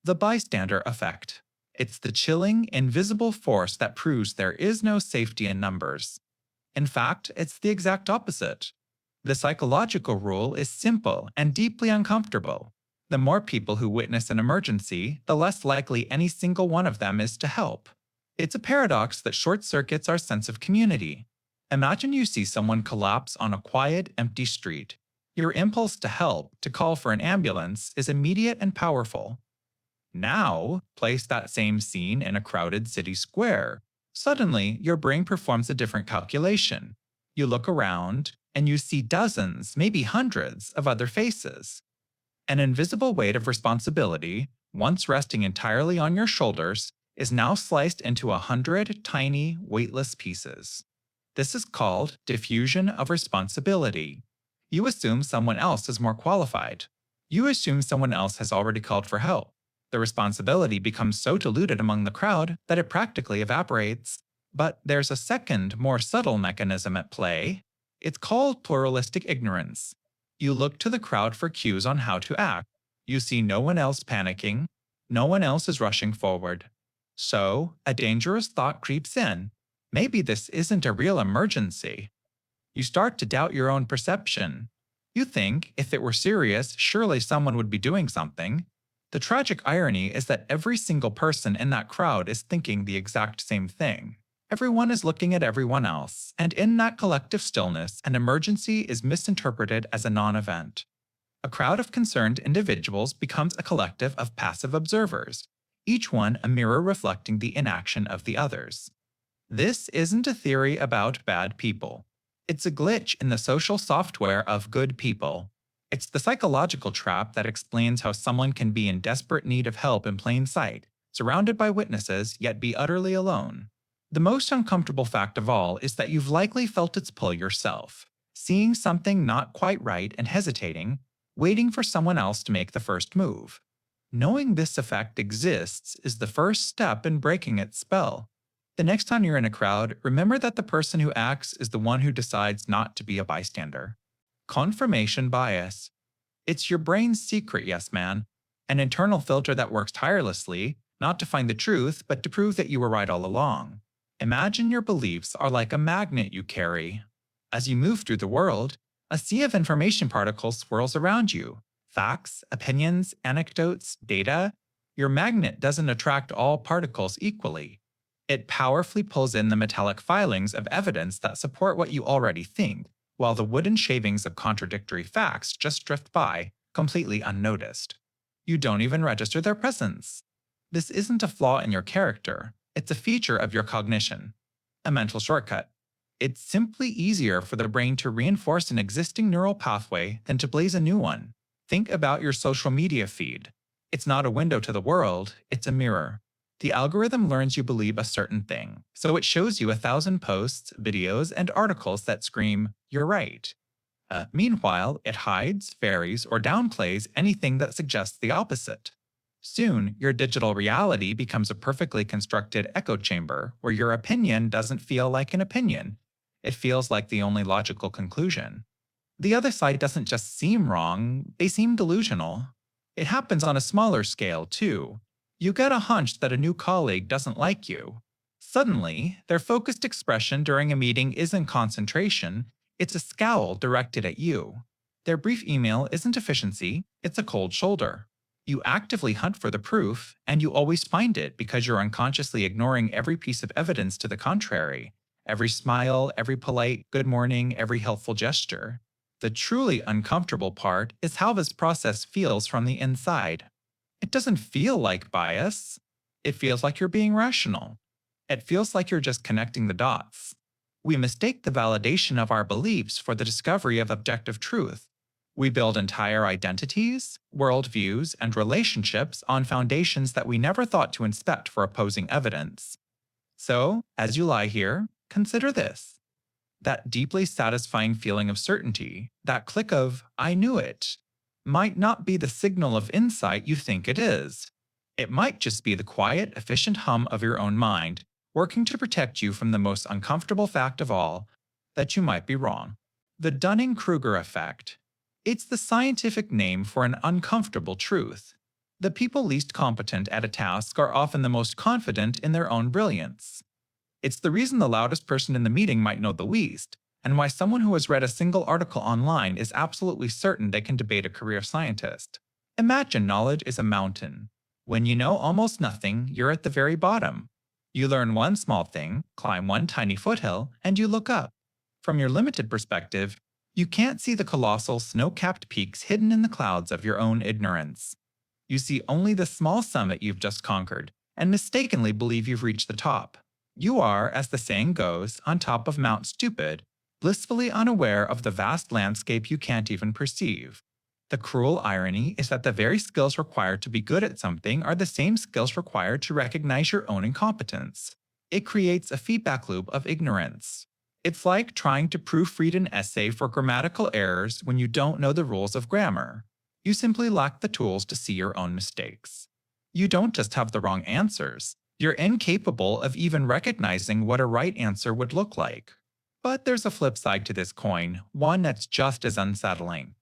The bystander effect. It's the chilling, invisible force that proves there is no safety in numbers. In fact, it's the exact opposite. The psychological rule is simple and deeply uncomfortable. The more people who witness an emergency, the less likely any single one of them is to help. It's a paradox that short circuits our sense of community. Imagine you see someone collapse on a quiet, empty street. Your impulse to help, to call for an ambulance, is immediate and powerful. Now, place that same scene in a crowded city square. Suddenly, your brain performs a different calculation. You look around, and you see dozens, maybe hundreds, of other faces. An invisible weight of responsibility, once resting entirely on your shoulders, is now sliced into 100 tiny, weightless pieces. This is called diffusion of responsibility. You assume someone else is more qualified. You assume someone else has already called for help. The responsibility becomes so diluted among the crowd that it practically evaporates. But there's a second, more subtle mechanism at play. It's called pluralistic ignorance. You look to the crowd for cues on how to act. You see no one else panicking. No one else is rushing forward. So, a dangerous thought creeps in. Maybe this isn't a real emergency. You start to doubt your own perception. You think, if it were serious, surely someone would be doing something. The tragic irony is that every single person in that crowd is thinking the exact same thing. Everyone is looking at everyone else, and in that collective stillness, an emergency is misinterpreted as a non-event. A crowd of concerned individuals becomes a collective of passive observers, each one a mirror reflecting the inaction of the others. This isn't a theory about bad people. It's a glitch in the social software of good people. It's the psychological trap that explains how someone can be in desperate need of help in plain sight, surrounded by witnesses, yet be utterly alone. The most uncomfortable fact of all is that you've likely felt its pull yourself, seeing something not quite right and hesitating, waiting for someone else to make the first move. Knowing this effect exists is the first step in breaking its spell. The next time you're in a crowd, remember that the person who acts is the one who decides not to be a bystander. Confirmation bias. It's your brain's secret yes man, an internal filter that works tirelessly, not to find the truth, but to prove that you were right all along. Imagine your beliefs are like a magnet you carry. As you move through the world, a sea of information particles swirls around you. Facts, opinions, anecdotes, data. Your magnet doesn't attract all particles equally. It powerfully pulls in the metallic filings of evidence that support what you already think, while the wooden shavings of contradictory facts just drift by, completely unnoticed. You don't even register their presence. This isn't a flaw in your character, it's a feature of your cognition. A mental shortcut. It's simply easier for the brain to reinforce an existing neural pathway than to blaze a new one. Think about your social media feed. It's not a window to the world, it's a mirror. The algorithm learns you believe a certain thing, so it shows you 1,000 posts, videos, and articles that scream, "You're right." Meanwhile, it hides, varies, or downplays anything that suggests the opposite. Soon, your digital reality becomes a perfectly constructed echo chamber where your opinion doesn't feel like an opinion. It feels like the only logical conclusion. The other side doesn't just seem wrong, they seem delusional. It happens on a smaller scale, too. You get a hunch that a new colleague doesn't like you. Suddenly, their focused expression during a meeting isn't concentration, it's a scowl directed at you. Their brief email isn't efficiency, it's a cold shoulder. You actively hunt for the proof, and you always find it because you're unconsciously ignoring every piece of evidence to the contrary. Every smile, every polite good morning, every helpful gesture. The truly uncomfortable part is how this process feels from the inside. It doesn't feel like bias. It feels like you're being rational. It feels like you're just connecting the dots. We mistake the validation of our beliefs for the discovery of objective truth. We build entire identities, worldviews, and relationships on foundations that we never thought to inspect for opposing evidence. So, as you lie here, consider this. That deeply satisfying feeling of certainty, that click of, "I knew it," might not be the signal of insight you think it is. It might just be the quiet, efficient hum of your own mind, working to protect you from the most uncomfortable fact of all, that you might be wrong. The Dunning-Kruger effect. It's the scientific name for an uncomfortable truth. The people least competent at a task are often the most confident in their own brilliance. It's the reason the loudest person in the meeting might know the least, and why someone who has read a single article online is absolutely certain they can debate a career scientist. Imagine knowledge is a mountain. When you know almost nothing, you're at the very bottom. You learn one small thing, climb one tiny foothill, and you look up. From your limited perspective, you can't see the colossal snow-capped peaks hidden in the clouds of your own ignorance. You see only the small summit you've just conquered, and mistakenly believe you've reached the top. You are, as the saying goes, on top of Mount Stupid, blissfully unaware of the vast landscape you can't even perceive. The cruel irony is that the very skills required to be good at something are the same skills required to recognize your own incompetence. It creates a feedback loop of ignorance. It's like trying to proofread an essay for grammatical errors when you don't know the rules of grammar. You simply lack the tools to see your own mistakes. You don't just have the wrong answers. You're incapable of even recognizing what a right answer would look like. But there's a flip side to this coin, one that's just as unsettling.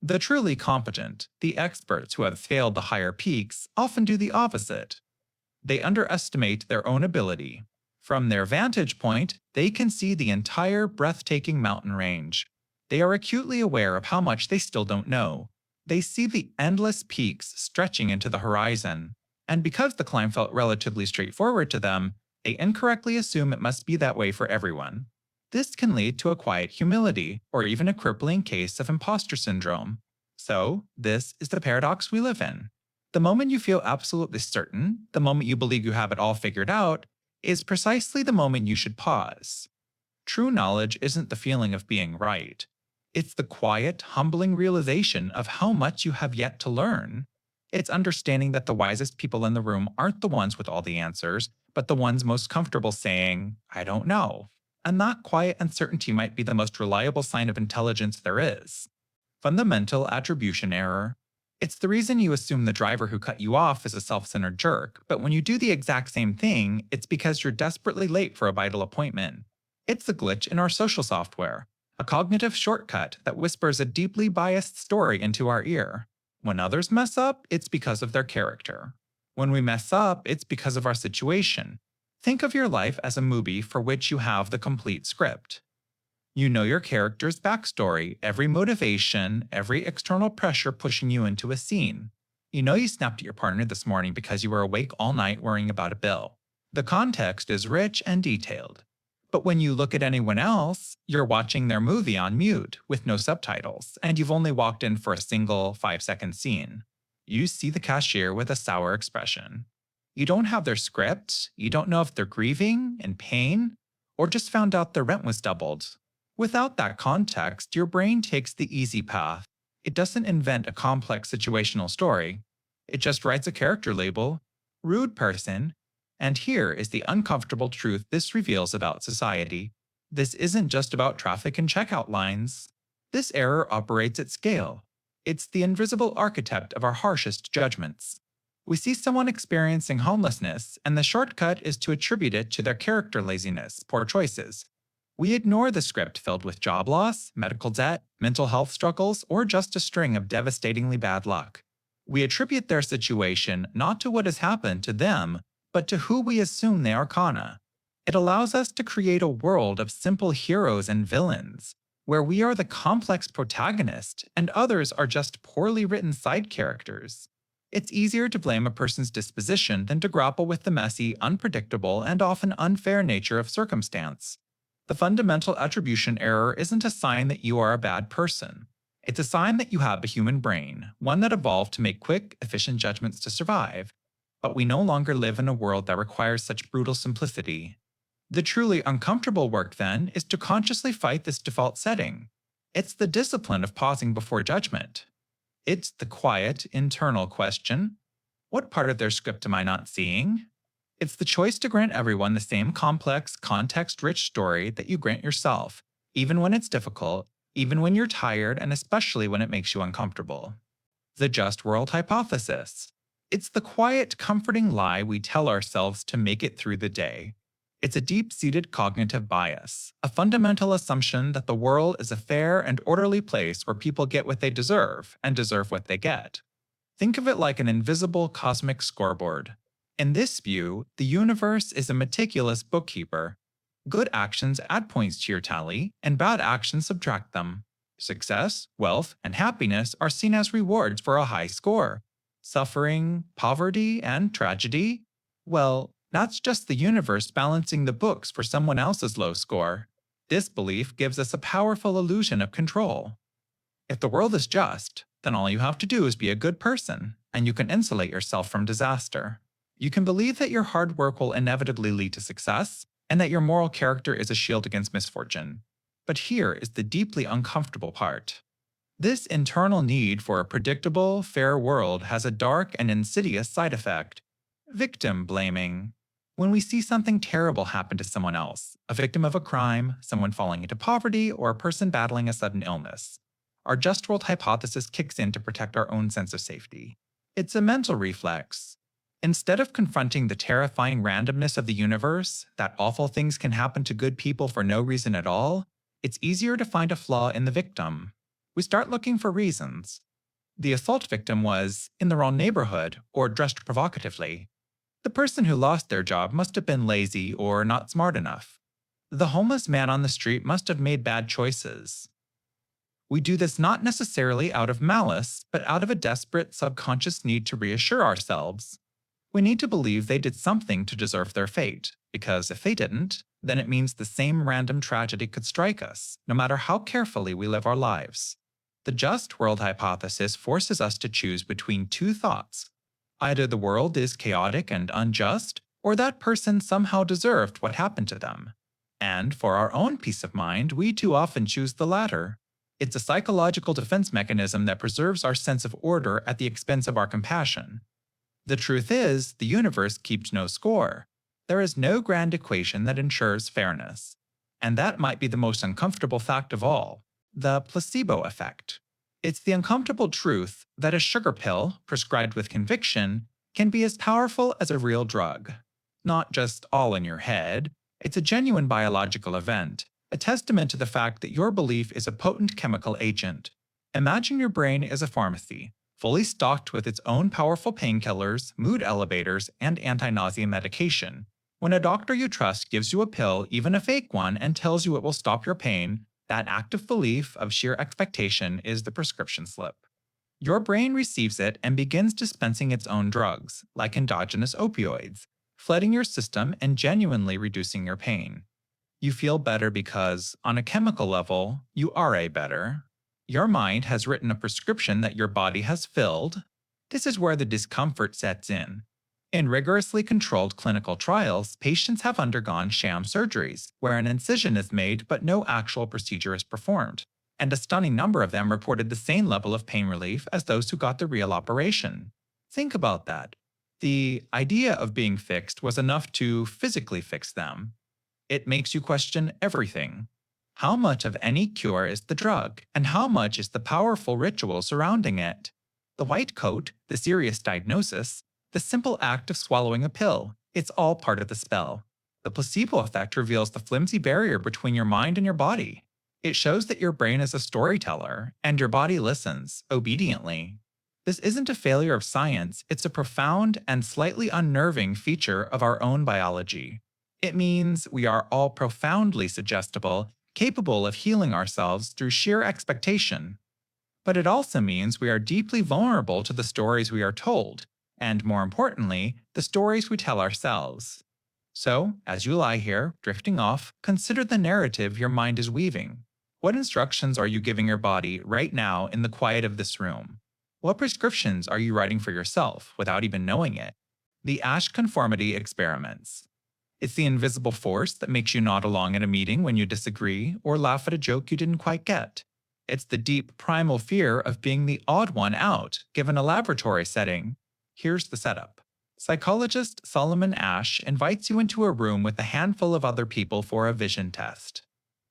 The truly competent, the experts who have failed the higher peaks, often do the opposite. They underestimate their own ability. From their vantage point, they can see the entire breathtaking mountain range. They are acutely aware of how much they still don't know. They see the endless peaks stretching into the horizon. And because the climb felt relatively straightforward to them, they incorrectly assume it must be that way for everyone. This can lead to a quiet humility, or even a crippling case of imposter syndrome. So, this is the paradox we live in. The moment you feel absolutely certain, the moment you believe you have it all figured out, is precisely the moment you should pause. True knowledge isn't the feeling of being right. It's the quiet, humbling realization of how much you have yet to learn. It's understanding that the wisest people in the room aren't the ones with all the answers, but the ones most comfortable saying, "I don't know." And that quiet uncertainty might be the most reliable sign of intelligence there is. Fundamental attribution error. It's the reason you assume the driver who cut you off is a self-centered jerk, but when you do the exact same thing, it's because you're desperately late for a vital appointment. It's a glitch in our social software, a cognitive shortcut that whispers a deeply biased story into our ear. When others mess up, it's because of their character. When we mess up, it's because of our situation. Think of your life as a movie for which you have the complete script. You know your character's backstory, every motivation, every external pressure pushing you into a scene. You know you snapped at your partner this morning because you were awake all night worrying about a bill. The context is rich and detailed. But when you look at anyone else, you're watching their movie on mute with no subtitles, and you've only walked in for a single 5-second scene. You see the cashier with a sour expression. You don't have their script, you don't know if they're grieving, in pain, or just found out their rent was doubled. Without that context, your brain takes the easy path. It doesn't invent a complex situational story. It just writes a character label, rude person, and here is the uncomfortable truth this reveals about society. This isn't just about traffic and checkout lines. This error operates at scale. It's the invisible architect of our harshest judgments. We see someone experiencing homelessness, and the shortcut is to attribute it to their character laziness, poor choices. We ignore the script filled with job loss, medical debt, mental health struggles, or just a string of devastatingly bad luck. We attribute their situation not to what has happened to them, but to who we assume they are kana. It allows us to create a world of simple heroes and villains, where we are the complex protagonist and others are just poorly written side characters. It's easier to blame a person's disposition than to grapple with the messy, unpredictable, and often unfair nature of circumstance. The fundamental attribution error isn't a sign that you are a bad person. It's a sign that you have a human brain, one that evolved to make quick, efficient judgments to survive. But we no longer live in a world that requires such brutal simplicity. The truly uncomfortable work, then, is to consciously fight this default setting. It's the discipline of pausing before judgment. It's the quiet, internal question: what part of their script am I not seeing? It's the choice to grant everyone the same complex, context-rich story that you grant yourself, even when it's difficult, even when you're tired, and especially when it makes you uncomfortable. The just world hypothesis. It's the quiet, comforting lie we tell ourselves to make it through the day. It's a deep-seated cognitive bias, a fundamental assumption that the world is a fair and orderly place where people get what they deserve and deserve what they get. Think of it like an invisible cosmic scoreboard. In this view, the universe is a meticulous bookkeeper. Good actions add points to your tally, and bad actions subtract them. Success, wealth, and happiness are seen as rewards for a high score. Suffering, poverty, and tragedy? Well, that's just the universe balancing the books for someone else's low score. This belief gives us a powerful illusion of control. If the world is just, then all you have to do is be a good person, and you can insulate yourself from disaster. You can believe that your hard work will inevitably lead to success, and that your moral character is a shield against misfortune. But here is the deeply uncomfortable part. This internal need for a predictable, fair world has a dark and insidious side effect: victim blaming. When we see something terrible happen to someone else, a victim of a crime, someone falling into poverty, or a person battling a sudden illness, our just world hypothesis kicks in to protect our own sense of safety. It's a mental reflex. Instead of confronting the terrifying randomness of the universe, that awful things can happen to good people for no reason at all, it's easier to find a flaw in the victim. We start looking for reasons. The assault victim was in the wrong neighborhood or dressed provocatively. The person who lost their job must have been lazy or not smart enough. The homeless man on the street must have made bad choices. We do this not necessarily out of malice, but out of a desperate subconscious need to reassure ourselves. We need to believe they did something to deserve their fate, because if they didn't, then it means the same random tragedy could strike us, no matter how carefully we live our lives. The just world hypothesis forces us to choose between two thoughts. Either the world is chaotic and unjust, or that person somehow deserved what happened to them. And for our own peace of mind, we too often choose the latter. It's a psychological defense mechanism that preserves our sense of order at the expense of our compassion. The truth is, the universe keeps no score. There is no grand equation that ensures fairness. And that might be the most uncomfortable fact of all: the placebo effect. It's the uncomfortable truth that a sugar pill, prescribed with conviction, can be as powerful as a real drug. Not just all in your head, it's a genuine biological event, a testament to the fact that your belief is a potent chemical agent. Imagine your brain as a pharmacy, fully stocked with its own powerful painkillers, mood elevators, and anti-nausea medication. When a doctor you trust gives you a pill, even a fake one, and tells you it will stop your pain, that act of belief, of sheer expectation, is the prescription slip. Your brain receives it and begins dispensing its own drugs, like endogenous opioids, flooding your system and genuinely reducing your pain. You feel better because, on a chemical level, you are better. Your mind has written a prescription that your body has filled. This is where the discomfort sets in. In rigorously controlled clinical trials, patients have undergone sham surgeries, where an incision is made but no actual procedure is performed, and a stunning number of them reported the same level of pain relief as those who got the real operation. Think about that. The idea of being fixed was enough to physically fix them. It makes you question everything. How much of any cure is the drug, and how much is the powerful ritual surrounding it? The white coat, the serious diagnosis, the simple act of swallowing a pill, it's all part of the spell. The placebo effect reveals the flimsy barrier between your mind and your body. It shows that your brain is a storyteller, and your body listens, obediently. This isn't a failure of science, it's a profound and slightly unnerving feature of our own biology. It means we are all profoundly suggestible, capable of healing ourselves through sheer expectation. But it also means we are deeply vulnerable to the stories we are told, and more importantly, the stories we tell ourselves. So, as you lie here, drifting off, consider the narrative your mind is weaving. What instructions are you giving your body right now in the quiet of this room? What prescriptions are you writing for yourself without even knowing it? The Ash conformity experiments. It's the invisible force that makes you nod along at a meeting when you disagree or laugh at a joke you didn't quite get. It's the deep primal fear of being the odd one out, given a laboratory setting. Here's the setup. Psychologist Solomon Ash invites you into a room with a handful of other people for a vision test.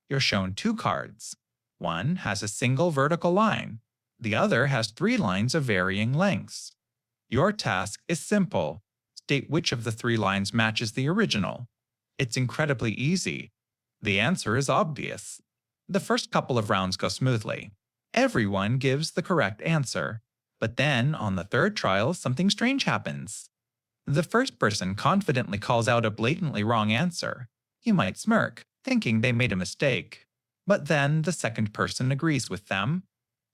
You're shown two cards. One has a single vertical line. The other has 3 lines of varying lengths. Your task is simple. State which of the 3 lines matches the original. It's incredibly easy. The answer is obvious. The first couple of rounds go smoothly. Everyone gives the correct answer. But then, on the third trial, something strange happens. The first person confidently calls out a blatantly wrong answer. You might smirk, thinking they made a mistake. But then the second person agrees with them,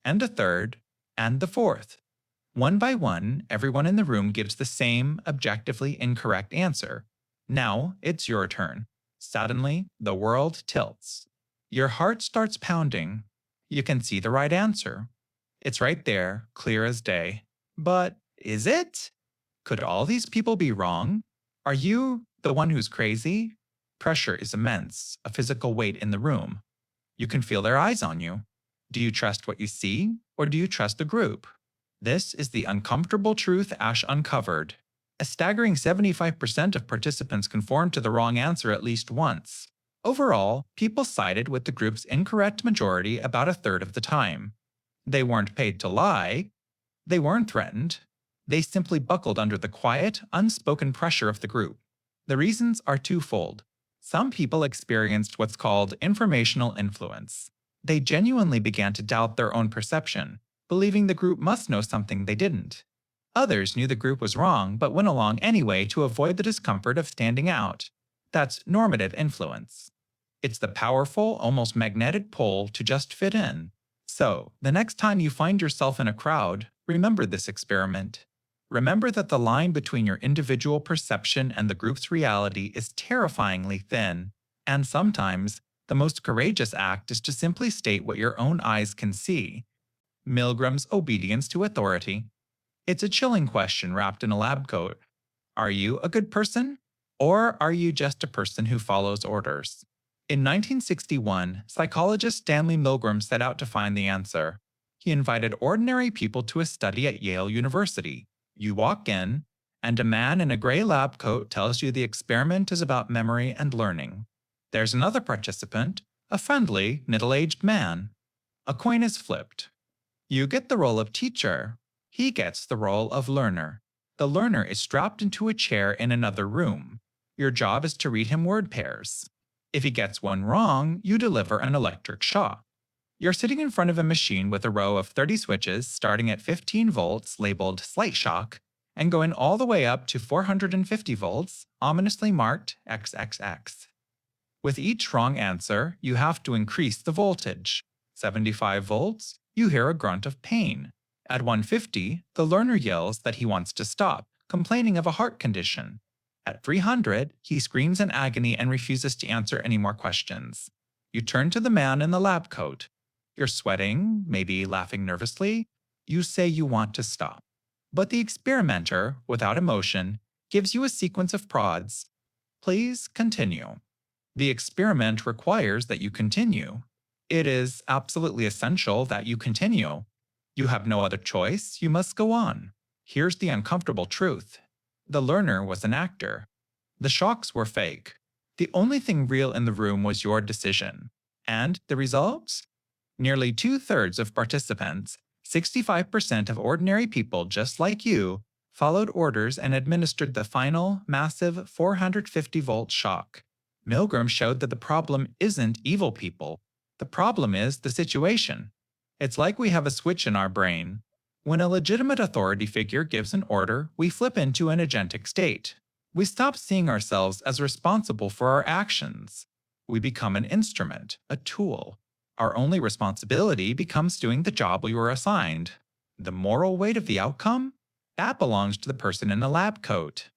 and a third, and the fourth. One by one, everyone in the room gives the same, objectively incorrect answer. Now it's your turn. Suddenly, the world tilts. Your heart starts pounding. You can see the right answer. It's right there, clear as day. But is it? Could all these people be wrong? Are you the one who's crazy? Pressure is immense, a physical weight in the room. You can feel their eyes on you. Do you trust what you see, or do you trust the group? This is the uncomfortable truth Ash uncovered. A staggering 75% of participants conformed to the wrong answer at least once. Overall, people sided with the group's incorrect majority about a third of the time. They weren't paid to lie. They weren't threatened. They simply buckled under the quiet, unspoken pressure of the group. The reasons are twofold. Some people experienced what's called informational influence. They genuinely began to doubt their own perception, believing the group must know something they didn't. Others knew the group was wrong but went along anyway to avoid the discomfort of standing out. That's normative influence. It's the powerful, almost magnetic pull to just fit in. So, the next time you find yourself in a crowd, remember this experiment. Remember that the line between your individual perception and the group's reality is terrifyingly thin, and sometimes, the most courageous act is to simply state what your own eyes can see. Milgram's obedience to authority. It's a chilling question wrapped in a lab coat. Are you a good person? Or are you just a person who follows orders? In 1961, psychologist Stanley Milgram set out to find the answer. He invited ordinary people to a study at Yale University. You walk in, and a man in a gray lab coat tells you the experiment is about memory and learning. There's another participant, a friendly, middle-aged man. A coin is flipped. You get the role of teacher. He gets the role of learner. The learner is strapped into a chair in another room. Your job is to read him word pairs. If he gets one wrong, you deliver an electric shock. You're sitting in front of a machine with a row of 30 switches starting at 15 volts labeled slight shock and going all the way up to 450 volts, ominously marked XXX. With each wrong answer, you have to increase the voltage. 75 volts, you hear a grunt of pain. At 150, the learner yells that he wants to stop, complaining of a heart condition. At 300, he screams in agony and refuses to answer any more questions. You turn to the man in the lab coat. You're sweating, maybe laughing nervously. You say you want to stop. But the experimenter, without emotion, gives you a sequence of prods. Please continue. The experiment requires that you continue. It is absolutely essential that you continue. You have no other choice, you must go on. Here's the uncomfortable truth. The learner was an actor. The shocks were fake. The only thing real in the room was your decision. And the results? Nearly 2/3 of participants, 65% of ordinary people just like you, followed orders and administered the final, massive 450-volt shock. Milgram showed that the problem isn't evil people. The problem is the situation. It's like we have a switch in our brain. When a legitimate authority figure gives an order, we flip into an agentic state. We stop seeing ourselves as responsible for our actions. We become an instrument, a tool. Our only responsibility becomes doing the job we were assigned. The moral weight of the outcome? That belongs to the person in the lab coat.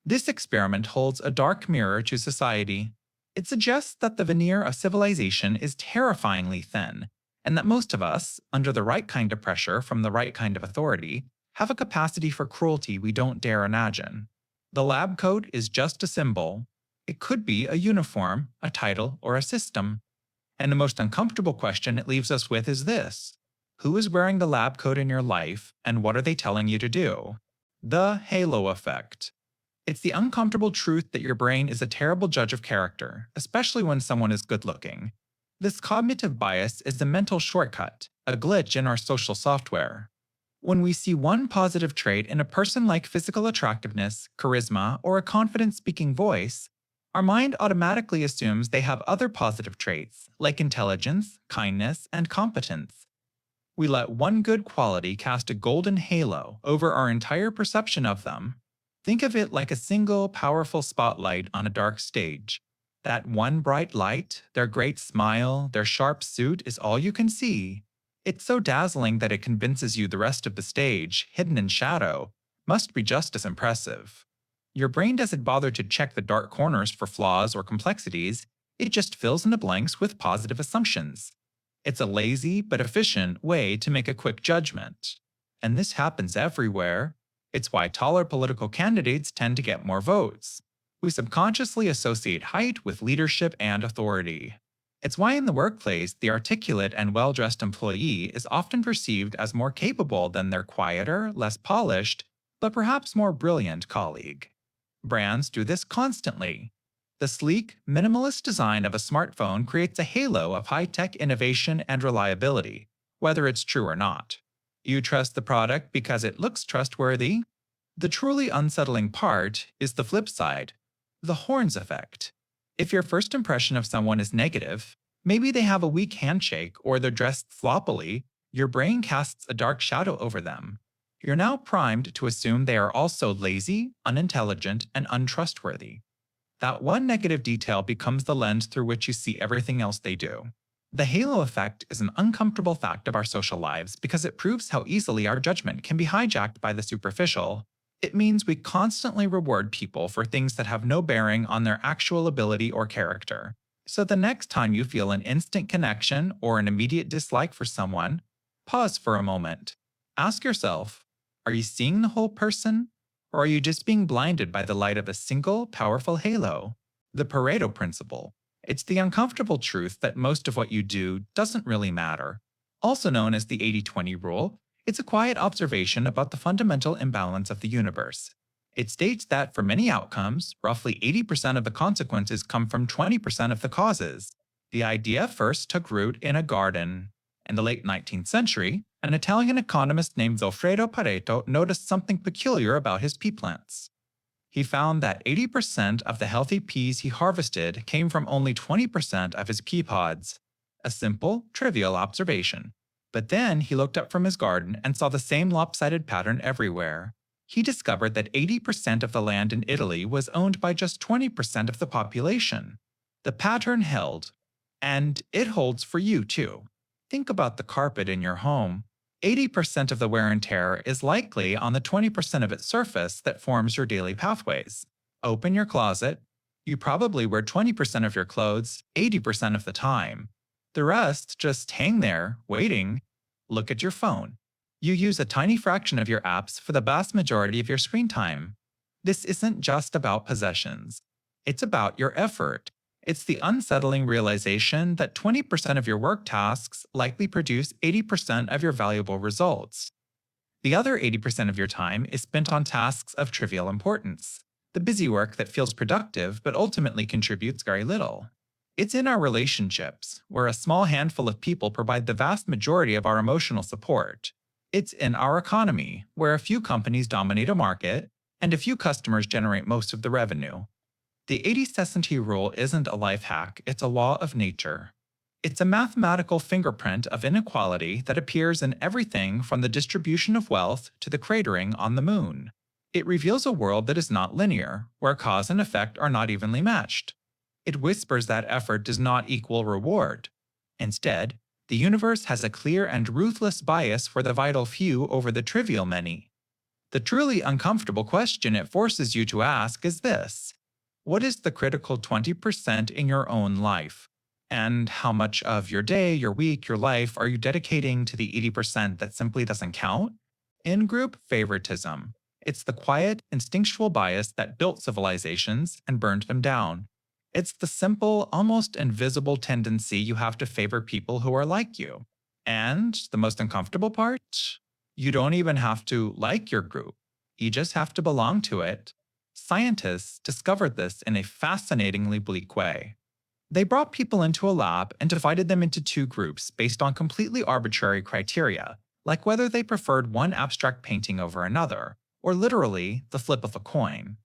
This experiment holds a dark mirror to society. It suggests that the veneer of civilization is terrifyingly thin, and that most of us, under the right kind of pressure from the right kind of authority, have a capacity for cruelty we don't dare imagine. The lab coat is just a symbol. It could be a uniform, a title, or a system. And the most uncomfortable question it leaves us with is this: who is wearing the lab coat in your life, and what are they telling you to do? The halo effect. It's the uncomfortable truth that your brain is a terrible judge of character, especially when someone is good-looking. This cognitive bias is a mental shortcut, a glitch in our social software. When we see one positive trait in a person like physical attractiveness, charisma, or a confident speaking voice, our mind automatically assumes they have other positive traits, like intelligence, kindness, and competence. We let one good quality cast a golden halo over our entire perception of them. Think of it like a single powerful spotlight on a dark stage. That one bright light, their great smile, their sharp suit is all you can see. It's so dazzling that it convinces you the rest of the stage, hidden in shadow, must be just as impressive. Your brain doesn't bother to check the dark corners for flaws or complexities, it just fills in the blanks with positive assumptions. It's a lazy but efficient way to make a quick judgment. And this happens everywhere. It's why taller political candidates tend to get more votes. We subconsciously associate height with leadership and authority. It's why in the workplace, the articulate and well dressed employee is often perceived as more capable than their quieter, less polished, but perhaps more brilliant colleague. Brands do this constantly. The sleek, minimalist design of a smartphone creates a halo of high tech innovation and reliability, whether it's true or not. You trust the product because it looks trustworthy? The truly unsettling part is the flip side, the horns effect. If your first impression of someone is negative, maybe they have a weak handshake or they're dressed sloppily, your brain casts a dark shadow over them. You're now primed to assume they are also lazy, unintelligent, and untrustworthy. That one negative detail becomes the lens through which you see everything else they do. The halo effect is an uncomfortable fact of our social lives because it proves how easily our judgment can be hijacked by the superficial. It means we constantly reward people for things that have no bearing on their actual ability or character. So the next time you feel an instant connection or an immediate dislike for someone, pause for a moment. Ask yourself, are you seeing the whole person? Or are you just being blinded by the light of a single, powerful halo? The Pareto principle. It's the uncomfortable truth that most of what you do doesn't really matter. Also known as the 80-20 rule, it's a quiet observation about the fundamental imbalance of the universe. It states that for many outcomes, roughly 80% of the consequences come from 20% of the causes. The idea first took root in a garden. In the late 19th century, an Italian economist named Vilfredo Pareto noticed something peculiar about his pea plants. He found that 80% of the healthy peas he harvested came from only 20% of his pea pods. A simple, trivial observation. But then he looked up from his garden and saw the same lopsided pattern everywhere. He discovered that 80% of the land in Italy was owned by just 20% of the population. The pattern held. And it holds for you too. Think about the carpet in your home. 80% of the wear and tear is likely on the 20% of its surface that forms your daily pathways. Open your closet. You probably wear 20% of your clothes 80% of the time. The rest just hang there, waiting. Look at your phone. You use a tiny fraction of your apps for the vast majority of your screen time. This isn't just about possessions. It's about your effort. It's the unsettling realization that 20% of your work tasks likely produce 80% of your valuable results. The other 80% of your time is spent on tasks of trivial importance, the busy work that feels productive but ultimately contributes very little. It's in our relationships, where a small handful of people provide the vast majority of our emotional support. It's in our economy, where a few companies dominate a market and a few customers generate most of the revenue. The 80-60 rule isn't a life hack, it's a law of nature. It's a mathematical fingerprint of inequality that appears in everything from the distribution of wealth to the cratering on the moon. It reveals a world that is not linear, where cause and effect are not evenly matched. It whispers that effort does not equal reward. Instead, the universe has a clear and ruthless bias for the vital few over the trivial many. The truly uncomfortable question it forces you to ask is this: what is the critical 20% in your own life? And how much of your day, your week, your life are you dedicating to the 80% that simply doesn't count? In-group favoritism. It's the quiet, instinctual bias that built civilizations and burned them down. It's the simple, almost invisible tendency you have to favor people who are like you. And the most uncomfortable part? You don't even have to like your group. You just have to belong to it. Scientists discovered this in a fascinatingly bleak way. They brought people into a lab and divided them into two groups based on completely arbitrary criteria, like whether they preferred one abstract painting over another, or literally the flip of a coin.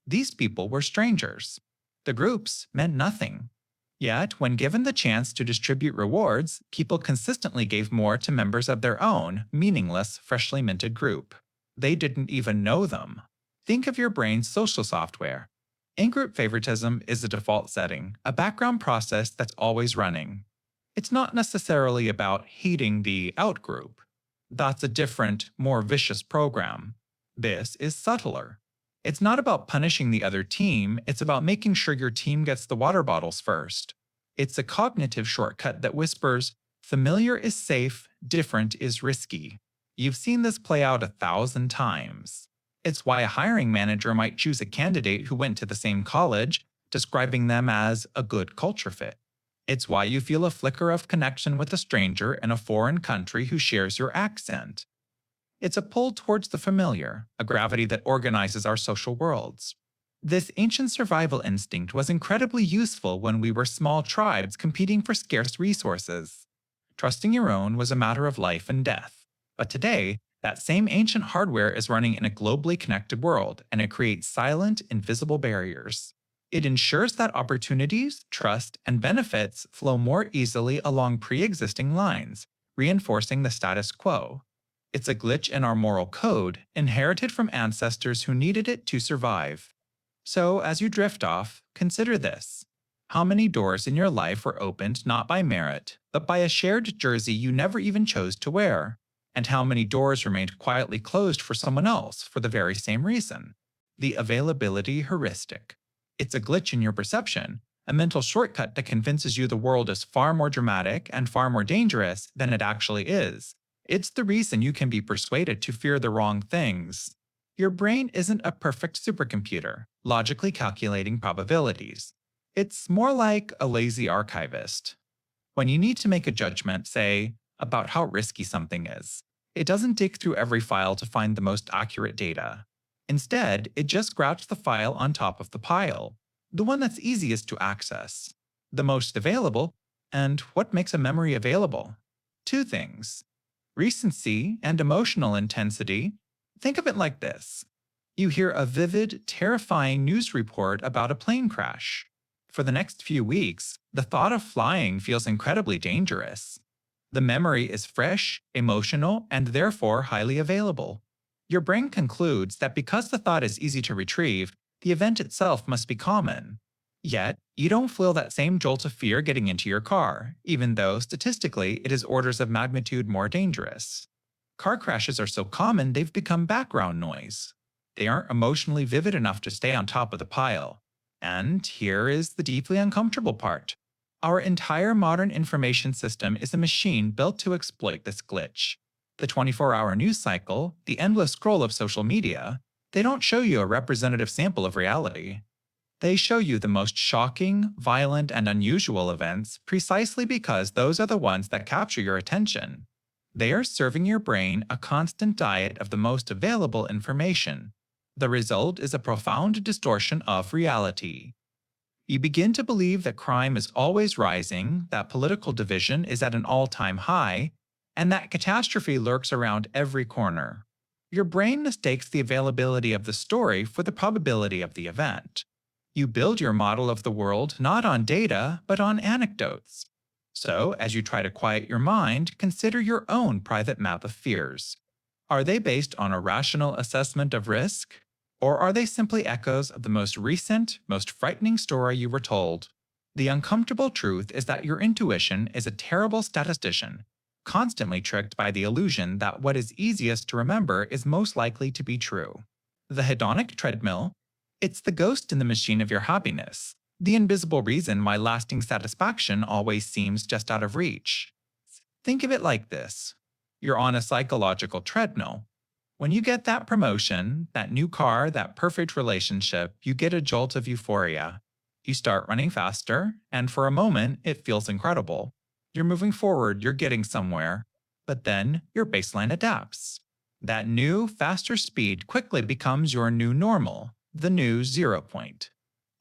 These people were strangers. The groups meant nothing. Yet, when given the chance to distribute rewards, people consistently gave more to members of their own, meaningless, freshly minted group. They didn't even know them. Think of your brain's social software. In-group favoritism is a default setting, a background process that's always running. It's not necessarily about hating the outgroup. That's a different, more vicious program. This is subtler. It's not about punishing the other team, it's about making sure your team gets the water bottles first. It's a cognitive shortcut that whispers, familiar is safe, different is risky. You've seen this play out 1,000 times. It's why a hiring manager might choose a candidate who went to the same college, describing them as a good culture fit. It's why you feel a flicker of connection with a stranger in a foreign country who shares your accent. It's a pull towards the familiar, a gravity that organizes our social worlds. This ancient survival instinct was incredibly useful when we were small tribes competing for scarce resources. Trusting your own was a matter of life and death. But today, that same ancient hardware is running in a globally connected world, and it creates silent, invisible barriers. It ensures that opportunities, trust, and benefits flow more easily along pre-existing lines, reinforcing the status quo. It's a glitch in our moral code, inherited from ancestors who needed it to survive. So, as you drift off, consider this. How many doors in your life were opened not by merit, but by a shared jersey you never even chose to wear? And how many doors remained quietly closed for someone else for the very same reason? The availability heuristic. It's a glitch in your perception, a mental shortcut that convinces you the world is far more dramatic and far more dangerous than it actually is. It's the reason you can be persuaded to fear the wrong things. Your brain isn't a perfect supercomputer, logically calculating probabilities. It's more like a lazy archivist. When you need to make a judgment, say, about how risky something is, it doesn't dig through every file to find the most accurate data. Instead, it just grabs the file on top of the pile, the one that's easiest to access, the most available, and what makes a memory available? Two things: recency and emotional intensity. Think of it like this. You hear a vivid, terrifying news report about a plane crash. For the next few weeks, the thought of flying feels incredibly dangerous. The memory is fresh, emotional, and therefore highly available. Your brain concludes that because the thought is easy to retrieve, the event itself must be common. Yet, you don't feel that same jolt of fear getting into your car, even though statistically it is orders of magnitude more dangerous. Car crashes are so common they've become background noise. They aren't emotionally vivid enough to stay on top of the pile. And here is the deeply uncomfortable part. Our entire modern information system is a machine built to exploit this glitch. The 24-hour news cycle, the endless scroll of social media, they don't show you a representative sample of reality. They show you the most shocking, violent, and unusual events precisely because those are the ones that capture your attention. They are serving your brain a constant diet of the most available information. The result is a profound distortion of reality. You begin to believe that crime is always rising, that political division is at an all-time high, and that catastrophe lurks around every corner. Your brain mistakes the availability of the story for the probability of the event. You build your model of the world not on data, but on anecdotes. So, as you try to quiet your mind, consider your own private map of fears. Are they based on a rational assessment of risk? Or are they simply echoes of the most recent, most frightening story you were told? The uncomfortable truth is that your intuition is a terrible statistician, constantly tricked by the illusion that what is easiest to remember is most likely to be true. The hedonic treadmill? It's the ghost in the machine of your happiness, the invisible reason why lasting satisfaction always seems just out of reach. Think of it like this. You're on a psychological treadmill. When you get that promotion, that new car, that perfect relationship, you get a jolt of euphoria. You start running faster, and for a moment, it feels incredible. You're moving forward, you're getting somewhere. But then, your baseline adapts. That new, faster speed quickly becomes your new normal, the new 0 point.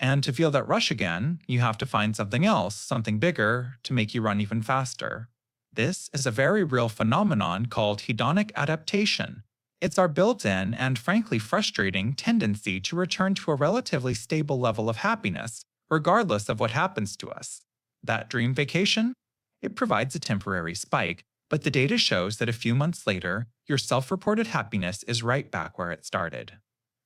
And to feel that rush again, you have to find something else, something bigger, to make you run even faster. This is a very real phenomenon called hedonic adaptation. It's our built-in and frankly frustrating tendency to return to a relatively stable level of happiness, regardless of what happens to us. That dream vacation? It provides a temporary spike, but the data shows that a few months later, your self reported happiness is right back where it started.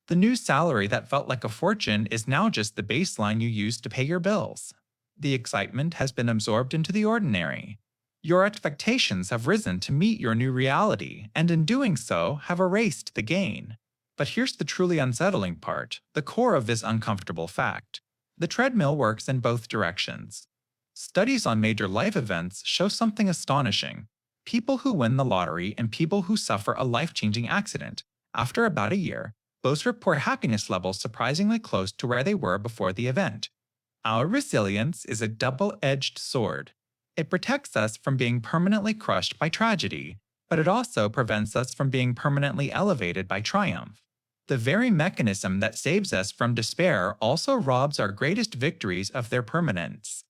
The new salary that felt like a fortune is now just the baseline you use to pay your bills. The excitement has been absorbed into the ordinary. Your expectations have risen to meet your new reality, and in doing so, have erased the gain. But here's the truly unsettling part, the core of this uncomfortable fact. The treadmill works in both directions. Studies on major life events show something astonishing. People who win the lottery and people who suffer a life-changing accident, after about a year, both report happiness levels surprisingly close to where they were before the event. Our resilience is a double-edged sword. It protects us from being permanently crushed by tragedy, but it also prevents us from being permanently elevated by triumph. The very mechanism that saves us from despair also robs our greatest victories of their permanence.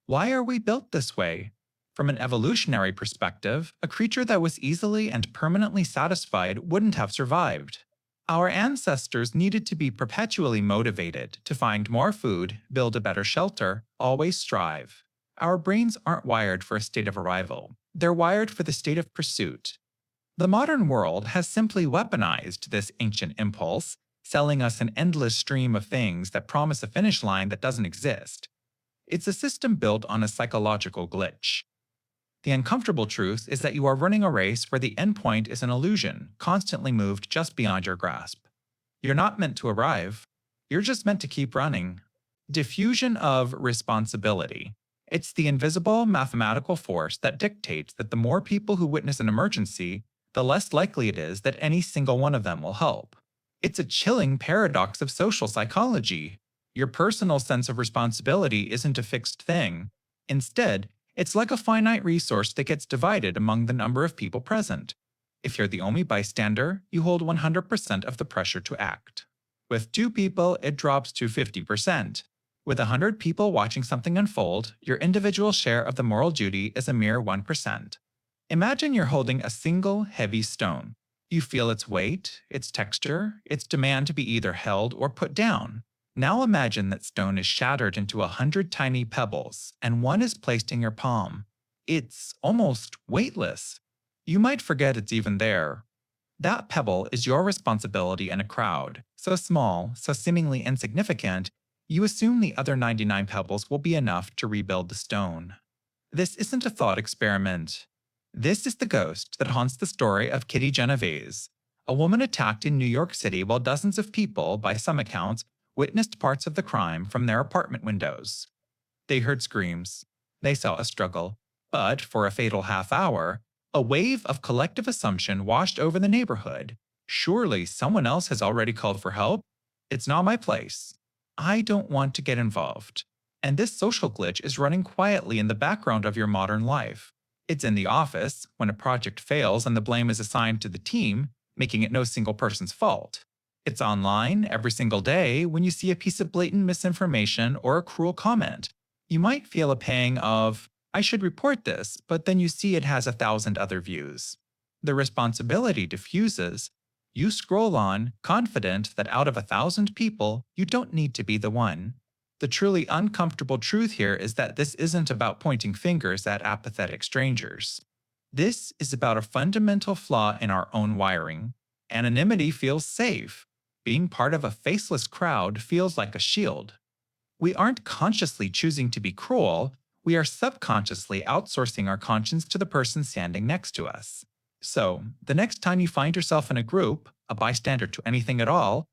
Why are we built this way? From an evolutionary perspective, a creature that was easily and permanently satisfied wouldn't have survived. Our ancestors needed to be perpetually motivated to find more food, build a better shelter, always strive. Our brains aren't wired for a state of arrival. They're wired for the state of pursuit. The modern world has simply weaponized this ancient impulse, selling us an endless stream of things that promise a finish line that doesn't exist. It's a system built on a psychological glitch. The uncomfortable truth is that you are running a race where the endpoint is an illusion, constantly moved just beyond your grasp. You're not meant to arrive. You're just meant to keep running. Diffusion of responsibility. It's the invisible mathematical force that dictates that the more people who witness an emergency, the less likely it is that any single one of them will help. It's a chilling paradox of social psychology. Your personal sense of responsibility isn't a fixed thing. Instead, it's like a finite resource that gets divided among the number of people present. If you're the only bystander, you hold 100% of the pressure to act. With 2 people, it drops to 50%. With 100 people watching something unfold, your individual share of the moral duty is a mere 1%. Imagine you're holding a single heavy stone. You feel its weight, its texture, its demand to be either held or put down. Now imagine that stone is shattered into 100 tiny pebbles, and one is placed in your palm. It's almost weightless. You might forget it's even there. That pebble is your responsibility in a crowd, so small, so seemingly insignificant, you assume the other 99 pebbles will be enough to rebuild the stone. This isn't a thought experiment. This is the ghost that haunts the story of Kitty Genovese, a woman attacked in New York City while dozens of people, by some accounts, witnessed parts of the crime from their apartment windows. They heard screams. They saw a struggle. But for a fatal half hour, a wave of collective assumption washed over the neighborhood. Surely someone else has already called for help? It's not my place. I don't want to get involved. And this social glitch is running quietly in the background of your modern life. It's in the office, when a project fails and the blame is assigned to the team, making it no single person's fault. It's online every single day when you see a piece of blatant misinformation or a cruel comment. You might feel a pang of, I should report this, but then you see it has 1,000 other views. The responsibility diffuses. You scroll on, confident that out of 1,000 people, you don't need to be the one. The truly uncomfortable truth here is that this isn't about pointing fingers at apathetic strangers. This is about a fundamental flaw in our own wiring. Anonymity feels safe. Being part of a faceless crowd feels like a shield. We aren't consciously choosing to be cruel, we are subconsciously outsourcing our conscience to the person standing next to us. So, the next time you find yourself in a group, a bystander to anything at all,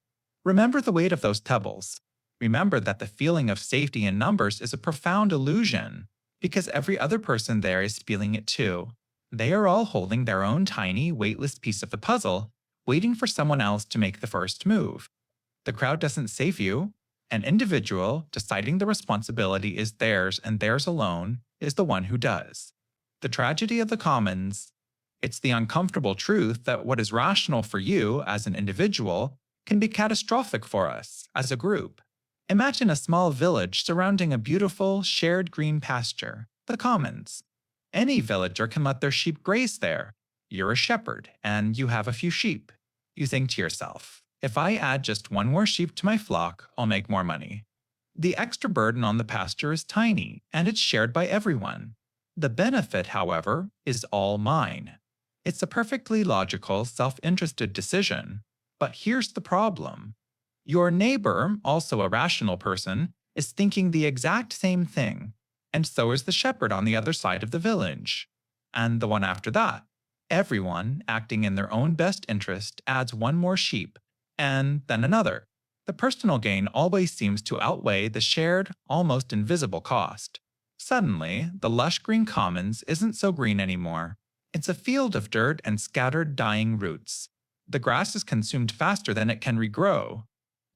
remember the weight of those pebbles. Remember that the feeling of safety in numbers is a profound illusion, because every other person there is feeling it too. They are all holding their own tiny, weightless piece of the puzzle, waiting for someone else to make the first move. The crowd doesn't save you. An individual, deciding the responsibility is theirs and theirs alone, is the one who does. The tragedy of the commons. It's the uncomfortable truth that what is rational for you as an individual can be catastrophic for us as a group. Imagine a small village surrounding a beautiful, shared green pasture, the commons. Any villager can let their sheep graze there. You're a shepherd, and you have a few sheep. You think to yourself, if I add just one more sheep to my flock, I'll make more money. The extra burden on the pasture is tiny, and it's shared by everyone. The benefit, however, is all mine. It's a perfectly logical, self-interested decision. But here's the problem. Your neighbor, also a rational person, is thinking the exact same thing, and so is the shepherd on the other side of the village. And the one after that. Everyone, acting in their own best interest, adds one more sheep, and then another. The personal gain always seems to outweigh the shared, almost invisible cost. Suddenly, the lush green commons isn't so green anymore. It's a field of dirt and scattered dying roots. The grass is consumed faster than it can regrow.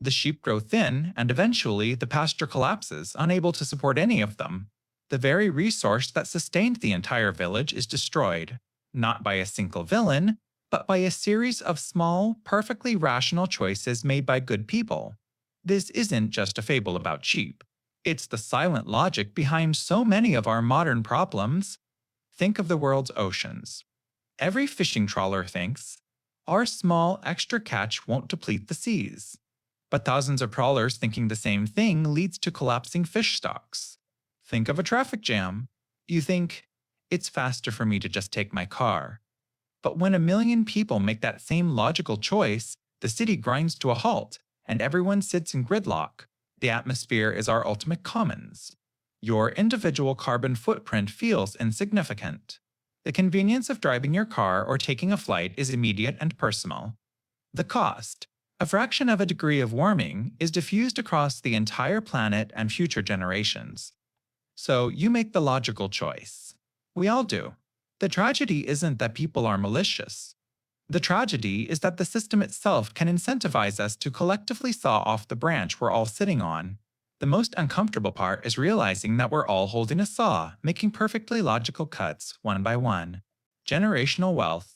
The sheep grow thin, and eventually the pasture collapses, unable to support any of them. The very resource that sustained the entire village is destroyed, not by a single villain, but by a series of small, perfectly rational choices made by good people. This isn't just a fable about sheep. It's the silent logic behind so many of our modern problems. Think of the world's oceans. Every fishing trawler thinks, our small extra catch won't deplete the seas. But thousands of trawlers thinking the same thing leads to collapsing fish stocks. Think of a traffic jam. You think, it's faster for me to just take my car. But when a million people make that same logical choice, the city grinds to a halt, and everyone sits in gridlock. The atmosphere is our ultimate commons. Your individual carbon footprint feels insignificant. The convenience of driving your car or taking a flight is immediate and personal. The cost, a fraction of a degree of warming, is diffused across the entire planet and future generations. So you make the logical choice. We all do. The tragedy isn't that people are malicious. The tragedy is that the system itself can incentivize us to collectively saw off the branch we're all sitting on. The most uncomfortable part is realizing that we're all holding a saw, making perfectly logical cuts, one by one. Generational wealth.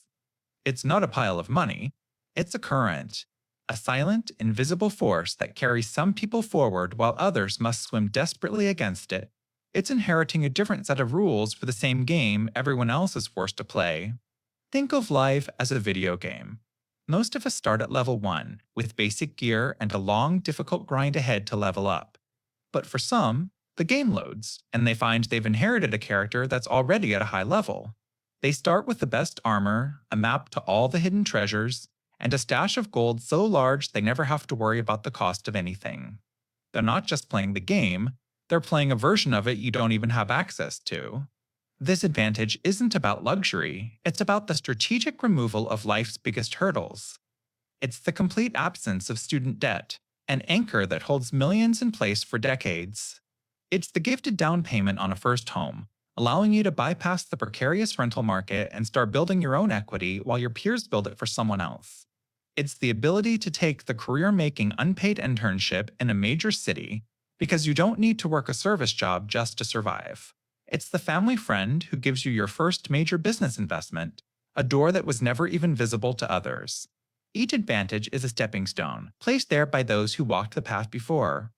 It's not a pile of money. It's a current. A silent, invisible force that carries some people forward while others must swim desperately against it. It's inheriting a different set of rules for the same game everyone else is forced to play. Think of life as a video game. Most of us start at level 1, with basic gear and a long, difficult grind ahead to level up. But for some, the game loads, and they find they've inherited a character that's already at a high level. They start with the best armor, a map to all the hidden treasures, and a stash of gold so large they never have to worry about the cost of anything. They're not just playing the game, they're playing a version of it you don't even have access to. This advantage isn't about luxury, it's about the strategic removal of life's biggest hurdles. It's the complete absence of student debt, an anchor that holds millions in place for decades. It's the gifted down payment on a first home, allowing you to bypass the precarious rental market and start building your own equity while your peers build it for someone else. It's the ability to take the career-making unpaid internship in a major city because you don't need to work a service job just to survive. It's the family friend who gives you your first major business investment, a door that was never even visible to others. Each advantage is a stepping stone, placed there by those who walked the path before.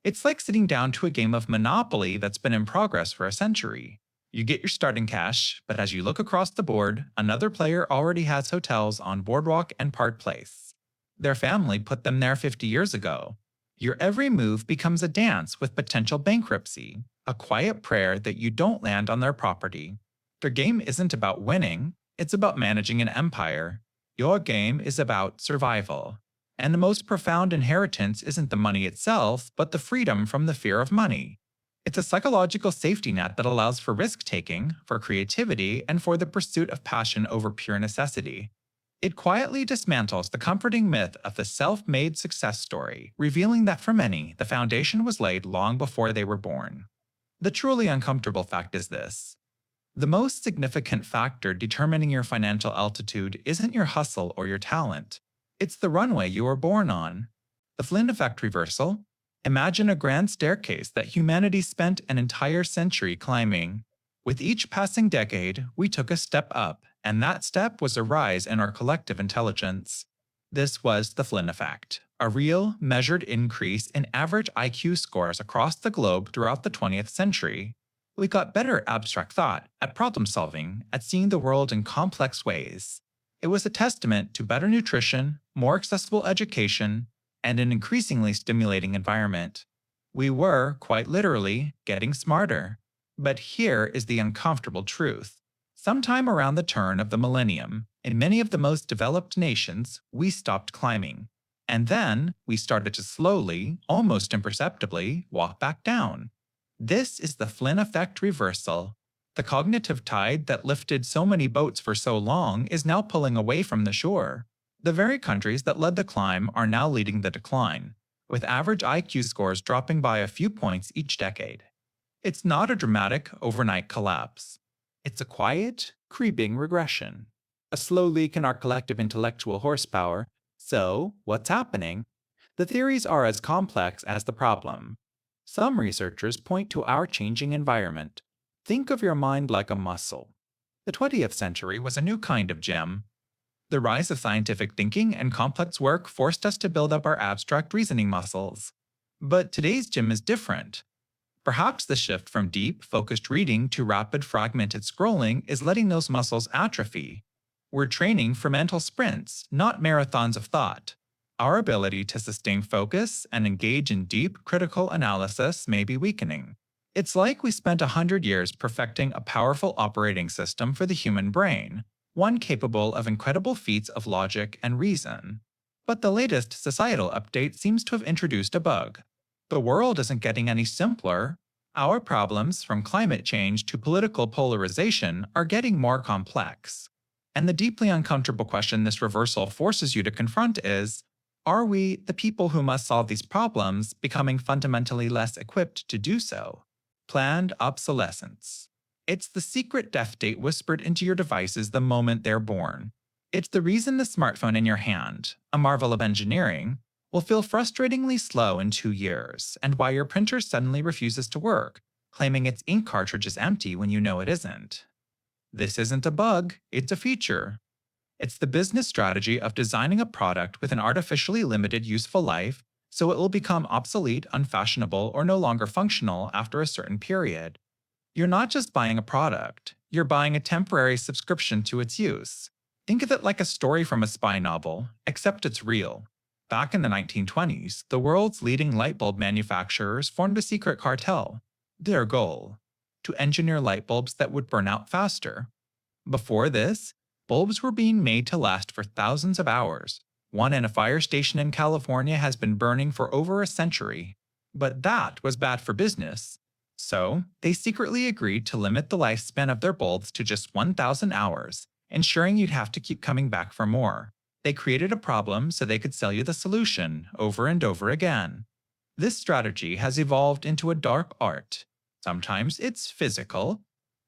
It's like sitting down to a game of Monopoly that's been in progress for a century. You get your starting cash, but as you look across the board, another player already has hotels on Boardwalk and Park Place. Their family put them there 50 years ago. Your every move becomes a dance with potential bankruptcy, a quiet prayer that you don't land on their property. Their game isn't about winning, it's about managing an empire. Your game is about survival. And the most profound inheritance isn't the money itself, but the freedom from the fear of money. It's a psychological safety net that allows for risk-taking, for creativity, and for the pursuit of passion over pure necessity. It quietly dismantles the comforting myth of the self-made success story, revealing that for many, the foundation was laid long before they were born. The truly uncomfortable fact is this. The most significant factor determining your financial altitude isn't your hustle or your talent. It's the runway you were born on. The Flynn effect reversal. Imagine a grand staircase that humanity spent an entire century climbing. With each passing decade, we took a step up, and that step was a rise in our collective intelligence. This was the Flynn effect, a real, measured increase in average IQ scores across the globe throughout the 20th century. We got better at abstract thought, at problem solving, at seeing the world in complex ways. It was a testament to better nutrition, more accessible education, and an increasingly stimulating environment. We were, quite literally, getting smarter. But here is the uncomfortable truth. Sometime around the turn of the millennium, in many of the most developed nations, we stopped climbing. And then we started to slowly, almost imperceptibly, walk back down. This is the Flynn effect reversal. The cognitive tide that lifted so many boats for so long is now pulling away from the shore. The very countries that led the climb are now leading the decline, with average IQ scores dropping by a few points each decade. It's not a dramatic, overnight collapse. It's a quiet, creeping regression. A slow leak in our collective intellectual horsepower. So, what's happening? The theories are as complex as the problem. Some researchers point to our changing environment. Think of your mind like a muscle. The 20th century was a new kind of gym. The rise of scientific thinking and complex work forced us to build up our abstract reasoning muscles. But today's gym is different. Perhaps the shift from deep, focused reading to rapid, fragmented scrolling is letting those muscles atrophy. We're training for mental sprints, not marathons of thought. Our ability to sustain focus and engage in deep, critical analysis may be weakening. It's like we spent 100 years perfecting a powerful operating system for the human brain, one capable of incredible feats of logic and reason. But the latest societal update seems to have introduced a bug. The world isn't getting any simpler. Our problems, from climate change to political polarization, are getting more complex. And the deeply uncomfortable question this reversal forces you to confront is, are we, the people who must solve these problems, becoming fundamentally less equipped to do so? Planned obsolescence. It's the secret death date whispered into your devices the moment they're born. It's the reason the smartphone in your hand, a marvel of engineering, will feel frustratingly slow in 2 years, and why your printer suddenly refuses to work, claiming its ink cartridge is empty when you know it isn't. This isn't a bug, it's a feature. It's the business strategy of designing a product with an artificially limited useful life so it will become obsolete, unfashionable, or no longer functional after a certain period. You're not just buying a product, you're buying a temporary subscription to its use. Think of it like a story from a spy novel, except it's real. Back in the 1920s, the world's leading light bulb manufacturers formed a secret cartel. Their goal? To engineer light bulbs that would burn out faster. Before this, bulbs were being made to last for thousands of hours. One in a fire station in California has been burning for over a century. But that was bad for business. So, they secretly agreed to limit the lifespan of their bulbs to just 1,000 hours, ensuring you'd have to keep coming back for more. They created a problem so they could sell you the solution over and over again. This strategy has evolved into a dark art. Sometimes it's physical,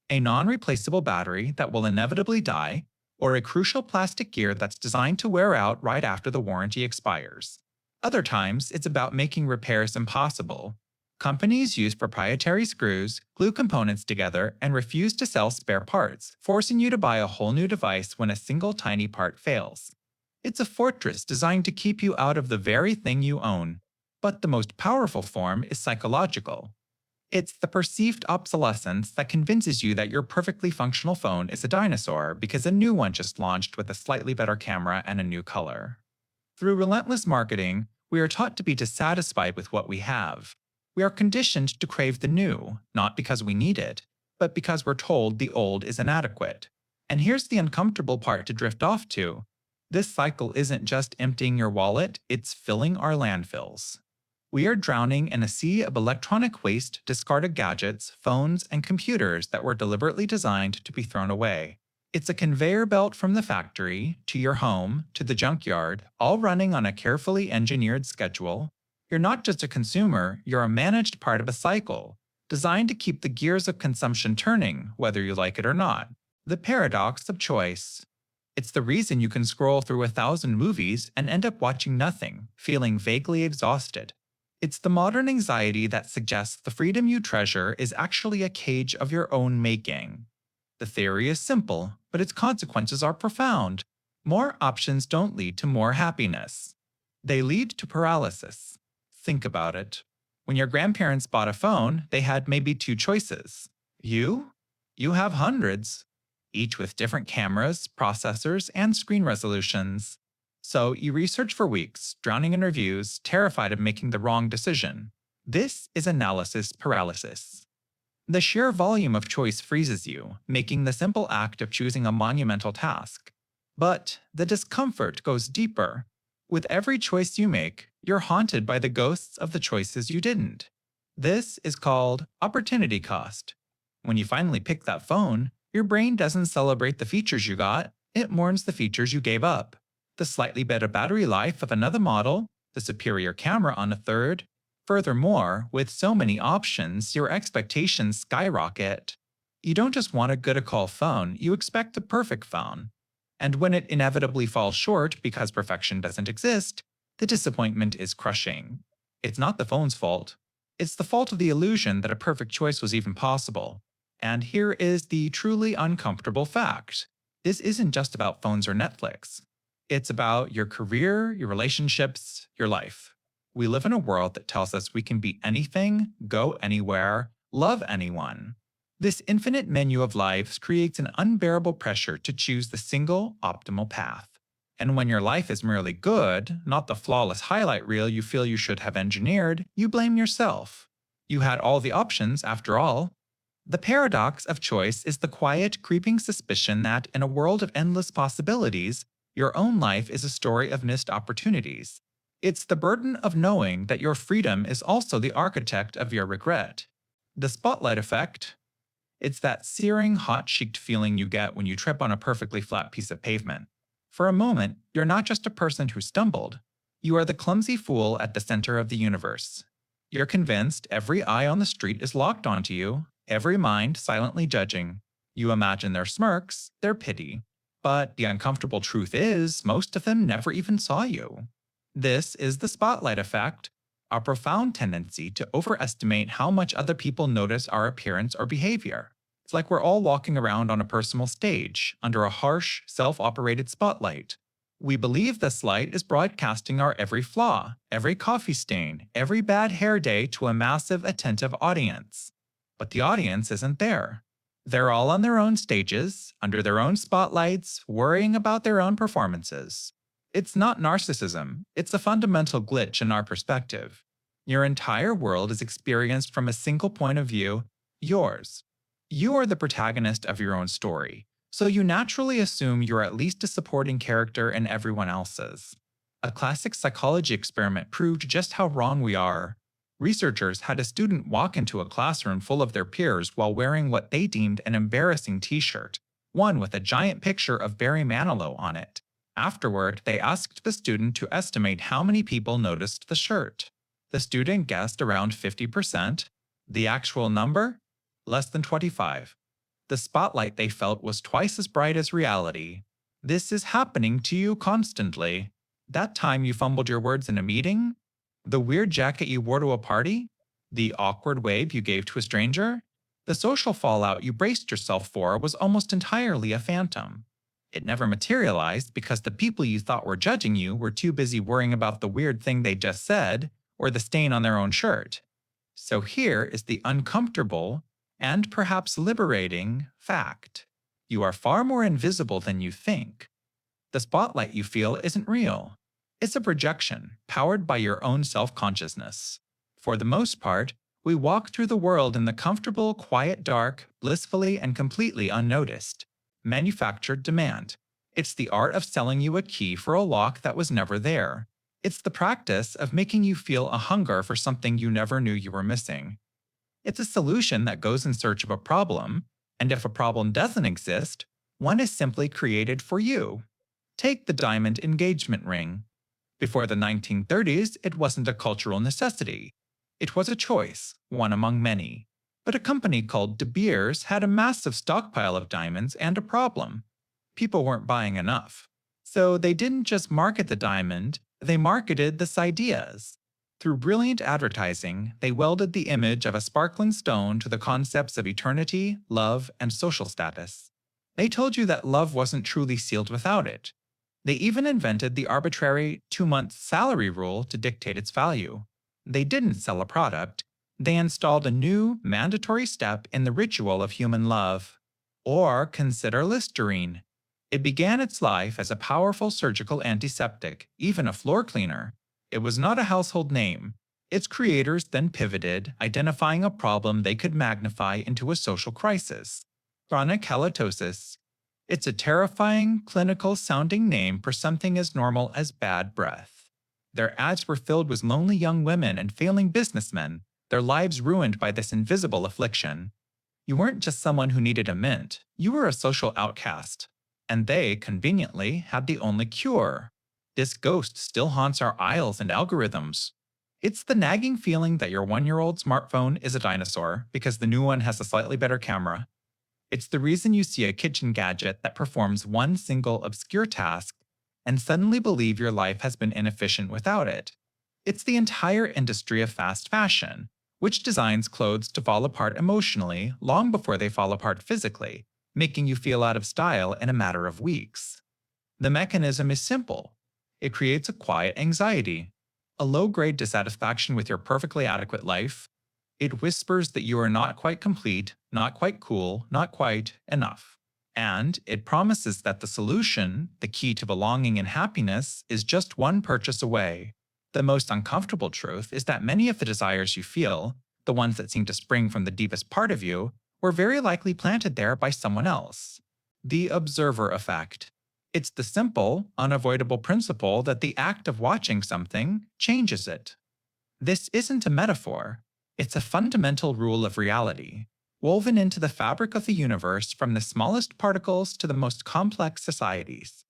a non-replaceable battery that will inevitably die, or a crucial plastic gear that's designed to wear out right after the warranty expires. Other times, it's about making repairs impossible. Companies use proprietary screws, glue components together, and refuse to sell spare parts, forcing you to buy a whole new device when a single tiny part fails. It's a fortress designed to keep you out of the very thing you own. But the most powerful form is psychological. It's the perceived obsolescence that convinces you that your perfectly functional phone is a dinosaur because a new one just launched with a slightly better camera and a new color. Through relentless marketing, we are taught to be dissatisfied with what we have. We are conditioned to crave the new, not because we need it, but because we're told the old is inadequate. And here's the uncomfortable part to drift off to. This cycle isn't just emptying your wallet, it's filling our landfills. We are drowning in a sea of electronic waste, discarded gadgets, phones, and computers that were deliberately designed to be thrown away. It's a conveyor belt from the factory, to your home, to the junkyard, all running on a carefully engineered schedule. You're not just a consumer, you're a managed part of a cycle, designed to keep the gears of consumption turning, whether you like it or not. The paradox of choice. It's the reason you can scroll through 1,000 movies and end up watching nothing, feeling vaguely exhausted. It's the modern anxiety that suggests the freedom you treasure is actually a cage of your own making. The theory is simple, but its consequences are profound. More options don't lead to more happiness. They lead to paralysis. Think about it. When your grandparents bought a phone, they had maybe 2 choices. You have hundreds, each with different cameras, processors, and screen resolutions. So you research for weeks, drowning in reviews, terrified of making the wrong decision. This is analysis paralysis. The sheer volume of choice freezes you, making the simple act of choosing a monumental task. But the discomfort goes deeper. With every choice you make, you're haunted by the ghosts of the choices you didn't. This is called opportunity cost. When you finally pick that phone, your brain doesn't celebrate the features you got, it mourns the features you gave up. The slightly better battery life of another model, the superior camera on a third. Furthermore, with so many options, your expectations skyrocket. You don't just want a good-to-call phone, you expect a perfect phone. And when it inevitably falls short because perfection doesn't exist, the disappointment is crushing. It's not the phone's fault. It's the fault of the illusion that a perfect choice was even possible. And here is the truly uncomfortable fact. This isn't just about phones or Netflix. It's about your career, your relationships, your life. We live in a world that tells us we can be anything, go anywhere, love anyone. This infinite menu of lives creates an unbearable pressure to choose the single, optimal path. And when your life is merely good, not the flawless highlight reel you feel you should have engineered, you blame yourself. You had all the options after all. The paradox of choice is the quiet, creeping suspicion that, in a world of endless possibilities, your own life is a story of missed opportunities. It's the burden of knowing that your freedom is also the architect of your regret. The spotlight effect. It's that searing, hot-cheeked feeling you get when you trip on a perfectly flat piece of pavement. For a moment, you're not just a person who stumbled. You are the clumsy fool at the center of the universe. You're convinced every eye on the street is locked onto you, every mind silently judging. You imagine their smirks, their pity. But the uncomfortable truth is, most of them never even saw you. This is the spotlight effect, our profound tendency to overestimate how much other people notice our appearance or behavior. It's like we're all walking around on a personal stage, under a harsh, self-operated spotlight. We believe this light is broadcasting our every flaw, every coffee stain, every bad hair day to a massive, attentive audience. But the audience isn't there. They're all on their own stages, under their own spotlights, worrying about their own performances. It's not narcissism, it's a fundamental glitch in our perspective. Your entire world is experienced from a single point of view, yours. You are the protagonist of your own story, so you naturally assume you're at least a supporting character in everyone else's. A classic psychology experiment proved just how wrong we are. Researchers had a student walk into a classroom full of their peers while wearing what they deemed an embarrassing t-shirt, one with a giant picture of Barry Manilow on it. Afterward, they asked the student to estimate how many people noticed the shirt. The student guessed around 50%. The actual number? Less than 25. The spotlight they felt was twice as bright as reality. This is happening to you constantly. That time you fumbled your words in a meeting? The weird jacket you wore to a party? The awkward wave you gave to a stranger? The social fallout you braced yourself for was almost entirely a phantom. It never materialized because the people you thought were judging you were too busy worrying about the weird thing they just said or the stain on their own shirt. So here is the uncomfortable and perhaps liberating fact. You are far more invisible than you think. The spotlight you feel isn't real. It's a projection powered by your own self-consciousness. For the most part, we walk through the world in the comfortable, quiet dark, blissfully and completely unnoticed. Manufactured demand. It's the art of selling you a key for a lock that was never there. It's the practice of making you feel a hunger for something you never knew you were missing. It's a solution that goes in search of a problem, and if a problem doesn't exist, one is simply created for you. Take the diamond engagement ring. Before the 1930s, it wasn't a cultural necessity. It was a choice, one among many. But a company called De Beers had a massive stockpile of diamonds and a problem. People weren't buying enough. So they didn't just market the diamond, they marketed the ideas. Through brilliant advertising, they welded the image of a sparkling stone to the concepts of eternity, love, and social status. They told you that love wasn't truly sealed without it. They even invented the arbitrary 2-month salary rule to dictate its value. They didn't sell a product. They installed a new, mandatory step in the ritual of human love. Or consider Listerine. It began its life as a powerful surgical antiseptic, even a floor cleaner. It was not a household name. Its creators then pivoted, identifying a problem they could magnify into a social crisis: chronic halitosis. It's a terrifying, clinical sounding name for something as normal as bad breath. Their ads were filled with lonely young women and failing businessmen, their lives ruined by this invisible affliction. You weren't just someone who needed a mint, you were a social outcast. And they, conveniently, had the only cure. This ghost still haunts our aisles and algorithms. It's the nagging feeling that your 1-year-old smartphone is a dinosaur because the new one has a slightly better camera. It's the reason you see a kitchen gadget that performs one single obscure task and suddenly believe your life has been inefficient without it. It's the entire industry of fast fashion, which designs clothes to fall apart emotionally long before they fall apart physically, making you feel out of style in a matter of weeks. The mechanism is simple. It creates a quiet anxiety, a low-grade dissatisfaction with your perfectly adequate life. It whispers that you are not quite complete, not quite cool, not quite enough. And it promises that the solution, the key to belonging and happiness, is just one purchase away. The most uncomfortable truth is that many of the desires you feel, the ones that seem to spring from the deepest part of you, were very likely planted there by someone else. The observer effect. It's the simple, unavoidable principle that the act of watching something changes it. This isn't a metaphor. It's a fundamental rule of reality, woven into the fabric of the universe from the smallest particles to the most complex societies.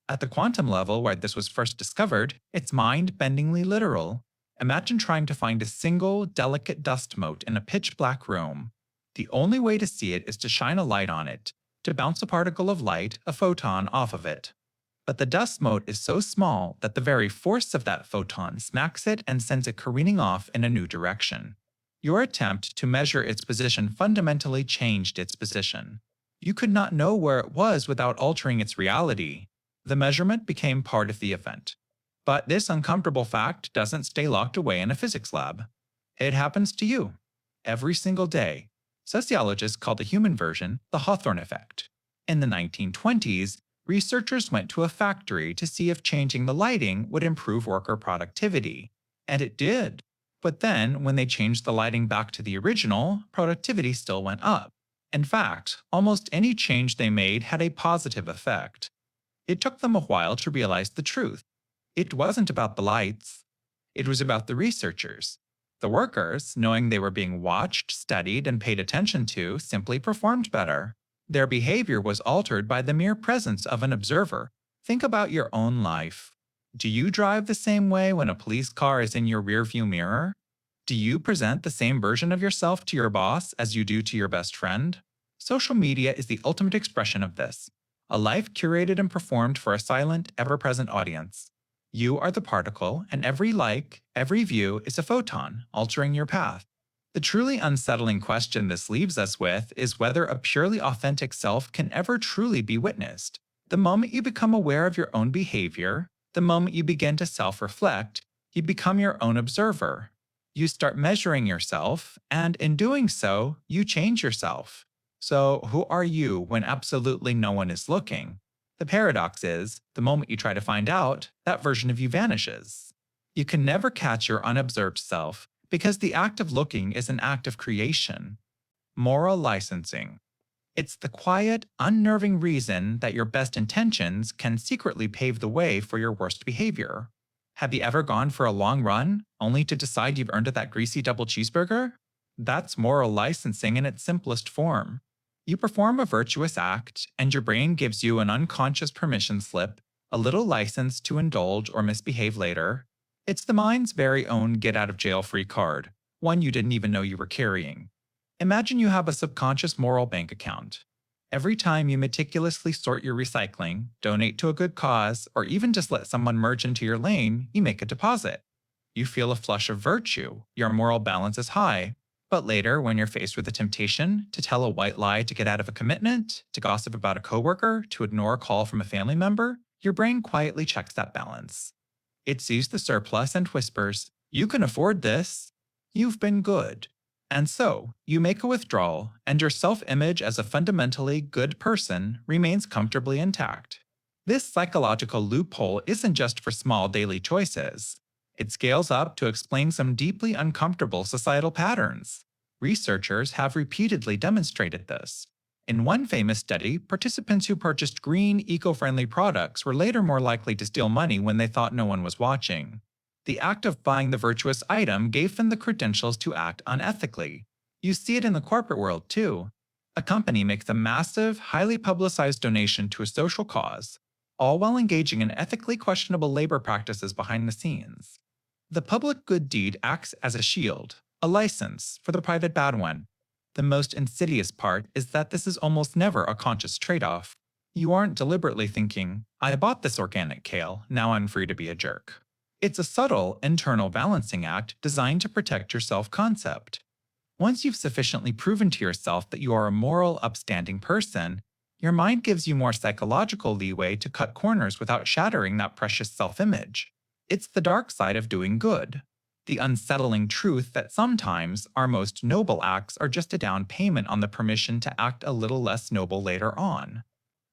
At the quantum level where this was first discovered, it's mind-bendingly literal. Imagine trying to find a single, delicate dust mote in a pitch-black room. The only way to see it is to shine a light on it, to bounce a particle of light, a photon, off of it. But the dust mote is so small that the very force of that photon smacks it and sends it careening off in a new direction. Your attempt to measure its position fundamentally changed its position. You could not know where it was without altering its reality. The measurement became part of the event. But this uncomfortable fact doesn't stay locked away in a physics lab. It happens to you, every single day. Sociologists call the human version the Hawthorne effect. In the 1920s, researchers went to a factory to see if changing the lighting would improve worker productivity. And it did. But then, when they changed the lighting back to the original, productivity still went up. In fact, almost any change they made had a positive effect. It took them a while to realize the truth. It wasn't about the lights. It was about the researchers. The workers, knowing they were being watched, studied, and paid attention to, simply performed better. Their behavior was altered by the mere presence of an observer. Think about your own life. Do you drive the same way when a police car is in your rearview mirror? Do you present the same version of yourself to your boss as you do to your best friend? Social media is the ultimate expression of this. A life curated and performed for a silent, ever-present audience. You are the particle, and every like, every view is a photon, altering your path. The truly unsettling question this leaves us with is whether a purely authentic self can ever truly be witnessed. The moment you become aware of your own behavior, the moment you begin to self-reflect, you become your own observer. You start measuring yourself, and in doing so, you change yourself. So, who are you when absolutely no one is looking? The paradox is, the moment you try to find out, that version of you vanishes. You can never catch your unobserved self because the act of looking is an act of creation. Moral licensing. It's the quiet, unnerving reason that your best intentions can secretly pave the way for your worst behavior. Have you ever gone for a long run, only to decide you've earned that greasy double cheeseburger? That's moral licensing in its simplest form. You perform a virtuous act, and your brain gives you an unconscious permission slip, a little license to indulge or misbehave later. It's the mind's very own get-out-of-jail-free card, one you didn't even know you were carrying. Imagine you have a subconscious moral bank account. Every time you meticulously sort your recycling, donate to a good cause, or even just let someone merge into your lane, you make a deposit. You feel a flush of virtue, your moral balance is high. But later, when you're faced with the temptation to tell a white lie to get out of a commitment, to gossip about a coworker, to ignore a call from a family member, your brain quietly checks that balance. It sees the surplus and whispers, "You can afford this. You've been good." And so, you make a withdrawal, and your self-image as a fundamentally good person remains comfortably intact. This psychological loophole isn't just for small daily choices. It scales up to explain some deeply uncomfortable societal patterns. Researchers have repeatedly demonstrated this. In one famous study, participants who purchased green, eco friendly products were later more likely to steal money when they thought no one was watching. The act of buying the virtuous item gave them the credentials to act unethically. You see it in the corporate world, too. A company makes a massive, highly publicized donation to a social cause, all while engaging in ethically questionable labor practices behind the scenes. The public good deed acts as a shield, a license for the private bad one. The most insidious part is that this is almost never a conscious trade-off. You aren't deliberately thinking, I bought this organic kale, now I'm free to be a jerk. It's a subtle, internal balancing act designed to protect your self-concept. Once you've sufficiently proven to yourself that you are a moral, upstanding person, your mind gives you more psychological leeway to cut corners without shattering that precious self-image. It's the dark side of doing good. The unsettling truth that sometimes our most noble acts are just a down payment on the permission to act a little less noble later on.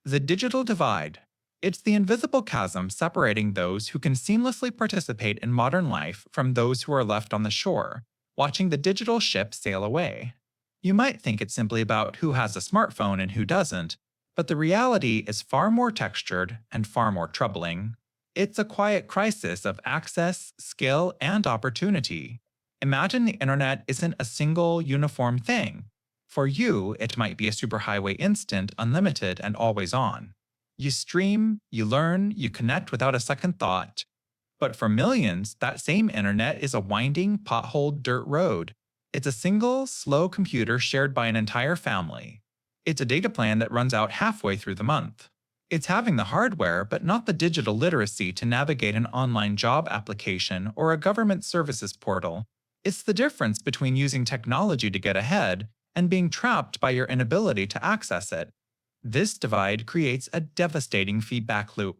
The digital divide. It's the invisible chasm separating those who can seamlessly participate in modern life from those who are left on the shore, watching the digital ship sail away. You might think it's simply about who has a smartphone and who doesn't, but the reality is far more textured and far more troubling. It's a quiet crisis of access, skill, and opportunity. Imagine the internet isn't a single, uniform thing. For you, it might be a superhighway instant, unlimited, and always on. You stream, you learn, you connect without a second thought. But for millions, that same internet is a winding, potholed dirt road. It's a single, slow computer shared by an entire family. It's a data plan that runs out halfway through the month. It's having the hardware but not the digital literacy to navigate an online job application or a government services portal. It's the difference between using technology to get ahead and being trapped by your inability to access it. This divide creates a devastating feedback loop.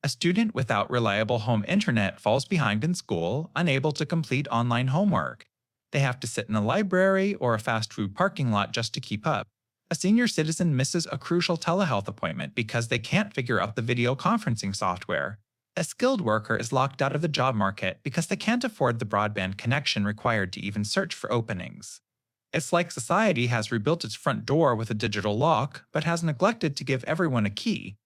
A student without reliable home internet falls behind in school, unable to complete online homework. They have to sit in a library or a fast food parking lot just to keep up. A senior citizen misses a crucial telehealth appointment because they can't figure out the video conferencing software. A skilled worker is locked out of the job market because they can't afford the broadband connection required to even search for openings. It's like society has rebuilt its front door with a digital lock, but has neglected to give everyone a key.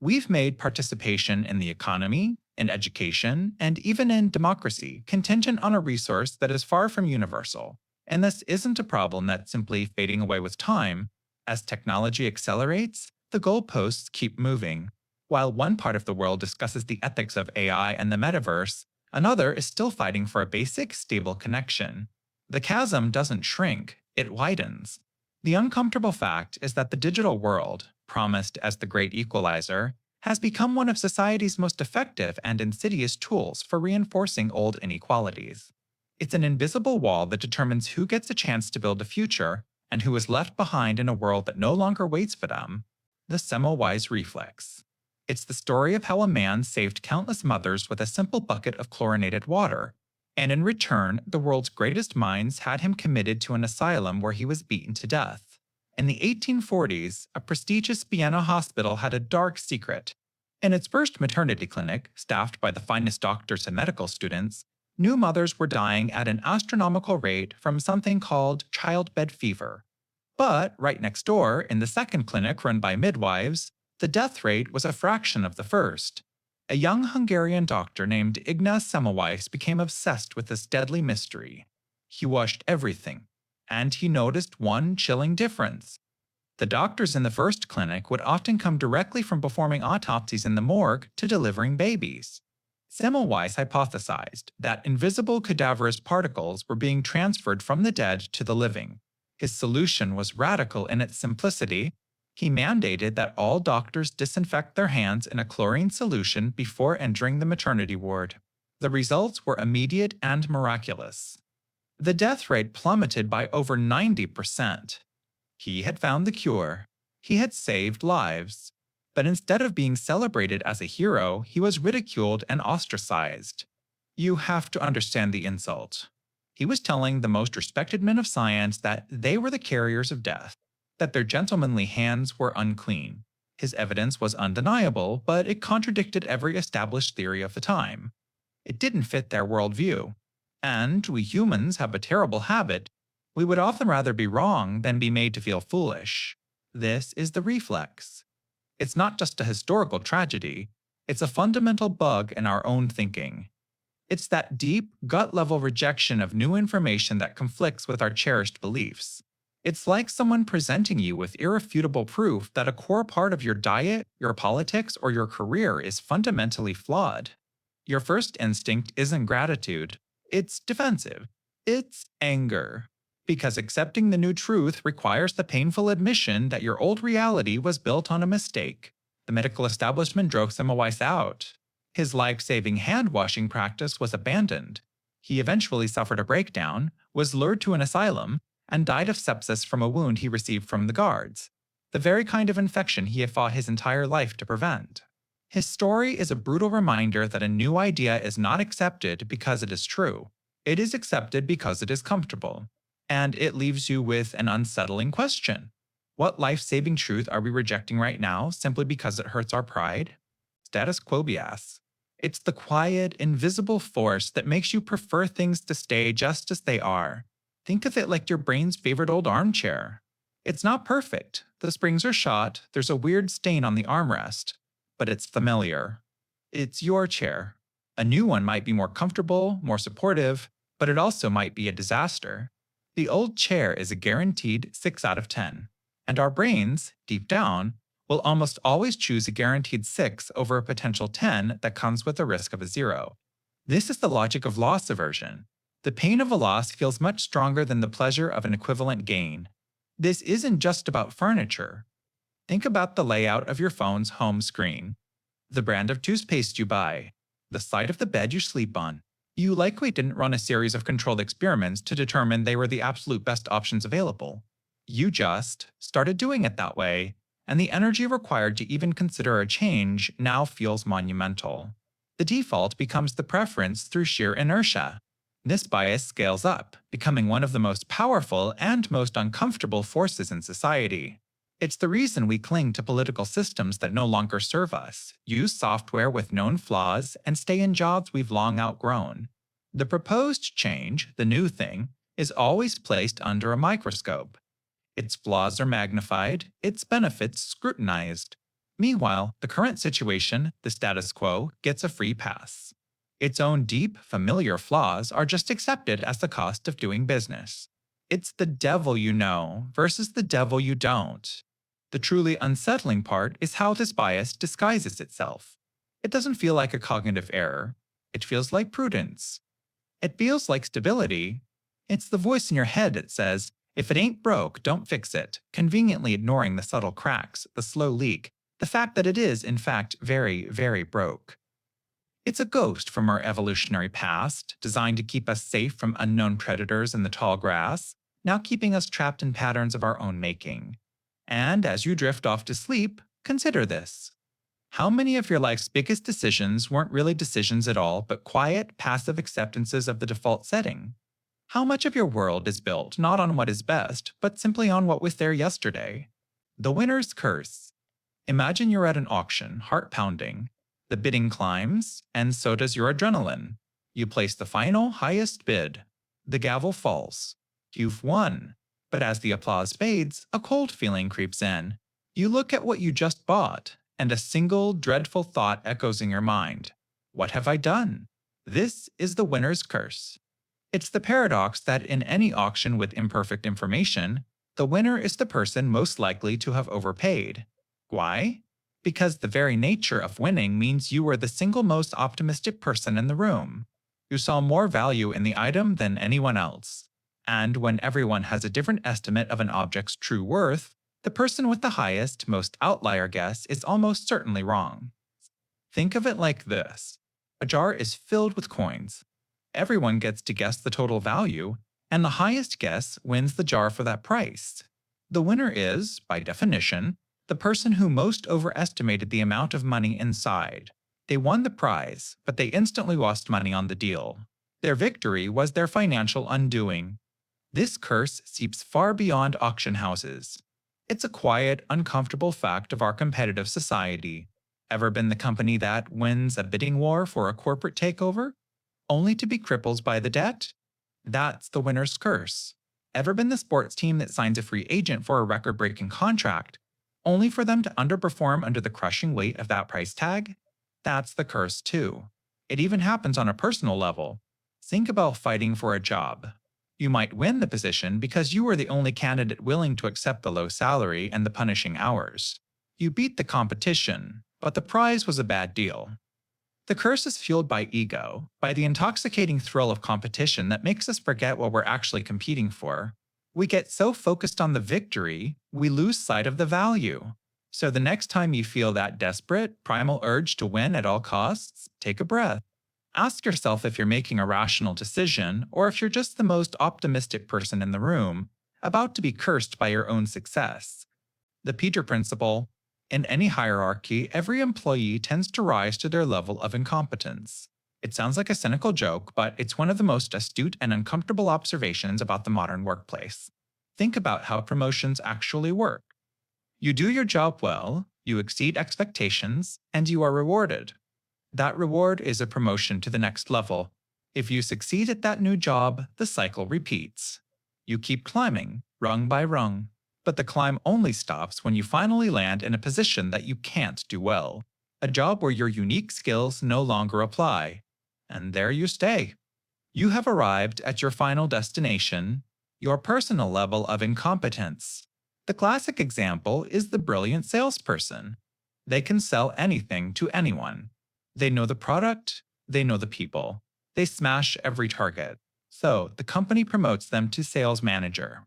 We've made participation in the economy, in education, and even in democracy contingent on a resource that is far from universal. And this isn't a problem that's simply fading away with time. As technology accelerates, the goalposts keep moving. While one part of the world discusses the ethics of AI and the metaverse, another is still fighting for a basic, stable connection. The chasm doesn't shrink, it widens. The uncomfortable fact is that the digital world, promised as the great equalizer, has become one of society's most effective and insidious tools for reinforcing old inequalities. It's an invisible wall that determines who gets a chance to build a future and who is left behind in a world that no longer waits for them. The Semmelweis reflex. It's the story of how a man saved countless mothers with a simple bucket of chlorinated water, and in return, the world's greatest minds had him committed to an asylum where he was beaten to death. In the 1840s, a prestigious Vienna hospital had a dark secret. In its first maternity clinic, staffed by the finest doctors and medical students, new mothers were dying at an astronomical rate from something called childbed fever. But right next door, in the second clinic run by midwives, the death rate was a fraction of the first. A young Hungarian doctor named Ignaz Semmelweis became obsessed with this deadly mystery. He watched everything, and he noticed one chilling difference. The doctors in the first clinic would often come directly from performing autopsies in the morgue to delivering babies. Semmelweis hypothesized that invisible cadaverous particles were being transferred from the dead to the living. His solution was radical in its simplicity. He mandated that all doctors disinfect their hands in a chlorine solution before entering the maternity ward. The results were immediate and miraculous. The death rate plummeted by over 90%. He had found the cure. He had saved lives. But instead of being celebrated as a hero, he was ridiculed and ostracized. You have to understand the insult. He was telling the most respected men of science that they were the carriers of death, that their gentlemanly hands were unclean. His evidence was undeniable, but it contradicted every established theory of the time. It didn't fit their worldview. And we humans have a terrible habit. We would often rather be wrong than be made to feel foolish. This is the reflex. It's not just a historical tragedy, it's a fundamental bug in our own thinking. It's that deep, gut level rejection of new information that conflicts with our cherished beliefs. It's like someone presenting you with irrefutable proof that a core part of your diet, your politics, or your career is fundamentally flawed. Your first instinct isn't gratitude, it's defensive. It's anger. Because accepting the new truth requires the painful admission that your old reality was built on a mistake. The medical establishment drove Semmelweis out. His life-saving hand-washing practice was abandoned. He eventually suffered a breakdown, was lured to an asylum, and died of sepsis from a wound he received from the guards, the very kind of infection he had fought his entire life to prevent. His story is a brutal reminder that a new idea is not accepted because it is true. It is accepted because it is comfortable. And it leaves you with an unsettling question. What life-saving truth are we rejecting right now simply because it hurts our pride? Status quo bias. It's the quiet, invisible force that makes you prefer things to stay just as they are. Think of it like your brain's favorite old armchair. It's not perfect. The springs are shot, there's a weird stain on the armrest. But it's familiar. It's your chair. A new one might be more comfortable, more supportive, but it also might be a disaster. The old chair is a guaranteed 6 out of 10. And our brains, deep down, will almost always choose a guaranteed 6 over a potential 10 that comes with the risk of a 0. This is the logic of loss aversion. The pain of a loss feels much stronger than the pleasure of an equivalent gain. This isn't just about furniture. Think about the layout of your phone's home screen, the brand of toothpaste you buy, the side of the bed you sleep on. You likely didn't run a series of controlled experiments to determine they were the absolute best options available. You just started doing it that way, and the energy required to even consider a change now feels monumental. The default becomes the preference through sheer inertia. This bias scales up, becoming one of the most powerful and most uncomfortable forces in society. It's the reason we cling to political systems that no longer serve us, use software with known flaws, and stay in jobs we've long outgrown. The proposed change, the new thing, is always placed under a microscope. Its flaws are magnified, its benefits scrutinized. Meanwhile, the current situation, the status quo, gets a free pass. Its own deep, familiar flaws are just accepted as the cost of doing business. It's the devil you know versus the devil you don't. The truly unsettling part is how this bias disguises itself. It doesn't feel like a cognitive error. It feels like prudence. It feels like stability. It's the voice in your head that says, if it ain't broke, don't fix it, conveniently ignoring the subtle cracks, the slow leak, the fact that it is, in fact, very, very broke. It's a ghost from our evolutionary past, designed to keep us safe from unknown predators in the tall grass, now keeping us trapped in patterns of our own making. And as you drift off to sleep, consider this. How many of your life's biggest decisions weren't really decisions at all, but quiet, passive acceptances of the default setting? How much of your world is built not on what is best, but simply on what was there yesterday? The winner's curse. Imagine you're at an auction, heart pounding. The bidding climbs, and so does your adrenaline. You place the final, highest bid. The gavel falls. You've won. But as the applause fades, a cold feeling creeps in. You look at what you just bought, and a single, dreadful thought echoes in your mind. What have I done? This is the winner's curse. It's the paradox that in any auction with imperfect information, the winner is the person most likely to have overpaid. Why? Because the very nature of winning means you were the single most optimistic person in the room. You saw more value in the item than anyone else. And when everyone has a different estimate of an object's true worth, the person with the highest, most outlier guess is almost certainly wrong. Think of it like this. A jar is filled with coins. Everyone gets to guess the total value, and the highest guess wins the jar for that price. The winner is, by definition, the person who most overestimated the amount of money inside. They won the prize, but they instantly lost money on the deal. Their victory was their financial undoing. This curse seeps far beyond auction houses. It's a quiet, uncomfortable fact of our competitive society. Ever been the company that wins a bidding war for a corporate takeover? only to be crippled by the debt? That's the winner's curse. Ever been the sports team that signs a free agent for a record breaking contract, only for them to underperform under the crushing weight of that price tag? That's the curse, too. It even happens on a personal level. Think about fighting for a job. You might win the position because you were the only candidate willing to accept the low salary and the punishing hours. You beat the competition, but the prize was a bad deal. The curse is fueled by ego, by the intoxicating thrill of competition that makes us forget what we're actually competing for. We get so focused on the victory, we lose sight of the value. So the next time you feel that desperate, primal urge to win at all costs, take a breath. Ask yourself if you're making a rational decision or if you're just the most optimistic person in the room, about to be cursed by your own success. The Peter Principle. In any hierarchy, every employee tends to rise to their level of incompetence. It sounds like a cynical joke, but it's one of the most astute and uncomfortable observations about the modern workplace. Think about how promotions actually work. You do your job well, you exceed expectations, and you are rewarded. That reward is a promotion to the next level. If you succeed at that new job, the cycle repeats. You keep climbing, rung by rung. But the climb only stops when you finally land in a position that you can't do well, a job where your unique skills no longer apply. And there you stay. You have arrived at your final destination, your personal level of incompetence. The classic example is the brilliant salesperson. They can sell anything to anyone. They know the product, they know the people. They smash every target. So the company promotes them to sales manager.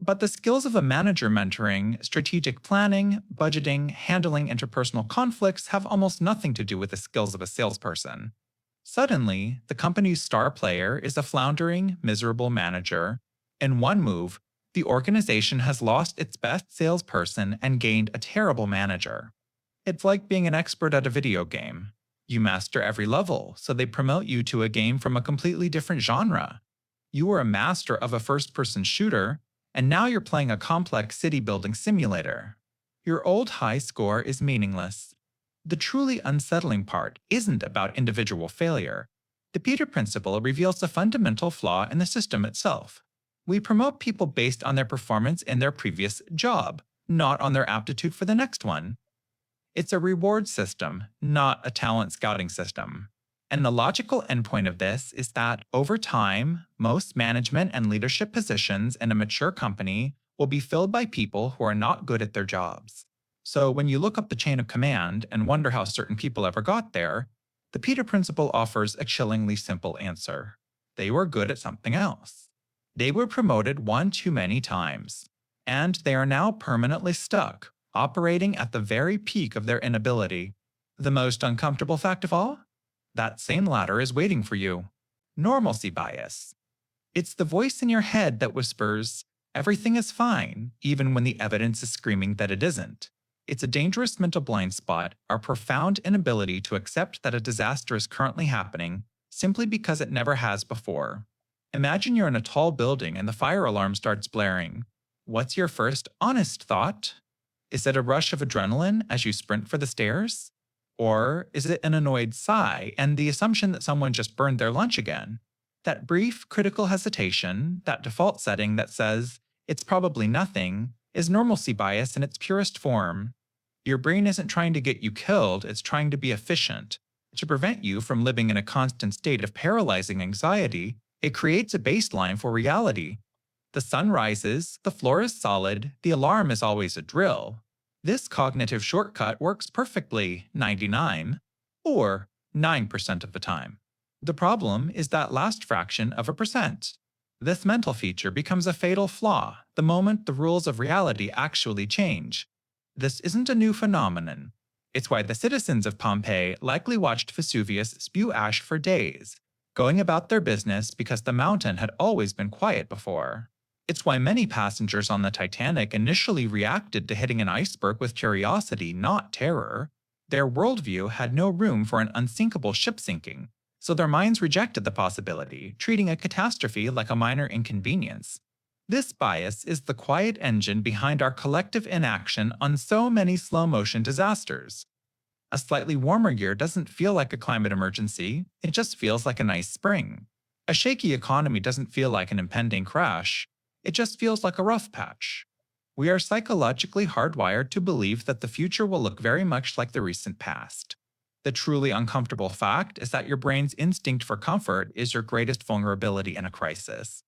But the skills of a manager mentoring, strategic planning, budgeting, handling interpersonal conflicts have almost nothing to do with the skills of a salesperson. Suddenly, the company's star player is a floundering, miserable manager. In one move, the organization has lost its best salesperson and gained a terrible manager. It's like being an expert at a video game. You master every level, so they promote you to a game from a completely different genre. You were a master of a first-person shooter, and now you're playing a complex city-building simulator. Your old high score is meaningless. The truly unsettling part isn't about individual failure. The Peter Principle reveals a fundamental flaw in the system itself. We promote people based on their performance in their previous job, not on their aptitude for the next one. It's a reward system, not a talent scouting system. And the logical endpoint of this is that, over time, most management and leadership positions in a mature company will be filled by people who are not good at their jobs. So when you look up the chain of command and wonder how certain people ever got there, the Peter Principle offers a chillingly simple answer. They were good at something else. They were promoted one too many times, and they are now permanently stuck, operating at the very peak of their inability. The most uncomfortable fact of all? That same ladder is waiting for you. Normalcy bias. It's the voice in your head that whispers, everything is fine, even when the evidence is screaming that it isn't. It's a dangerous mental blind spot, our profound inability to accept that a disaster is currently happening simply because it never has before. Imagine you're in a tall building and the fire alarm starts blaring. What's your first honest thought? Is it a rush of adrenaline as you sprint for the stairs? Or is it an annoyed sigh and the assumption that someone just burned their lunch again? That brief, critical hesitation, that default setting that says, it's probably nothing, is normalcy bias in its purest form. Your brain isn't trying to get you killed, it's trying to be efficient. To prevent you from living in a constant state of paralyzing anxiety, it creates a baseline for reality. The sun rises, the floor is solid, the alarm is always a drill. This cognitive shortcut works perfectly 99 or 9% of the time. The problem is that last fraction of a percent. This mental feature becomes a fatal flaw the moment the rules of reality actually change. This isn't a new phenomenon. It's why the citizens of Pompeii likely watched Vesuvius spew ash for days, going about their business because the mountain had always been quiet before. It's why many passengers on the Titanic initially reacted to hitting an iceberg with curiosity, not terror. Their worldview had no room for an unsinkable ship sinking, so their minds rejected the possibility, treating a catastrophe like a minor inconvenience. This bias is the quiet engine behind our collective inaction on so many slow-motion disasters. A slightly warmer year doesn't feel like a climate emergency, it just feels like a nice spring. A shaky economy doesn't feel like an impending crash, it just feels like a rough patch. We are psychologically hardwired to believe that the future will look very much like the recent past. The truly uncomfortable fact is that your brain's instinct for comfort is your greatest vulnerability in a crisis.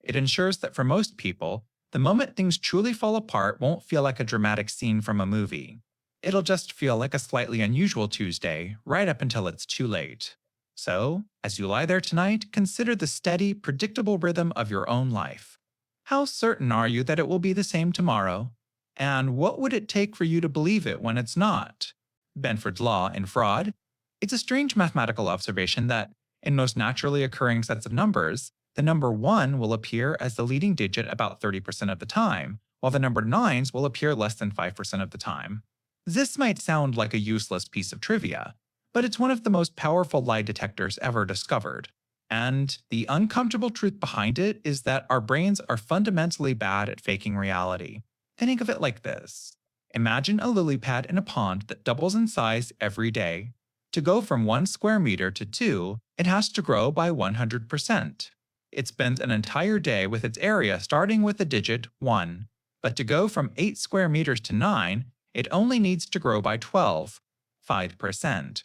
It ensures that for most people, the moment things truly fall apart won't feel like a dramatic scene from a movie. It'll just feel like a slightly unusual Tuesday, right up until it's too late. So, as you lie there tonight, consider the steady, predictable rhythm of your own life. How certain are you that it will be the same tomorrow? And what would it take for you to believe it when it's not? Benford's law in fraud. It's a strange mathematical observation that, in most naturally occurring sets of numbers, the number 1 will appear as the leading digit about 30% of the time, while the number 9s will appear less than 5% of the time. This might sound like a useless piece of trivia, but it's one of the most powerful lie detectors ever discovered. And the uncomfortable truth behind it is that our brains are fundamentally bad at faking reality. Think of it like this. Imagine a lily pad in a pond that doubles in size every day. To go from 1 square meter to 2, it has to grow by 100%. It spends an entire day with its area starting with the digit 1. But to go from 8 square meters to 9, it only needs to grow by 12, 5%.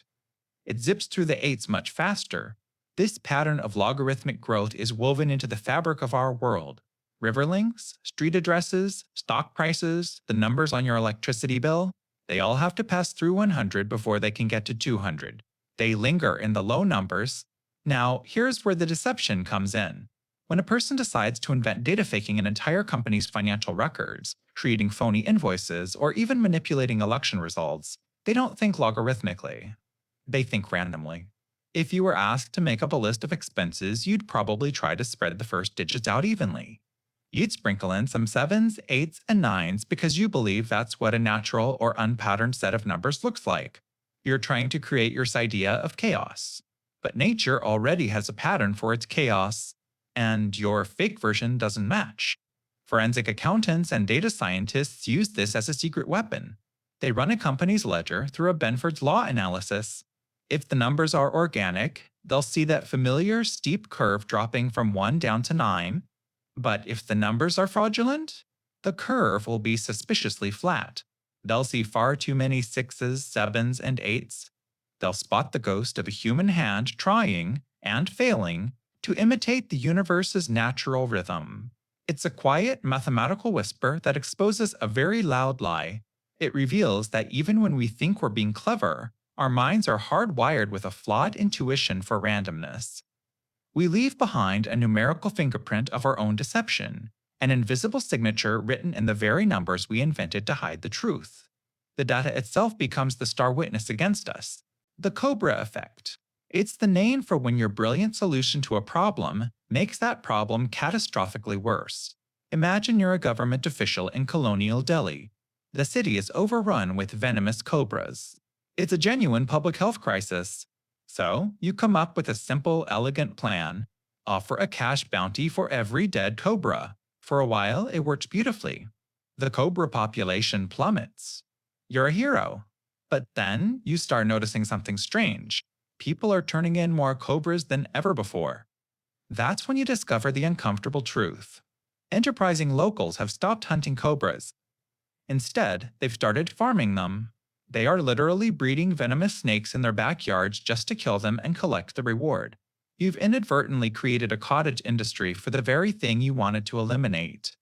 It zips through the 8s much faster. This pattern of logarithmic growth is woven into the fabric of our world. River links, street addresses, stock prices, the numbers on your electricity bill, they all have to pass through 100 before they can get to 200. They linger in the low numbers. Now, here's where the deception comes in. When a person decides to invent data faking an entire company's financial records, creating phony invoices, or even manipulating election results, they don't think logarithmically. They think randomly. If you were asked to make up a list of expenses, you'd probably try to spread the first digits out evenly. You'd sprinkle in some 7s, 8s, and 9s because you believe that's what a natural or unpatterned set of numbers looks like. You're trying to create your idea of chaos. But nature already has a pattern for its chaos, and your fake version doesn't match. Forensic accountants and data scientists use this as a secret weapon. They run a company's ledger through a Benford's law analysis. If the numbers are organic, they'll see that familiar steep curve dropping from 1 down to 9. But if the numbers are fraudulent, the curve will be suspiciously flat. They'll see far too many 6s, 7s, and 8s. They'll spot the ghost of a human hand trying, and failing, to imitate the universe's natural rhythm. It's a quiet, mathematical whisper that exposes a very loud lie. It reveals that even when we think we're being clever, our minds are hardwired with a flawed intuition for randomness. We leave behind a numerical fingerprint of our own deception, an invisible signature written in the very numbers we invented to hide the truth. The data itself becomes the star witness against us. The Cobra effect. It's the name for when your brilliant solution to a problem makes that problem catastrophically worse. Imagine you're a government official in colonial Delhi. The city is overrun with venomous cobras. It's a genuine public health crisis. So, you come up with a simple, elegant plan. Offer a cash bounty for every dead cobra. For a while, it works beautifully. The cobra population plummets. You're a hero. But then, you start noticing something strange. People are turning in more cobras than ever before. That's when you discover the uncomfortable truth. Enterprising locals have stopped hunting cobras. Instead, they've started farming them. They are literally breeding venomous snakes in their backyards just to kill them and collect the reward. You've inadvertently created a cottage industry for the very thing you wanted to eliminate.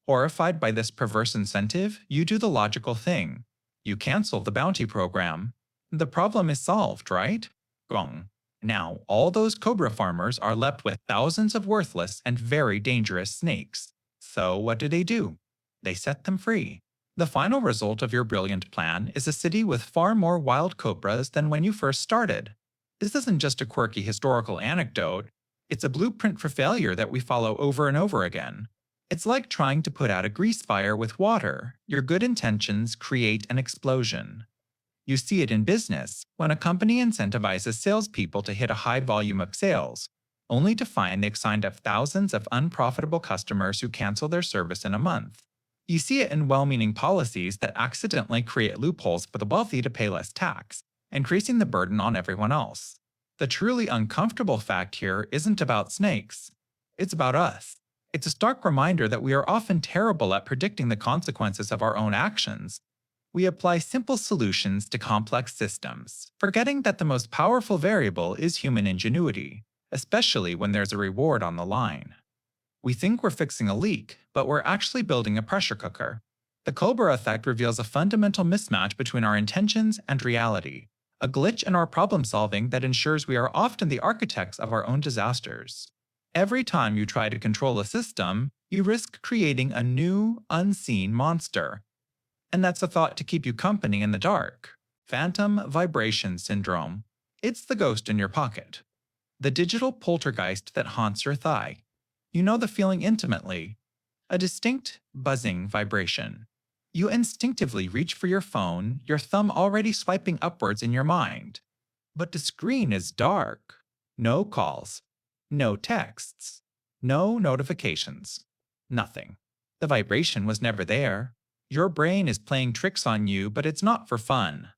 Horrified by this perverse incentive, you do the logical thing. You cancel the bounty program. The problem is solved, right? Gong. Now, all those cobra farmers are left with thousands of worthless and very dangerous snakes. So what do? They set them free. The final result of your brilliant plan is a city with far more wild cobras than when you first started. This isn't just a quirky historical anecdote, it's a blueprint for failure that we follow over and over again. It's like trying to put out a grease fire with water. Your good intentions create an explosion. You see it in business, when a company incentivizes salespeople to hit a high volume of sales, only to find they've signed up thousands of unprofitable customers who cancel their service in a month. You see it in well-meaning policies that accidentally create loopholes for the wealthy to pay less tax, increasing the burden on everyone else. The truly uncomfortable fact here isn't about snakes, it's about us. It's a stark reminder that we are often terrible at predicting the consequences of our own actions. We apply simple solutions to complex systems, forgetting that the most powerful variable is human ingenuity, especially when there's a reward on the line. We think we're fixing a leak, but we're actually building a pressure cooker. The Cobra effect reveals a fundamental mismatch between our intentions and reality, a glitch in our problem solving that ensures we are often the architects of our own disasters. Every time you try to control a system, you risk creating a new, unseen monster. And that's a thought to keep you company in the dark. Phantom vibration syndrome. It's the ghost in your pocket. The digital poltergeist that haunts your thigh. You know the feeling intimately. A distinct, buzzing vibration. You instinctively reach for your phone, your thumb already swiping upwards in your mind. But the screen is dark. No calls. No texts. No notifications. Nothing. The vibration was never there. Your brain is playing tricks on you, but it's not for fun.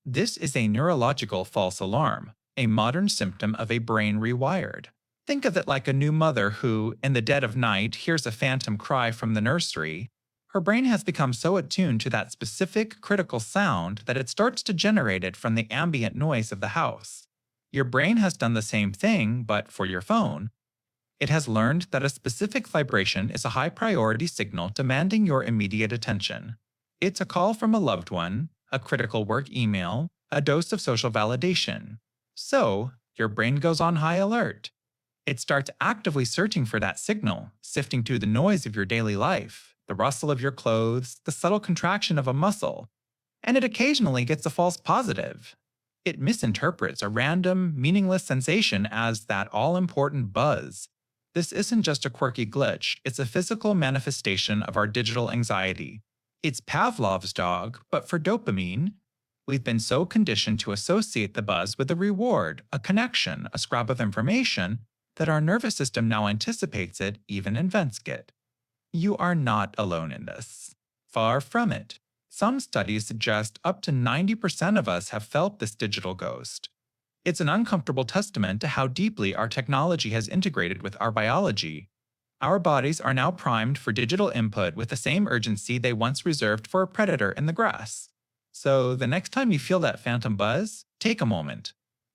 This is a neurological false alarm, a modern symptom of a brain rewired. Think of it like a new mother who, in the dead of night, hears a phantom cry from the nursery. Her brain has become so attuned to that specific, critical sound that it starts to generate it from the ambient noise of the house. Your brain has done the same thing, but for your phone. It has learned that a specific vibration is a high-priority signal demanding your immediate attention. It's a call from a loved one, a critical work email, a dose of social validation. So, your brain goes on high alert. It starts actively searching for that signal, sifting through the noise of your daily life, the rustle of your clothes, the subtle contraction of a muscle. And it occasionally gets a false positive. It misinterprets a random, meaningless sensation as that all-important buzz. This isn't just a quirky glitch, it's a physical manifestation of our digital anxiety. It's Pavlov's dog, but for dopamine. We've been so conditioned to associate the buzz with a reward, a connection, a scrap of information, that our nervous system now anticipates it, even invents it. You are not alone in this. Far from it. Some studies suggest up to 90% of us have felt this digital ghost. It's an uncomfortable testament to how deeply our technology has integrated with our biology. Our bodies are now primed for digital input with the same urgency they once reserved for a predator in the grass. So the next time you feel that phantom buzz, take a moment.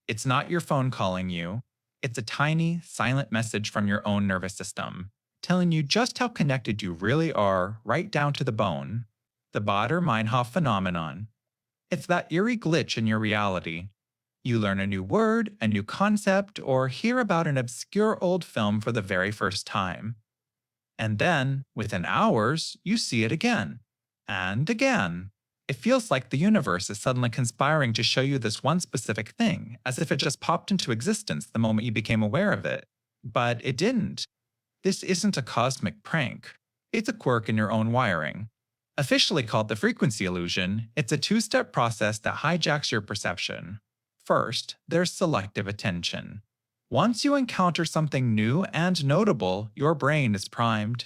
It's not your phone calling you. It's a tiny, silent message from your own nervous system, telling you just how connected you really are, right down to the bone. The Baader-Meinhof phenomenon. It's that eerie glitch in your reality. You learn a new word, a new concept, or hear about an obscure old film for the very first time. And then, within hours, you see it again. And again. It feels like the universe is suddenly conspiring to show you this one specific thing, as if it just popped into existence the moment you became aware of it. But it didn't. This isn't a cosmic prank. It's a quirk in your own wiring. Officially called the frequency illusion, it's a two-step process that hijacks your perception. First, there's selective attention. Once you encounter something new and notable, your brain is primed.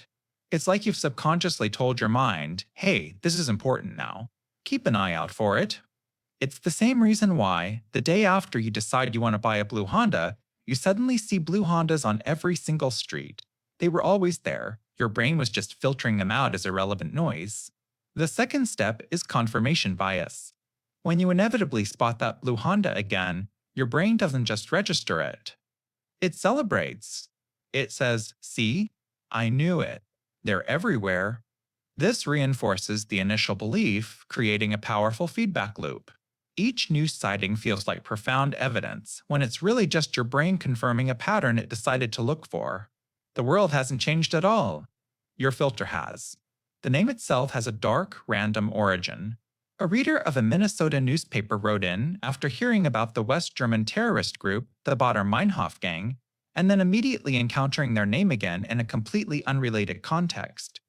It's like you've subconsciously told your mind, hey, this is important now. Keep an eye out for it. It's the same reason why, the day after you decide you want to buy a blue Honda, you suddenly see blue Hondas on every single street. They were always there. Your brain was just filtering them out as irrelevant noise. The second step is confirmation bias. When you inevitably spot that blue Honda again, your brain doesn't just register it. It celebrates. It says, see, I knew it. They're everywhere. This reinforces the initial belief, creating a powerful feedback loop. Each new sighting feels like profound evidence, when it's really just your brain confirming a pattern it decided to look for. The world hasn't changed at all. Your filter has. The name itself has a dark, random origin. A reader of a Minnesota newspaper wrote in after hearing about the West German terrorist group, the Baader-Meinhof gang, and then immediately encountering their name again in a completely unrelated context.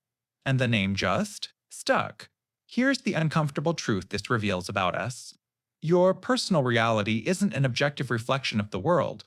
And the name just stuck. Here's the uncomfortable truth this reveals about us. Your personal reality isn't an objective reflection of the world.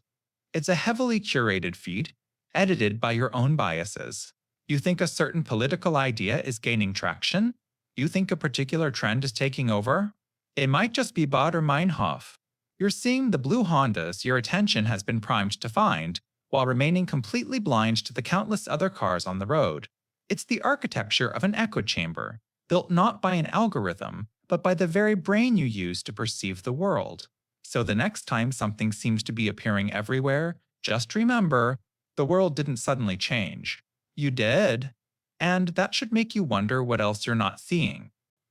It's a heavily curated feed, edited by your own biases. You think a certain political idea is gaining traction? You think a particular trend is taking over? It might just be Baader-Meinhof. You're seeing the blue Hondas your attention has been primed to find, while remaining completely blind to the countless other cars on the road. It's the architecture of an echo chamber, built not by an algorithm, but by the very brain you use to perceive the world. So the next time something seems to be appearing everywhere, just remember, the world didn't suddenly change. You did. And that should make you wonder what else you're not seeing.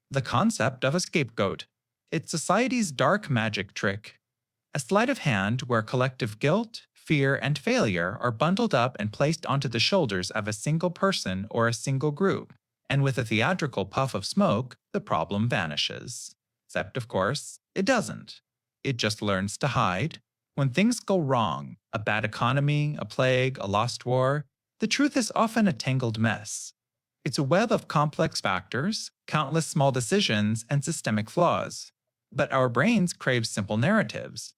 The concept of a scapegoat. It's society's dark magic trick. A sleight of hand where collective guilt, fear, and failure are bundled up and placed onto the shoulders of a single person or a single group, and with a theatrical puff of smoke, the problem vanishes. Except, of course, it doesn't. It just learns to hide. When things go wrong, a bad economy, a plague, a lost war, the truth is often a tangled mess. It's a web of complex factors, countless small decisions, and systemic flaws. But our brains crave simple narratives.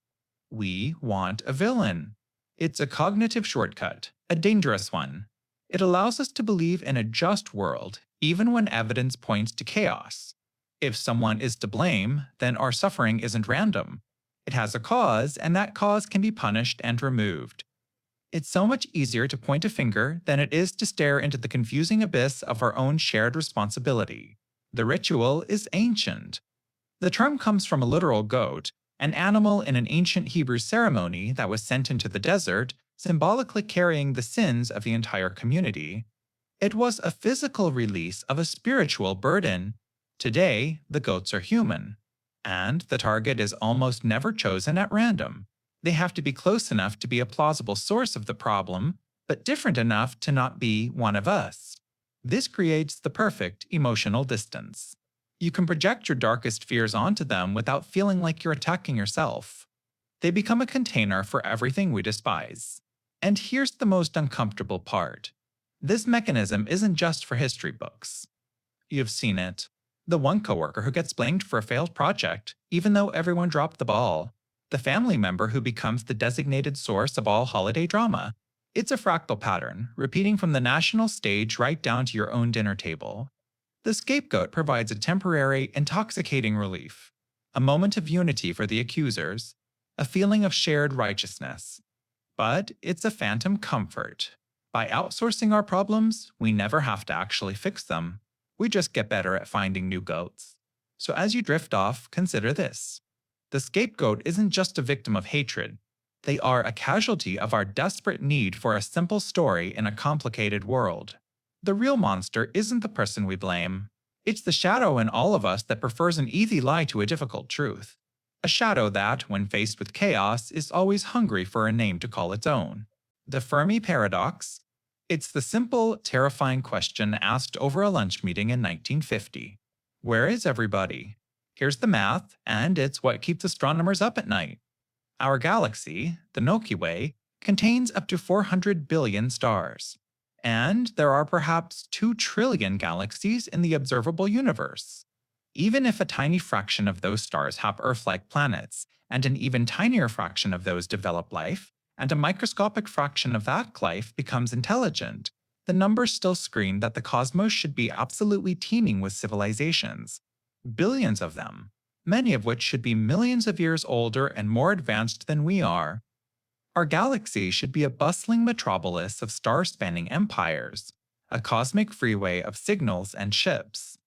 We want a villain. It's a cognitive shortcut, a dangerous one. It allows us to believe in a just world, even when evidence points to chaos. If someone is to blame, then our suffering isn't random. It has a cause, and that cause can be punished and removed. It's so much easier to point a finger than it is to stare into the confusing abyss of our own shared responsibility. The ritual is ancient. The term comes from a literal goat, an animal in an ancient Hebrew ceremony that was sent into the desert, symbolically carrying the sins of the entire community. It was a physical release of a spiritual burden. Today, the goats are human, and the target is almost never chosen at random. They have to be close enough to be a plausible source of the problem, but different enough to not be one of us. This creates the perfect emotional distance. You can project your darkest fears onto them without feeling like you're attacking yourself. They become a container for everything we despise. And here's the most uncomfortable part. This mechanism isn't just for history books. You've seen it. The one coworker who gets blamed for a failed project, even though everyone dropped the ball. The family member who becomes the designated source of all holiday drama. It's a fractal pattern, repeating from the national stage right down to your own dinner table. The scapegoat provides a temporary, intoxicating relief, a moment of unity for the accusers, a feeling of shared righteousness. But it's a phantom comfort. By outsourcing our problems, we never have to actually fix them. We just get better at finding new goats. So as you drift off, consider this. The scapegoat isn't just a victim of hatred. They are a casualty of our desperate need for a simple story in a complicated world. The real monster isn't the person we blame. It's the shadow in all of us that prefers an easy lie to a difficult truth. A shadow that, when faced with chaos, is always hungry for a name to call its own. The Fermi paradox? It's the simple, terrifying question asked over a lunch meeting in 1950. Where is everybody? Here's the math, and it's what keeps astronomers up at night. Our galaxy, the Milky Way, contains up to 400 billion stars. And there are perhaps 2 trillion galaxies in the observable universe. Even if a tiny fraction of those stars have Earth-like planets, and an even tinier fraction of those develop life, and a microscopic fraction of that life becomes intelligent, the numbers still scream that the cosmos should be absolutely teeming with civilizations. Billions of them, many of which should be millions of years older and more advanced than we are. Our galaxy should be a bustling metropolis of star-spanning empires, a cosmic freeway of signals and ships.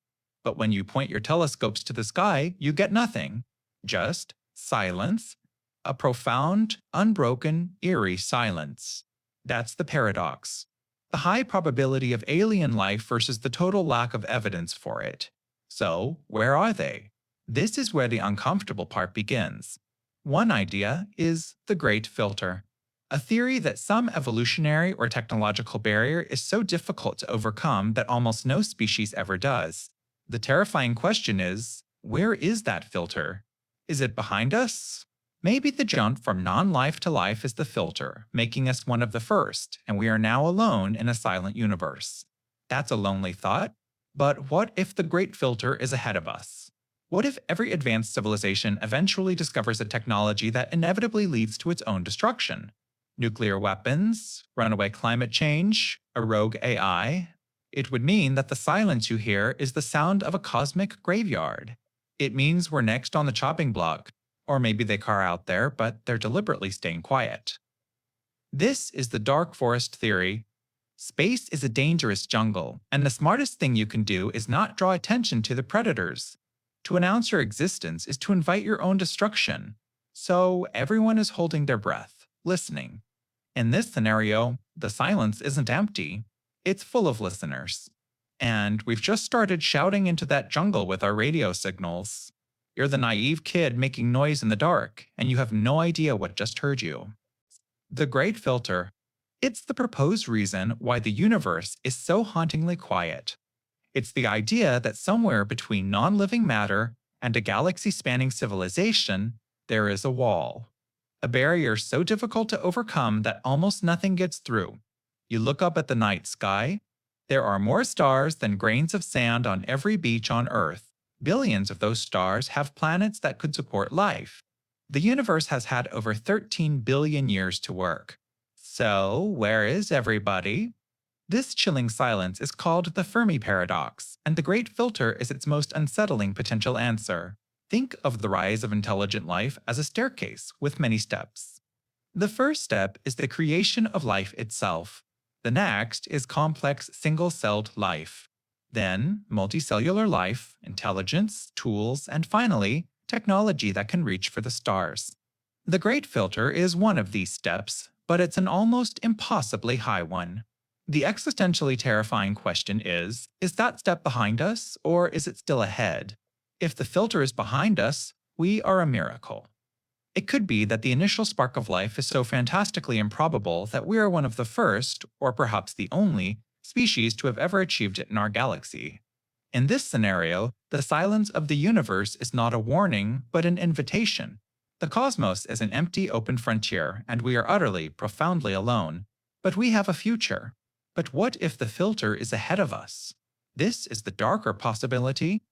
But when you point your telescopes to the sky, you get nothing. Just silence. A profound, unbroken, eerie silence. That's the paradox. The high probability of alien life versus the total lack of evidence for it. So, where are they? This is where the uncomfortable part begins. One idea is the Great Filter, a theory that some evolutionary or technological barrier is so difficult to overcome that almost no species ever does. The terrifying question is, where is that filter? Is it behind us? Maybe the jump from non-life to life is the filter, making us one of the first, and we are now alone in a silent universe. That's a lonely thought, but what if the Great Filter is ahead of us? What if every advanced civilization eventually discovers a technology that inevitably leads to its own destruction? Nuclear weapons, runaway climate change, a rogue AI? It would mean that the silence you hear is the sound of a cosmic graveyard. It means we're next on the chopping block. Or maybe they are out there, but they're deliberately staying quiet. This is the dark forest theory. Space is a dangerous jungle, and the smartest thing you can do is not draw attention to the predators. To announce your existence is to invite your own destruction. So everyone is holding their breath, listening. In this scenario, the silence isn't empty, it's full of listeners. And we've just started shouting into that jungle with our radio signals. You're the naive kid making noise in the dark, and you have no idea what just heard you. The Great Filter. It's the proposed reason why the universe is so hauntingly quiet. It's the idea that somewhere between non living matter and a galaxy spanning civilization, there is a wall. A barrier so difficult to overcome that almost nothing gets through. You look up at the night sky. There are more stars than grains of sand on every beach on Earth. Billions of those stars have planets that could support life. The universe has had over 13 billion years to work. So, where is everybody? This chilling silence is called the Fermi paradox, and the Great Filter is its most unsettling potential answer. Think of the rise of intelligent life as a staircase with many steps. The first step is the creation of life itself. The next is complex single-celled life. Then, multicellular life, intelligence, tools, and finally, technology that can reach for the stars. The Great Filter is one of these steps, but it's an almost impossibly high one. The existentially terrifying question is that step behind us, or is it still ahead? If the filter is behind us, we are a miracle. It could be that the initial spark of life is so fantastically improbable that we are one of the first, or perhaps the only, species to have ever achieved it in our galaxy. In this scenario, the silence of the universe is not a warning, but an invitation. The cosmos is an empty, open frontier, and we are utterly, profoundly alone. But we have a future. But what if the filter is ahead of us? This is the darker possibility.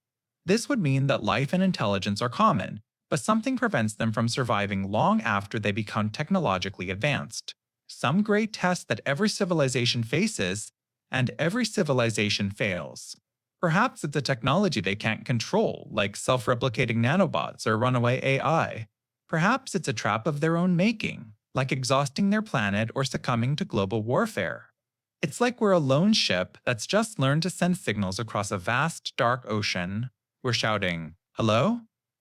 This would mean that life and intelligence are common, but something prevents them from surviving long after they become technologically advanced. Some great test that every civilization faces, and every civilization fails. Perhaps it's a technology they can't control, like self-replicating nanobots or runaway AI. Perhaps it's a trap of their own making, like exhausting their planet or succumbing to global warfare. It's like we're a lone ship that's just learned to send signals across a vast, dark ocean. We're shouting, "Hello?"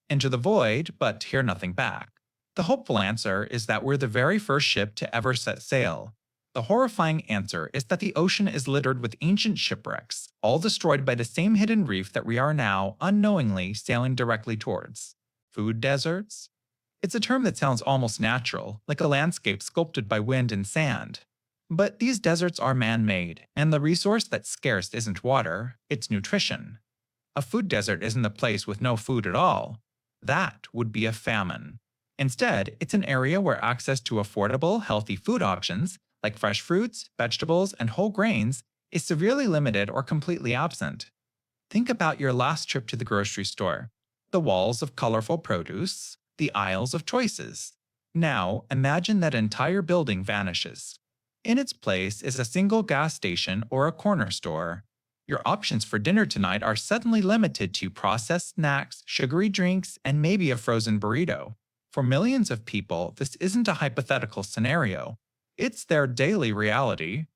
into the void, but hear nothing back. The hopeful answer is that we're the very first ship to ever set sail. The horrifying answer is that the ocean is littered with ancient shipwrecks, all destroyed by the same hidden reef that we are now, unknowingly, sailing directly towards. Food deserts? It's a term that sounds almost natural, like a landscape sculpted by wind and sand. But these deserts are man-made, and the resource that's scarce isn't water, it's nutrition. A food desert isn't a place with no food at all. That would be a famine. Instead, it's an area where access to affordable, healthy food options, like fresh fruits, vegetables, and whole grains, is severely limited or completely absent. Think about your last trip to the grocery store. The walls of colorful produce, the aisles of choices. Now, imagine that entire building vanishes. In its place is a single gas station or a corner store. Your options for dinner tonight are suddenly limited to processed snacks, sugary drinks, and maybe a frozen burrito. For millions of people, this isn't a hypothetical scenario. It's their daily reality.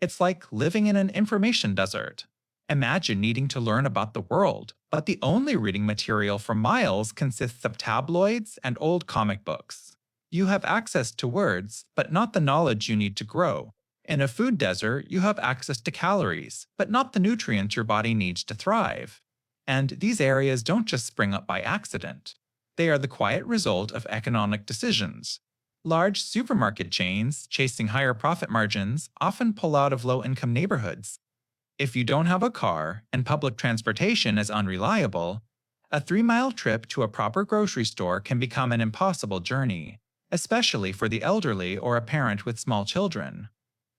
It's like living in an information desert. Imagine needing to learn about the world, but the only reading material for miles consists of tabloids and old comic books. You have access to words, but not the knowledge you need to grow. In a food desert, you have access to calories, but not the nutrients your body needs to thrive. And these areas don't just spring up by accident. They are the quiet result of economic decisions. Large supermarket chains, chasing higher profit margins, often pull out of low-income neighborhoods. If you don't have a car and public transportation is unreliable, a 3-mile trip to a proper grocery store can become an impossible journey, especially for the elderly or a parent with small children.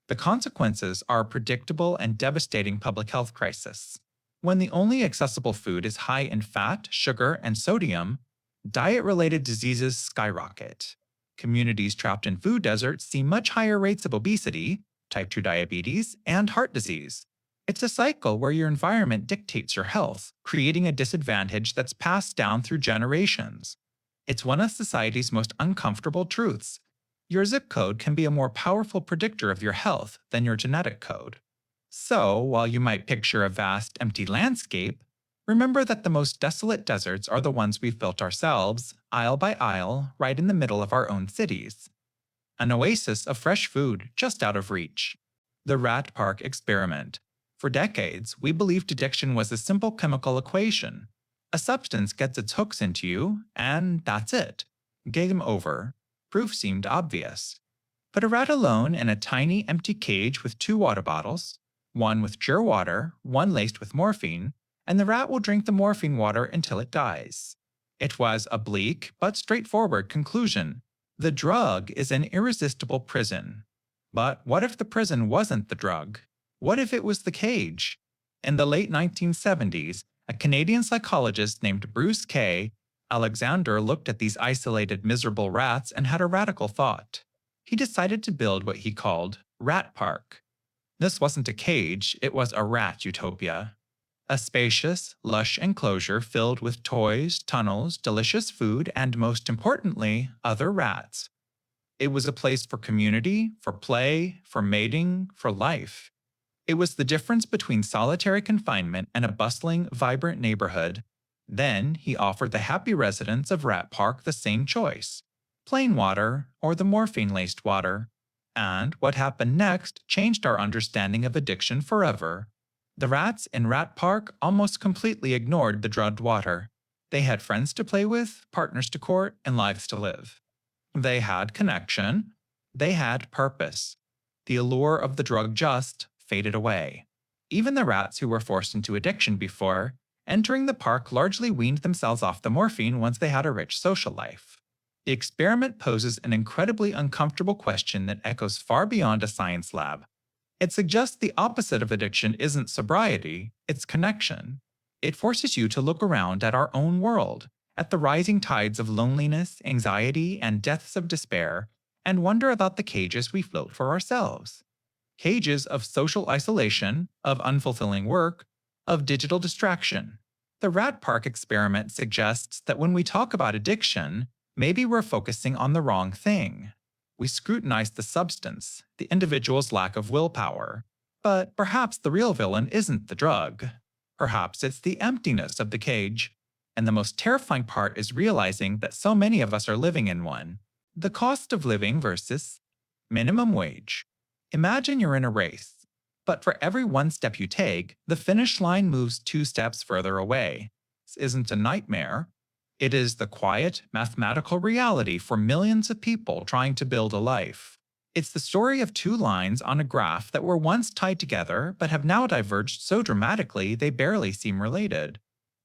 The consequences are a predictable and devastating public health crisis. When the only accessible food is high in fat, sugar, and sodium, diet-related diseases skyrocket. Communities trapped in food deserts see much higher rates of obesity, type 2 diabetes, and heart disease. It's a cycle where your environment dictates your health, creating a disadvantage that's passed down through generations. It's one of society's most uncomfortable truths. Your zip code can be a more powerful predictor of your health than your genetic code. So, while you might picture a vast, empty landscape, remember that the most desolate deserts are the ones we've built ourselves, aisle by aisle, right in the middle of our own cities. An oasis of fresh food just out of reach. The Rat Park experiment. For decades, we believed addiction was a simple chemical equation. A substance gets its hooks into you, and that's it. Game over. Proof seemed obvious. Put a rat alone in a tiny, empty cage with two water bottles, one with pure water, one laced with morphine, and the rat will drink the morphine water until it dies. It was a bleak but straightforward conclusion. The drug is an irresistible prison. But what if the prison wasn't the drug? What if it was the cage? In the late 1970s, a Canadian psychologist named Bruce K. Alexander looked at these isolated, miserable rats and had a radical thought. He decided to build what he called Rat Park. This wasn't a cage, it was a rat utopia. A spacious, lush enclosure filled with toys, tunnels, delicious food, and most importantly, other rats. It was a place for community, for play, for mating, for life. It was the difference between solitary confinement and a bustling, vibrant neighborhood. Then he offered the happy residents of Rat Park the same choice: plain water or the morphine-laced water. And what happened next changed our understanding of addiction forever. The rats in Rat Park almost completely ignored the drugged water. They had friends to play with, partners to court, and lives to live. They had connection. They had purpose. The allure of the drug just faded away. Even the rats who were forced into addiction before, entering the park largely weaned themselves off the morphine once they had a rich social life. The experiment poses an incredibly uncomfortable question that echoes far beyond a science lab. It suggests the opposite of addiction isn't sobriety, it's connection. It forces you to look around at our own world, at the rising tides of loneliness, anxiety, and deaths of despair, and wonder about the cages we float for ourselves. Cages of social isolation, of unfulfilling work, of digital distraction. The Rat Park experiment suggests that when we talk about addiction, maybe we're focusing on the wrong thing. We scrutinize the substance, the individual's lack of willpower. But perhaps the real villain isn't the drug. Perhaps it's the emptiness of the cage. And the most terrifying part is realizing that so many of us are living in one. The cost of living versus minimum wage. Imagine you're in a race, but for every one step you take, the finish line moves 2 steps further away. This isn't a nightmare. It is the quiet, mathematical reality for millions of people trying to build a life. It's the story of 2 lines on a graph that were once tied together but have now diverged so dramatically they barely seem related.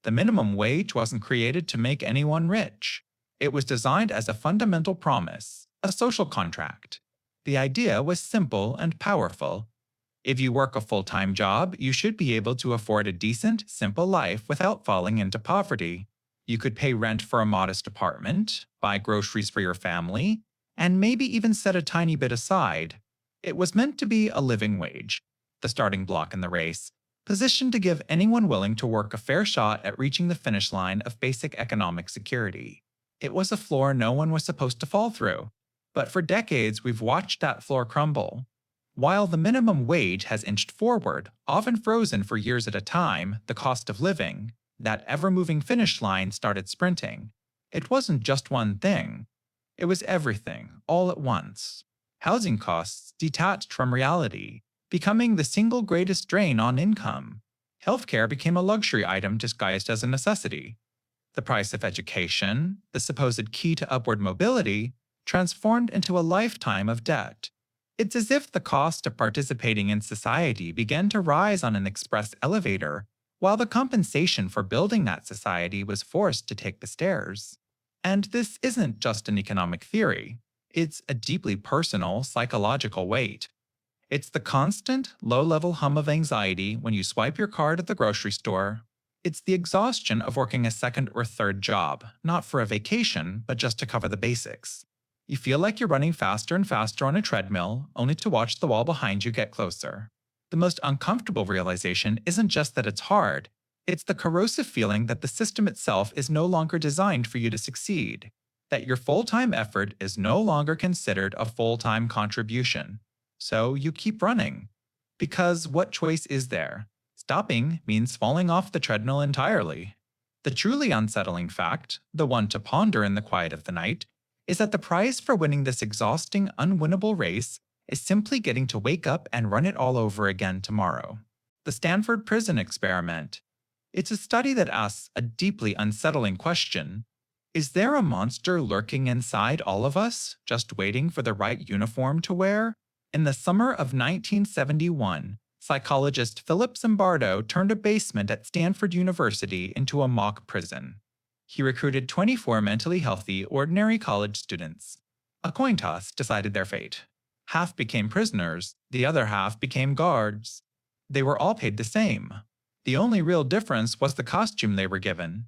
The minimum wage wasn't created to make anyone rich. It was designed as a fundamental promise, a social contract. The idea was simple and powerful. If you work a full-time job, you should be able to afford a decent, simple life without falling into poverty. You could pay rent for a modest apartment, buy groceries for your family, and maybe even set a tiny bit aside. It was meant to be a living wage, the starting block in the race, positioned to give anyone willing to work a fair shot at reaching the finish line of basic economic security. It was a floor no one was supposed to fall through. But for decades, we've watched that floor crumble. While the minimum wage has inched forward, often frozen for years at a time, the cost of living, that ever-moving finish line, started sprinting. It wasn't just one thing. It was everything, all at once. Housing costs detached from reality, becoming the single greatest drain on income. Healthcare became a luxury item disguised as a necessity. The price of education, the supposed key to upward mobility, transformed into a lifetime of debt. It's as if the cost of participating in society began to rise on an express elevator, while the compensation for building that society was forced to take the stairs. And this isn't just an economic theory. It's a deeply personal, psychological weight. It's the constant, low-level hum of anxiety when you swipe your card at the grocery store. It's the exhaustion of working a second or third job, not for a vacation, but just to cover the basics. You feel like you're running faster and faster on a treadmill, only to watch the wall behind you get closer. The most uncomfortable realization isn't just that it's hard, it's the corrosive feeling that the system itself is no longer designed for you to succeed. that your full-time effort is no longer considered a full-time contribution. So you keep running. Because what choice is there? Stopping means falling off the treadmill entirely. The truly unsettling fact, the one to ponder in the quiet of the night, is that the prize for winning this exhausting, unwinnable race is simply getting to wake up and run it all over again tomorrow. The Stanford Prison Experiment. It's a study that asks a deeply unsettling question. Is there a monster lurking inside all of us, just waiting for the right uniform to wear? In the summer of 1971, psychologist Philip Zimbardo turned a basement at Stanford University into a mock prison. He recruited 24 mentally healthy, ordinary college students. A coin toss decided their fate. Half became prisoners, the other half became guards. They were all paid the same. The only real difference was the costume they were given.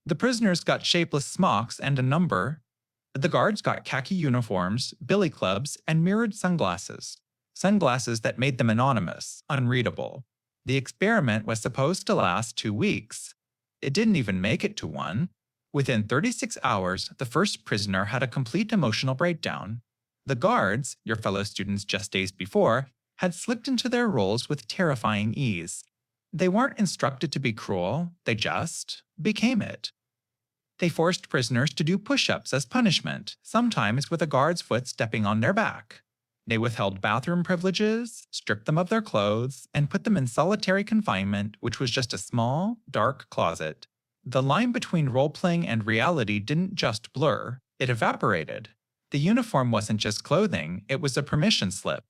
The prisoners got shapeless smocks and a number. The guards got khaki uniforms, billy clubs, and mirrored sunglasses. Sunglasses that made them anonymous, unreadable. The experiment was supposed to last 2 weeks. It didn't even make it to one. Within 36 hours, the first prisoner had a complete emotional breakdown. The guards, your fellow students just days before, had slipped into their roles with terrifying ease. They weren't instructed to be cruel, they just became it. They forced prisoners to do push-ups as punishment, sometimes with a guard's foot stepping on their back. They withheld bathroom privileges, stripped them of their clothes, and put them in solitary confinement, which was just a small, dark closet. The line between role-playing and reality didn't just blur, it evaporated. The uniform wasn't just clothing, it was a permission slip.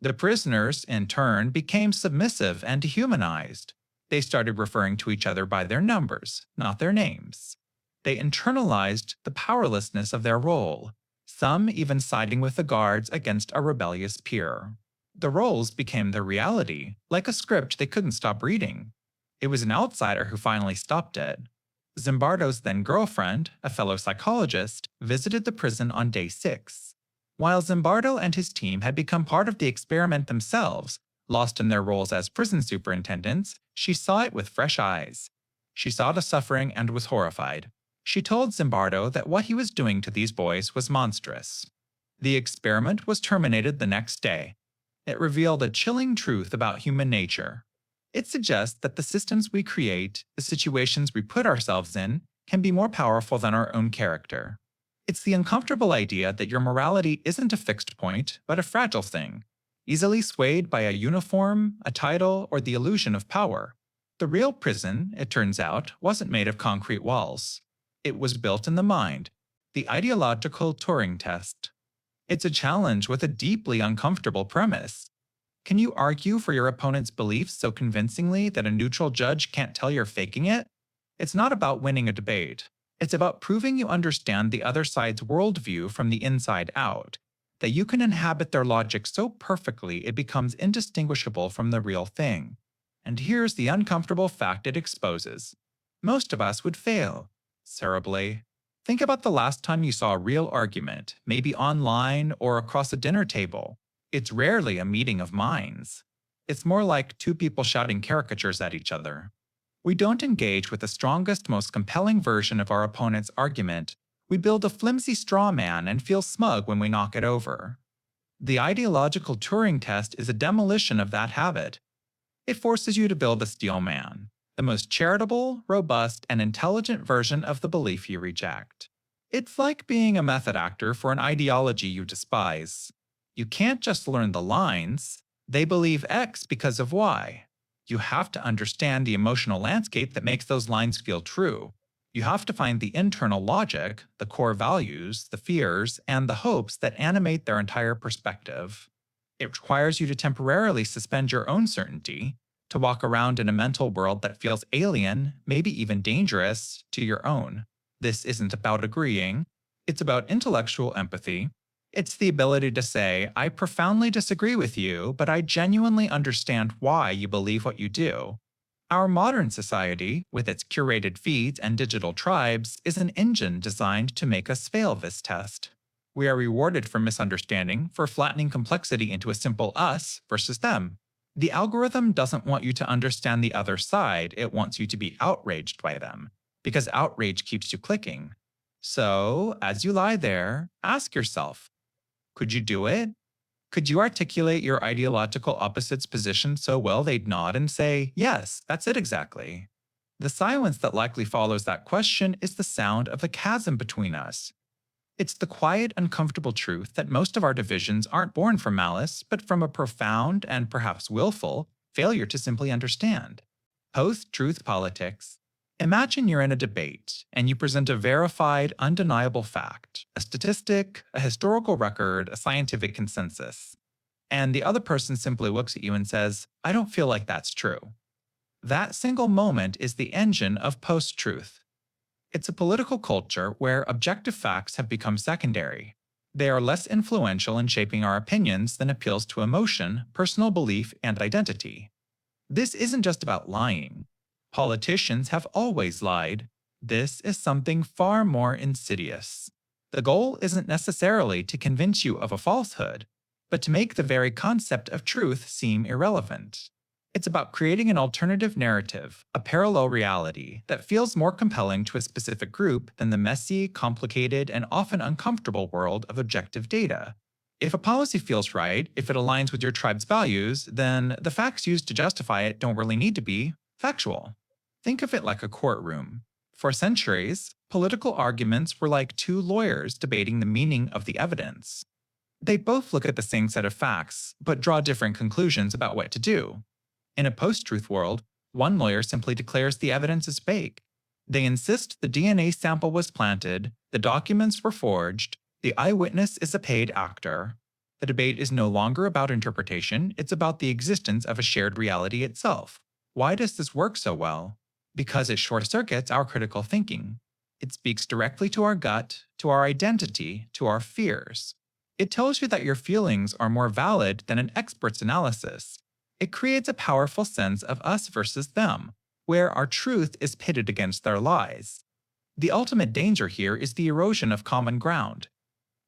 The prisoners, in turn, became submissive and dehumanized. They started referring to each other by their numbers, not their names. They internalized the powerlessness of their role, some even siding with the guards against a rebellious peer. The roles became their reality, like a script they couldn't stop reading. It was an outsider who finally stopped it. Zimbardo's then-girlfriend, a fellow psychologist, visited the prison on day 6. While Zimbardo and his team had become part of the experiment themselves, lost in their roles as prison superintendents, she saw it with fresh eyes. She saw the suffering and was horrified. She told Zimbardo that what he was doing to these boys was monstrous. The experiment was terminated the next day. It revealed a chilling truth about human nature. It suggests that the systems we create, the situations we put ourselves in, can be more powerful than our own character. It's the uncomfortable idea that your morality isn't a fixed point, but a fragile thing, easily swayed by a uniform, a title, or the illusion of power. The real prison, it turns out, wasn't made of concrete walls. It was built in the mind, the ideological Turing test. It's a challenge with a deeply uncomfortable premise. Can you argue for your opponent's beliefs so convincingly that a neutral judge can't tell you're faking it? It's not about winning a debate. It's about proving you understand the other side's worldview from the inside out, that you can inhabit their logic so perfectly it becomes indistinguishable from the real thing. And here's the uncomfortable fact it exposes. Most of us would fail. Cerebrally. Think about the last time you saw a real argument, maybe online or across a dinner table. It's rarely a meeting of minds. It's more like two people shouting caricatures at each other. We don't engage with the strongest, most compelling version of our opponent's argument. We build a flimsy straw man and feel smug when we knock it over. The ideological Turing test is a demolition of that habit. It forces you to build a steel man, the most charitable, robust, and intelligent version of the belief you reject. It's like being a method actor for an ideology you despise. You can't just learn the lines. They believe X because of Y. You have to understand the emotional landscape that makes those lines feel true. You have to find the internal logic, the core values, the fears, and the hopes that animate their entire perspective. It requires you to temporarily suspend your own certainty, to walk around in a mental world that feels alien, maybe even dangerous, to your own. This isn't about agreeing. It's about intellectual empathy. It's the ability to say, I profoundly disagree with you, but I genuinely understand why you believe what you do. Our modern society, with its curated feeds and digital tribes, is an engine designed to make us fail this test. We are rewarded for misunderstanding, for flattening complexity into a simple us versus them. The algorithm doesn't want you to understand the other side, it wants you to be outraged by them, because outrage keeps you clicking. So, as you lie there, ask yourself, could you do it? Could you articulate your ideological opposite's position so well they'd nod and say, yes, that's it exactly? The silence that likely follows that question is the sound of the chasm between us. It's the quiet, uncomfortable truth that most of our divisions aren't born from malice, but from a profound and perhaps willful failure to simply understand. Post truth politics. Imagine you're in a debate and you present a verified, undeniable fact, a statistic, a historical record, a scientific consensus. And the other person simply looks at you and says, I don't feel like that's true. That single moment is the engine of post truth. It's a political culture where objective facts have become secondary. They are less influential in shaping our opinions than appeals to emotion, personal belief, and identity. This isn't just about lying. Politicians have always lied. This is something far more insidious. The goal isn't necessarily to convince you of a falsehood, but to make the very concept of truth seem irrelevant. It's about creating an alternative narrative, a parallel reality that feels more compelling to a specific group than the messy, complicated, and often uncomfortable world of objective data. If a policy feels right, if it aligns with your tribe's values, then the facts used to justify it don't really need to be factual. Think of it like a courtroom. For centuries, political arguments were like two lawyers debating the meaning of the evidence. They both look at the same set of facts, but draw different conclusions about what to do. In a post-truth world, one lawyer simply declares the evidence is fake. They insist the DNA sample was planted, the documents were forged, the eyewitness is a paid actor. The debate is no longer about interpretation, it's about the existence of a shared reality itself. Why does this work so well? Because it short-circuits our critical thinking. It speaks directly to our gut, to our identity, to our fears. It tells you that your feelings are more valid than an expert's analysis. It creates a powerful sense of us versus them, where our truth is pitted against their lies. The ultimate danger here is the erosion of common ground.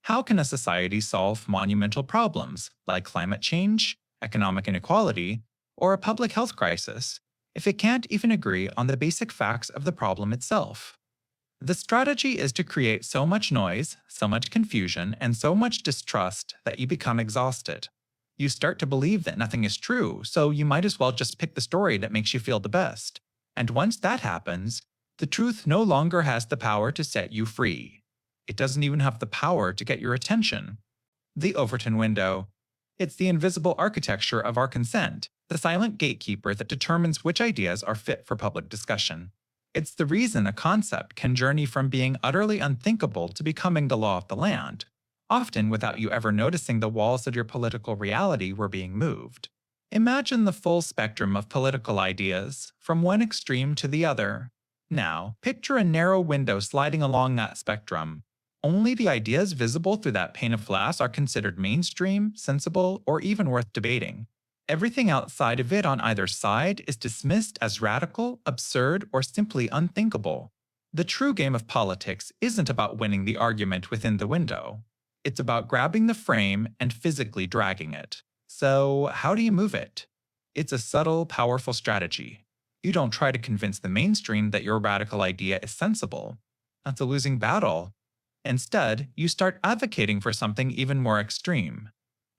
How can a society solve monumental problems like climate change, economic inequality, or a public health crisis if it can't even agree on the basic facts of the problem itself? The strategy is to create so much noise, so much confusion, and so much distrust that you become exhausted. You start to believe that nothing is true, so you might as well just pick the story that makes you feel the best. And once that happens, the truth no longer has the power to set you free. It doesn't even have the power to get your attention. The Overton window. It's the invisible architecture of our consent, the silent gatekeeper that determines which ideas are fit for public discussion. It's the reason a concept can journey from being utterly unthinkable to becoming the law of the land, often without you ever noticing the walls of your political reality were being moved. Imagine the full spectrum of political ideas, from one extreme to the other. Now, picture a narrow window sliding along that spectrum. Only the ideas visible through that pane of glass are considered mainstream, sensible, or even worth debating. Everything outside of it on either side is dismissed as radical, absurd, or simply unthinkable. The true game of politics isn't about winning the argument within the window. It's about grabbing the frame and physically dragging it. So, how do you move it? It's a subtle, powerful strategy. You don't try to convince the mainstream that your radical idea is sensible. That's a losing battle. Instead, you start advocating for something even more extreme.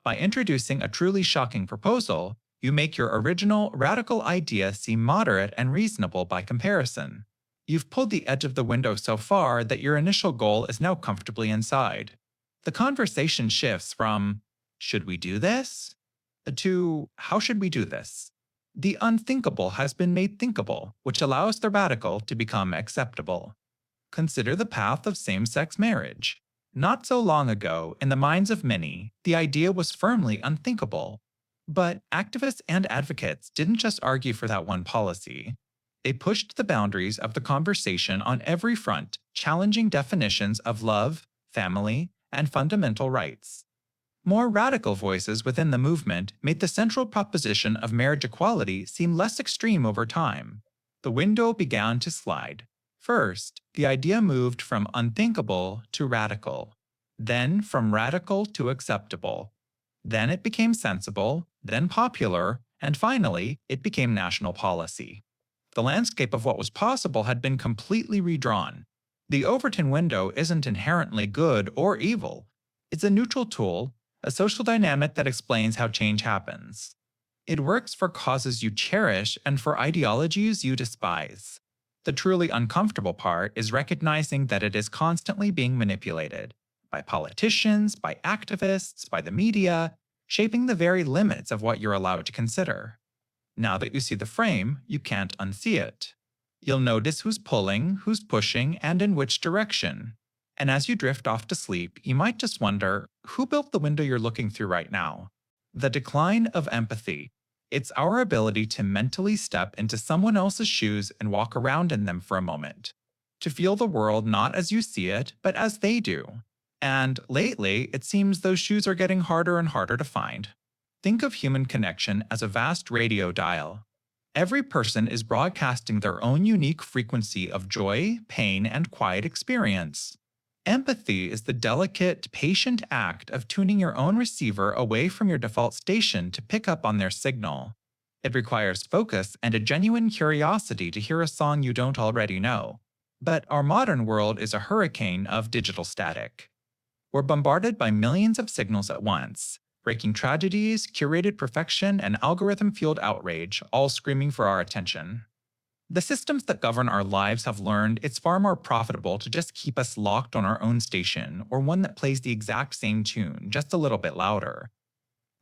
By introducing a truly shocking proposal, you make your original, radical idea seem moderate and reasonable by comparison. You've pulled the edge of the window so far that your initial goal is now comfortably inside. The conversation shifts from, should we do this? To, how should we do this? The unthinkable has been made thinkable, which allows the radical to become acceptable. Consider the path of same-sex marriage. Not so long ago, in the minds of many, the idea was firmly unthinkable. But activists and advocates didn't just argue for that one policy. They pushed the boundaries of the conversation on every front, challenging definitions of love, family, and fundamental rights. More radical voices within the movement made the central proposition of marriage equality seem less extreme over time. The window began to slide. First, the idea moved from unthinkable to radical, then from radical to acceptable. Then it became sensible, then popular, and finally, it became national policy. The landscape of what was possible had been completely redrawn. The Overton window isn't inherently good or evil. It's a neutral tool, a social dynamic that explains how change happens. It works for causes you cherish and for ideologies you despise. The truly uncomfortable part is recognizing that it is constantly being manipulated by politicians, by activists, by the media, shaping the very limits of what you're allowed to consider. Now that you see the frame, you can't unsee it. You'll notice who's pulling, who's pushing, and in which direction. And as you drift off to sleep, you might just wonder, who built the window you're looking through right now? The decline of empathy. It's our ability to mentally step into someone else's shoes and walk around in them for a moment. To feel the world not as you see it, but as they do. And lately, it seems those shoes are getting harder and harder to find. Think of human connection as a vast radio dial. Every person is broadcasting their own unique frequency of joy, pain, and quiet experience. Empathy is the delicate, patient act of tuning your own receiver away from your default station to pick up on their signal. It requires focus and a genuine curiosity to hear a song you don't already know. But our modern world is a hurricane of digital static. We're bombarded by millions of signals at once, breaking tragedies, curated perfection, and algorithm-fueled outrage, all screaming for our attention. The systems that govern our lives have learned it's far more profitable to just keep us locked on our own station or one that plays the exact same tune, just a little bit louder.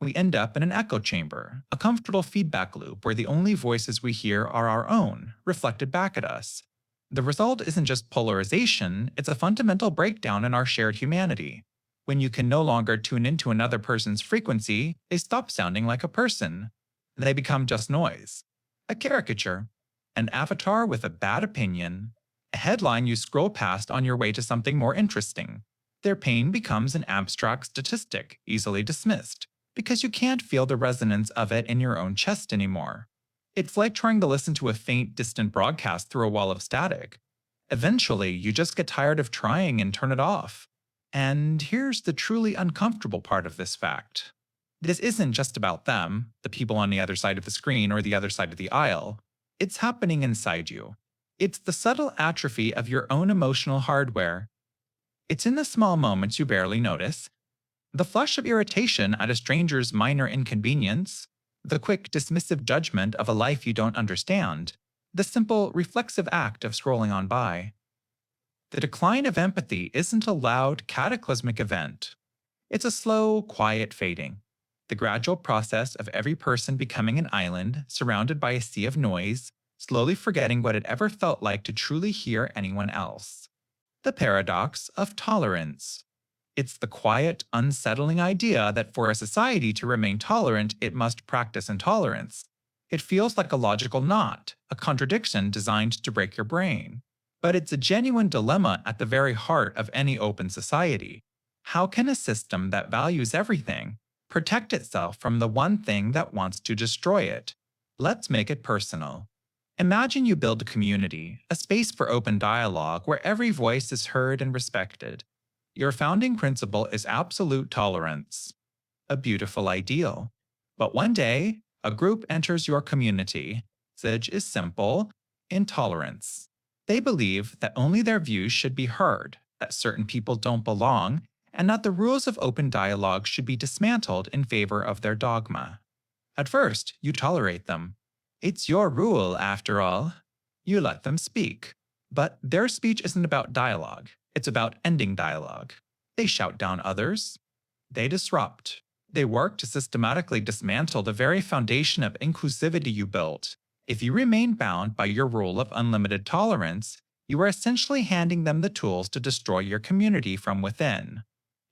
We end up in an echo chamber, a comfortable feedback loop where the only voices we hear are our own, reflected back at us. The result isn't just polarization, it's a fundamental breakdown in our shared humanity. When you can no longer tune into another person's frequency, they stop sounding like a person. They become just noise, a caricature, an avatar with a bad opinion, a headline you scroll past on your way to something more interesting. Their pain becomes an abstract statistic, easily dismissed, because you can't feel the resonance of it in your own chest anymore. It's like trying to listen to a faint, distant broadcast through a wall of static. Eventually, you just get tired of trying and turn it off. And here's the truly uncomfortable part of this fact. This isn't just about them, the people on the other side of the screen or the other side of the aisle. It's happening inside you. It's the subtle atrophy of your own emotional hardware. It's in the small moments you barely notice. The flush of irritation at a stranger's minor inconvenience, the quick dismissive judgment of a life you don't understand, the simple reflexive act of scrolling on by. The decline of empathy isn't a loud, cataclysmic event. It's a slow, quiet fading. The gradual process of every person becoming an island, surrounded by a sea of noise, slowly forgetting what it ever felt like to truly hear anyone else. The paradox of tolerance. It's the quiet, unsettling idea that for a society to remain tolerant, it must practice intolerance. It feels like a logical knot, a contradiction designed to break your brain. But it's a genuine dilemma at the very heart of any open society. How can a system that values everything protect itself from the one thing that wants to destroy it? Let's make it personal. Imagine you build a community, a space for open dialogue where every voice is heard and respected. Your founding principle is absolute tolerance. A beautiful ideal. But one day, a group enters your community. Message is simple: intolerance. They believe that only their views should be heard, that certain people don't belong, and that the rules of open dialogue should be dismantled in favor of their dogma. At first, you tolerate them. It's your rule, after all. You let them speak. But their speech isn't about dialogue. It's about ending dialogue. They shout down others. They disrupt. They work to systematically dismantle the very foundation of inclusivity you built. If you remain bound by your rule of unlimited tolerance, you are essentially handing them the tools to destroy your community from within.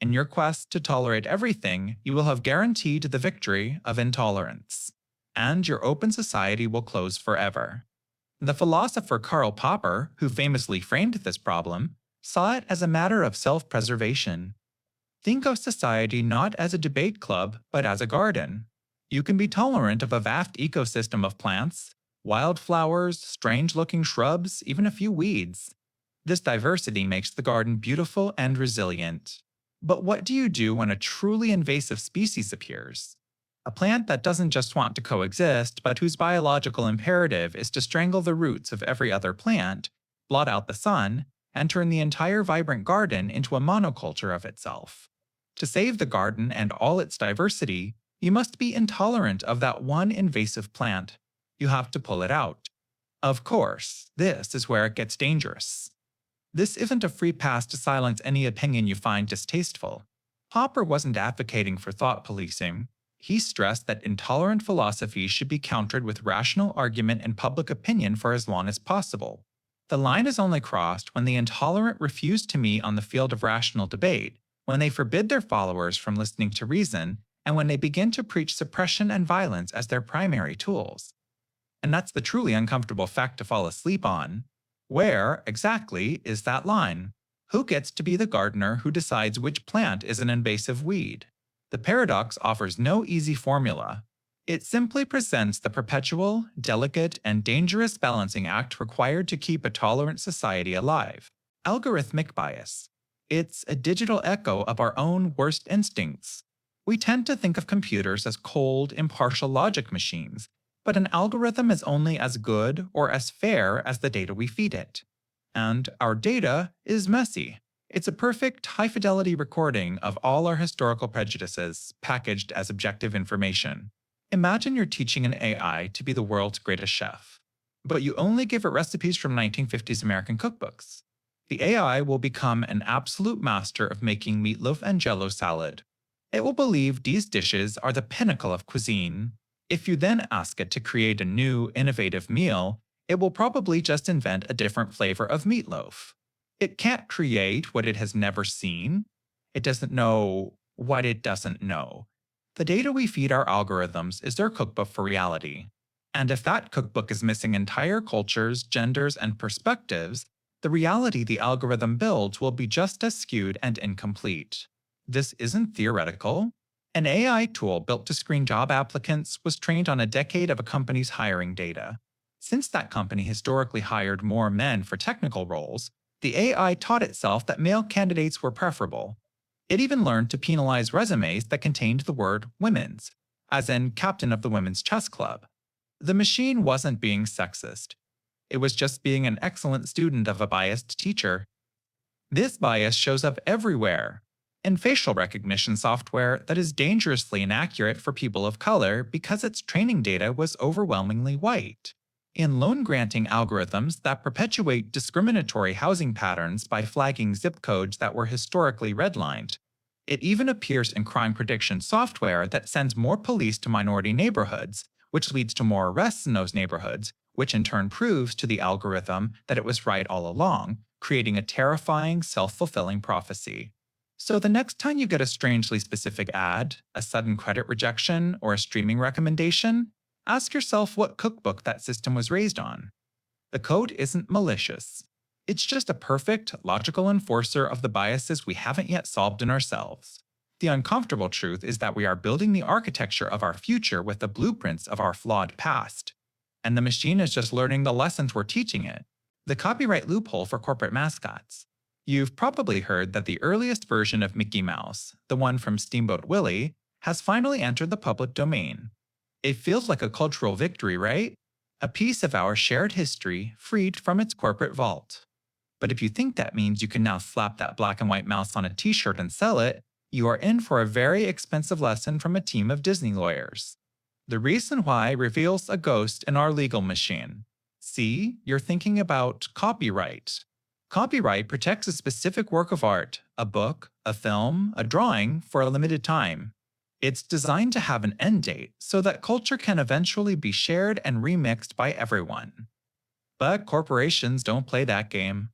In your quest to tolerate everything, you will have guaranteed the victory of intolerance. And your open society will close forever. The philosopher Karl Popper, who famously framed this problem, saw it as a matter of self-preservation. Think of society not as a debate club, but as a garden. You can be tolerant of a vast ecosystem of plants, wildflowers, strange-looking shrubs, even a few weeds. This diversity makes the garden beautiful and resilient. But what do you do when a truly invasive species appears? A plant that doesn't just want to coexist, but whose biological imperative is to strangle the roots of every other plant, blot out the sun, and turn the entire vibrant garden into a monoculture of itself. To save the garden and all its diversity, you must be intolerant of that one invasive plant. You have to pull it out. Of course, this is where it gets dangerous. This isn't a free pass to silence any opinion you find distasteful. Popper wasn't advocating for thought policing. He stressed that intolerant philosophy should be countered with rational argument and public opinion for as long as possible. The line is only crossed when the intolerant refuse to meet on the field of rational debate, when they forbid their followers from listening to reason, and when they begin to preach suppression and violence as their primary tools. And that's the truly uncomfortable fact to fall asleep on. Where, exactly, is that line? Who gets to be the gardener who decides which plant is an invasive weed? The paradox offers no easy formula. It simply presents the perpetual, delicate, and dangerous balancing act required to keep a tolerant society alive. Algorithmic bias. It's a digital echo of our own worst instincts. We tend to think of computers as cold, impartial logic machines, but an algorithm is only as good or as fair as the data we feed it. And our data is messy. It's a perfect, high-fidelity recording of all our historical prejudices, packaged as objective information. Imagine you're teaching an AI to be the world's greatest chef, but you only give it recipes from 1950s American cookbooks. The AI will become an absolute master of making meatloaf and jello salad. It will believe these dishes are the pinnacle of cuisine. If you then ask it to create a new, innovative meal, it will probably just invent a different flavor of meatloaf. It can't create what it has never seen. It doesn't know what it doesn't know. The data we feed our algorithms is their cookbook for reality. And if that cookbook is missing entire cultures, genders, and perspectives, the reality the algorithm builds will be just as skewed and incomplete. This isn't theoretical. An AI tool built to screen job applicants was trained on a decade of a company's hiring data. Since that company historically hired more men for technical roles, the AI taught itself that male candidates were preferable. It even learned to penalize resumes that contained the word women's, as in captain of the women's chess club. The machine wasn't being sexist. It was just being an excellent student of a biased teacher. This bias shows up everywhere. In facial recognition software that is dangerously inaccurate for people of color because its training data was overwhelmingly white. In loan-granting algorithms that perpetuate discriminatory housing patterns by flagging zip codes that were historically redlined. It even appears in crime prediction software that sends more police to minority neighborhoods, which leads to more arrests in those neighborhoods, which in turn proves to the algorithm that it was right all along, creating a terrifying, self-fulfilling prophecy. So the next time you get a strangely specific ad, a sudden credit rejection, or a streaming recommendation, ask yourself what cookbook that system was raised on. The code isn't malicious. It's just a perfect, logical enforcer of the biases we haven't yet solved in ourselves. The uncomfortable truth is that we are building the architecture of our future with the blueprints of our flawed past. And the machine is just learning the lessons we're teaching it. The copyright loophole for corporate mascots. You've probably heard that the earliest version of Mickey Mouse, the one from Steamboat Willie, has finally entered the public domain. It feels like a cultural victory, right? A piece of our shared history freed from its corporate vault. But if you think that means you can now slap that black and white mouse on a t-shirt and sell it, you are in for a very expensive lesson from a team of Disney lawyers. The reason why reveals a ghost in our legal machine. See, you're thinking about copyright. Copyright protects a specific work of art, a book, a film, a drawing, for a limited time. It's designed to have an end date so that culture can eventually be shared and remixed by everyone. But corporations don't play that game.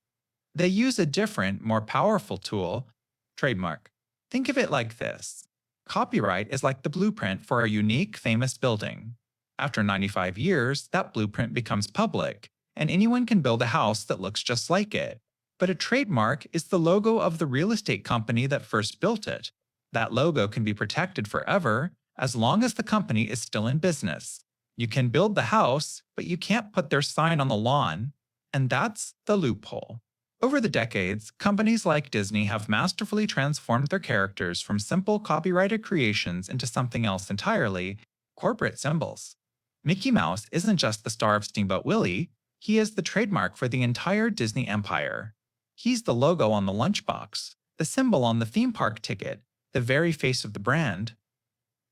They use a different, more powerful tool, trademark. Think of it like this. Copyright is like the blueprint for a unique, famous building. After 95 years, that blueprint becomes public, and anyone can build a house that looks just like it. But a trademark is the logo of the real estate company that first built it. That logo can be protected forever as long as the company is still in business. You can build the house, but you can't put their sign on the lawn, and that's the loophole. Over the decades, companies like Disney have masterfully transformed their characters from simple copyrighted creations into something else entirely, corporate symbols. Mickey Mouse isn't just the star of Steamboat Willie, he is the trademark for the entire Disney empire. He's the logo on the lunchbox, the symbol on the theme park ticket, the very face of the brand.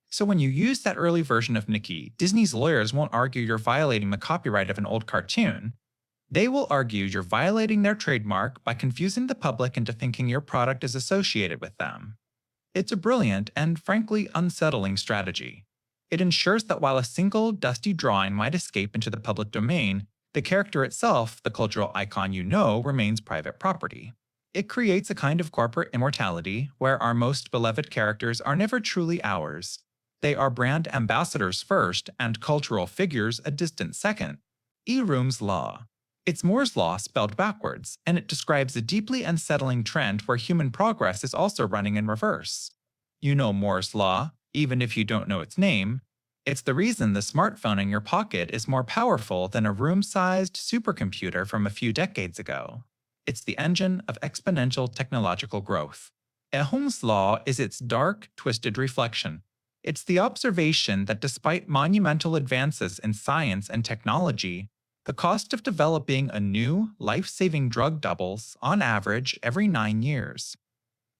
So when you use that early version of Nikki, Disney's lawyers won't argue you're violating the copyright of an old cartoon. They will argue you're violating their trademark by confusing the public into thinking your product is associated with them. It's a brilliant and frankly unsettling strategy. It ensures that while a single dusty drawing might escape into the public domain, the character itself, the cultural icon you know, remains private property. It creates a kind of corporate immortality where our most beloved characters are never truly ours. They are brand ambassadors first and cultural figures a distant second. Room's law. It's Moore's law spelled backwards, and it describes a deeply unsettling trend where human progress is also running in reverse. You know Moore's law, even if you don't know its name. It's the reason the smartphone in your pocket is more powerful than a room-sized supercomputer from a few decades ago. It's the engine of exponential technological growth. Ohm's law is its dark, twisted reflection. It's the observation that despite monumental advances in science and technology, the cost of developing a new, life-saving drug doubles, on average, every 9 years.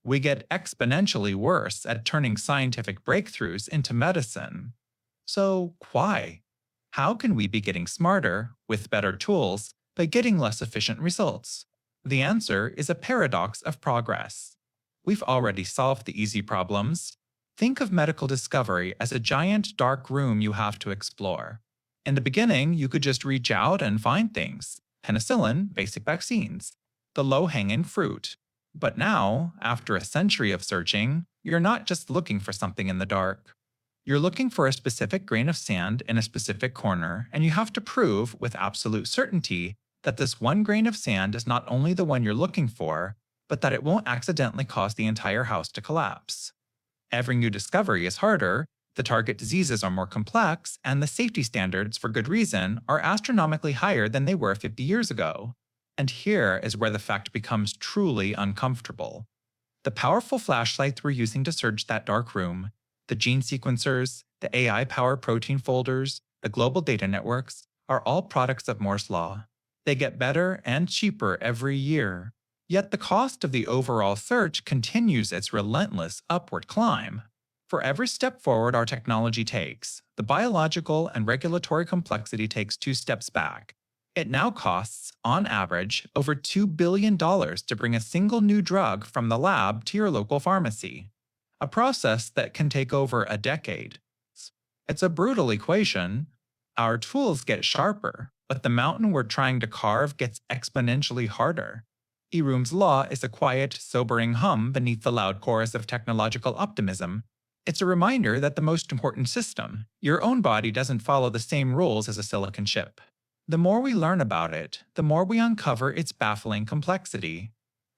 We get exponentially worse at turning scientific breakthroughs into medicine. So why? How can we be getting smarter, with better tools, but getting less efficient results? The answer is a paradox of progress. We've already solved the easy problems. Think of medical discovery as a giant dark room you have to explore. In the beginning, you could just reach out and find things. Penicillin, basic vaccines, the low-hanging fruit. But now, after a century of searching, you're not just looking for something in the dark. You're looking for a specific grain of sand in a specific corner, and you have to prove with absolute certainty that this one grain of sand is not only the one you're looking for, but that it won't accidentally cause the entire house to collapse. Every new discovery is harder, the target diseases are more complex, and the safety standards, for good reason, are astronomically higher than they were 50 years ago. And here is where the fact becomes truly uncomfortable. The powerful flashlights we're using to search that dark room, the gene sequencers, the AI-powered protein folders, the global data networks, are all products of Moore's law. They get better and cheaper every year. Yet the cost of the overall search continues its relentless upward climb. For every step forward our technology takes, the biological and regulatory complexity takes 2 steps back. It now costs, on average, over $2 billion to bring a single new drug from the lab to your local pharmacy, a process that can take over a decade. It's a brutal equation. Our tools get sharper, but the mountain we're trying to carve gets exponentially harder. Room's law is a quiet, sobering hum beneath the loud chorus of technological optimism. It's a reminder that the most important system, your own body, doesn't follow the same rules as a silicon chip. The more we learn about it, the more we uncover its baffling complexity.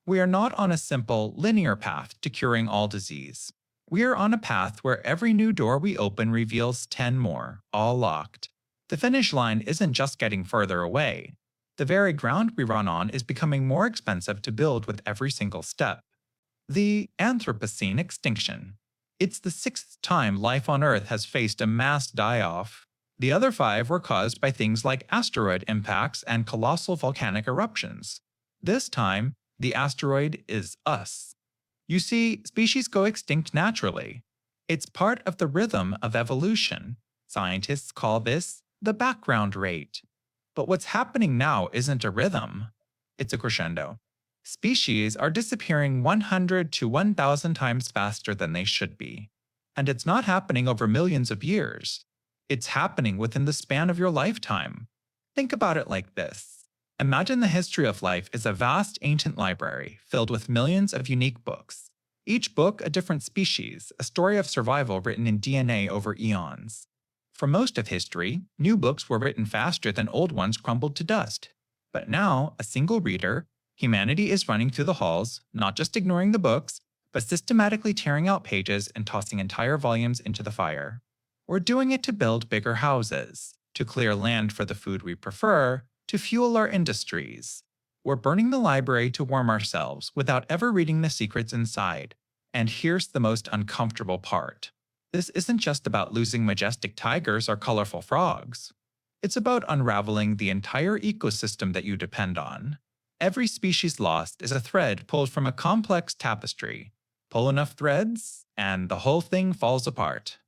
We are not on a simple, linear path to curing all disease. We are on a path where every new door we open reveals 10 more, all locked. The finish line isn't just getting further away. The very ground we run on is becoming more expensive to build with every single step. The Anthropocene extinction. It's the 6th time life on Earth has faced a mass die-off. The other 5 were caused by things like asteroid impacts and colossal volcanic eruptions. This time, the asteroid is us. You see, species go extinct naturally. It's part of the rhythm of evolution. Scientists call this the background rate. But what's happening now isn't a rhythm. It's a crescendo. Species are disappearing 100 to 1,000 times faster than they should be. And it's not happening over millions of years. It's happening within the span of your lifetime. Think about it like this. Imagine the history of life is a vast ancient library filled with millions of unique books. Each book a different species, a story of survival written in DNA over eons. For most of history, new books were written faster than old ones crumbled to dust. But now, a single reader, humanity is running through the halls, not just ignoring the books, but systematically tearing out pages and tossing entire volumes into the fire. We're doing it to build bigger houses, to clear land for the food we prefer, to fuel our industries. We're burning the library to warm ourselves without ever reading the secrets inside. And here's the most uncomfortable part. This isn't just about losing majestic tigers or colorful frogs. It's about unraveling the entire ecosystem that you depend on. Every species lost is a thread pulled from a complex tapestry. Pull enough threads, and the whole thing falls apart.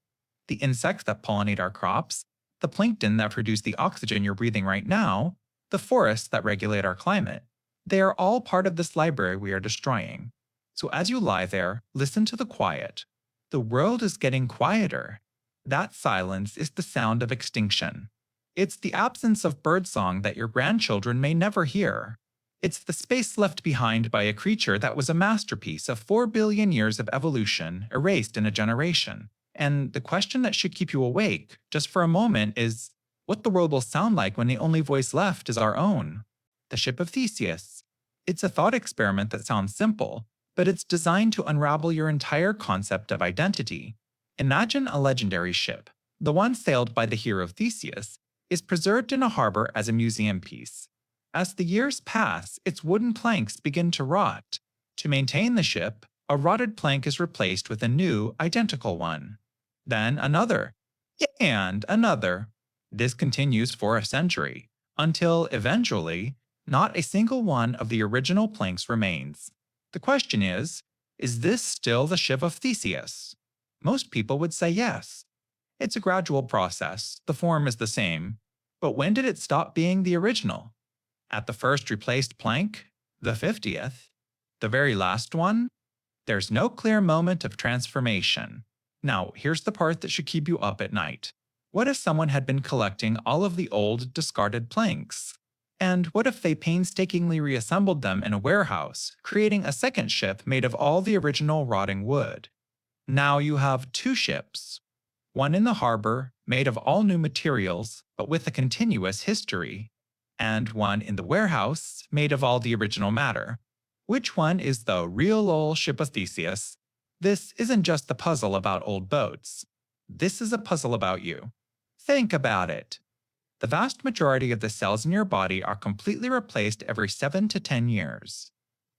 The insects that pollinate our crops, the plankton that produce the oxygen you're breathing right now, the forests that regulate our climate, they are all part of this library we are destroying. So as you lie there, listen to the quiet. The world is getting quieter. That silence is the sound of extinction. It's the absence of birdsong that your grandchildren may never hear. It's the space left behind by a creature that was a masterpiece of 4 billion years of evolution erased in a generation. And the question that should keep you awake, just for a moment, is what the world will sound like when the only voice left is our own. The Ship of Theseus. It's a thought experiment that sounds simple, but it's designed to unravel your entire concept of identity. Imagine a legendary ship. The one sailed by the hero Theseus is preserved in a harbor as a museum piece. As the years pass, its wooden planks begin to rot. To maintain the ship, a rotted plank is replaced with a new, identical one. Then another, and another. This continues for a century, until eventually, not a single one of the original planks remains. The question is this still the ship of Theseus? Most people would say yes. It's a gradual process, the form is the same. But when did it stop being the original? At the first replaced plank? The 50th? The very last one? There's no clear moment of transformation. Now, here's the part that should keep you up at night. What if someone had been collecting all of the old, discarded planks? And what if they painstakingly reassembled them in a warehouse, creating a second ship made of all the original rotting wood? Now you have two ships. One in the harbor, made of all new materials, but with a continuous history, and one in the warehouse, made of all the original matter. Which one is the real old ship of Theseus? This isn't just a puzzle about old boats. This is a puzzle about you. Think about it. The vast majority of the cells in your body are completely replaced every 7 to 10 years.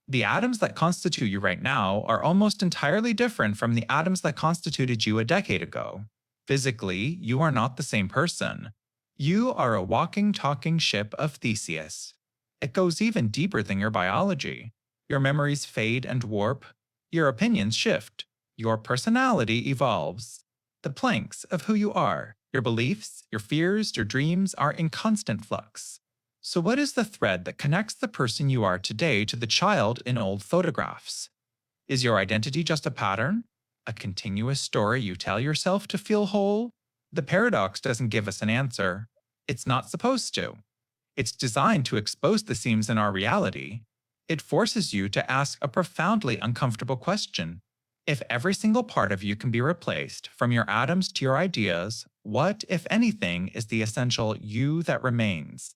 The atoms that constitute you right now are almost entirely different from the atoms that constituted you a decade ago. Physically, you are not the same person. You are a walking, talking ship of Theseus. It goes even deeper than your biology. Your memories fade and warp. Your opinions shift. Your personality evolves. The planks of who you are, your beliefs, your fears, your dreams are in constant flux. So what is the thread that connects the person you are today to the child in old photographs? Is your identity just a pattern? A continuous story you tell yourself to feel whole? The paradox doesn't give us an answer. It's not supposed to. It's designed to expose the seams in our reality. It forces you to ask a profoundly uncomfortable question. If every single part of you can be replaced, from your atoms to your ideas, what, if anything, is the essential you that remains?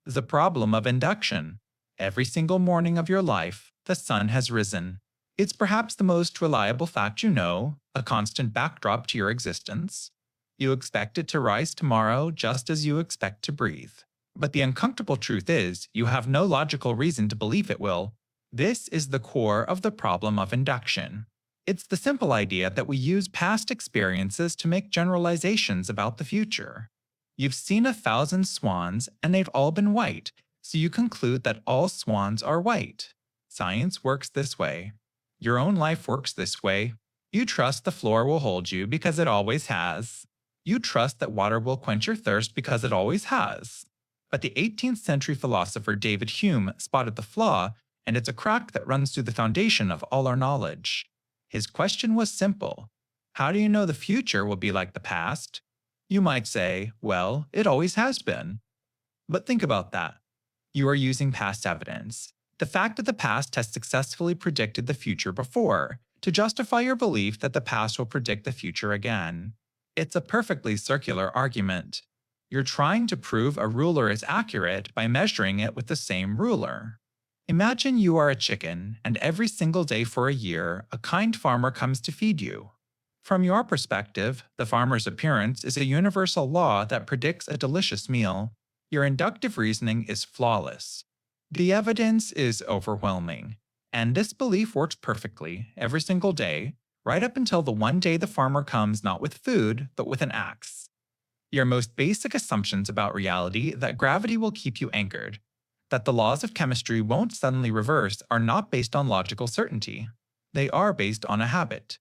The problem of induction. Every single morning of your life, the sun has risen. It's perhaps the most reliable fact you know, a constant backdrop to your existence. You expect it to rise tomorrow just as you expect to breathe. But the uncomfortable truth is, you have no logical reason to believe it will. This is the core of the problem of induction. It's the simple idea that we use past experiences to make generalizations about the future. You've seen 1,000 swans and they've all been white, so you conclude that all swans are white. Science works this way. Your own life works this way. You trust the floor will hold you because it always has. You trust that water will quench your thirst because it always has. But the 18th century philosopher David Hume spotted the flaw, and it's a crack that runs through the foundation of all our knowledge. His question was simple. How do you know the future will be like the past? You might say, well, it always has been. But think about that. You are using past evidence, the fact that the past has successfully predicted the future before, to justify your belief that the past will predict the future again. It's a perfectly circular argument. You're trying to prove a ruler is accurate by measuring it with the same ruler. Imagine you are a chicken, and every single day for a year, a kind farmer comes to feed you. From your perspective, the farmer's appearance is a universal law that predicts a delicious meal. Your inductive reasoning is flawless. The evidence is overwhelming. And this belief works perfectly, every single day, right up until the one day the farmer comes not with food, but with an axe. Your most basic assumptions about reality that gravity will keep you anchored. that the laws of chemistry won't suddenly reverse are not based on logical certainty. They are based on a habit.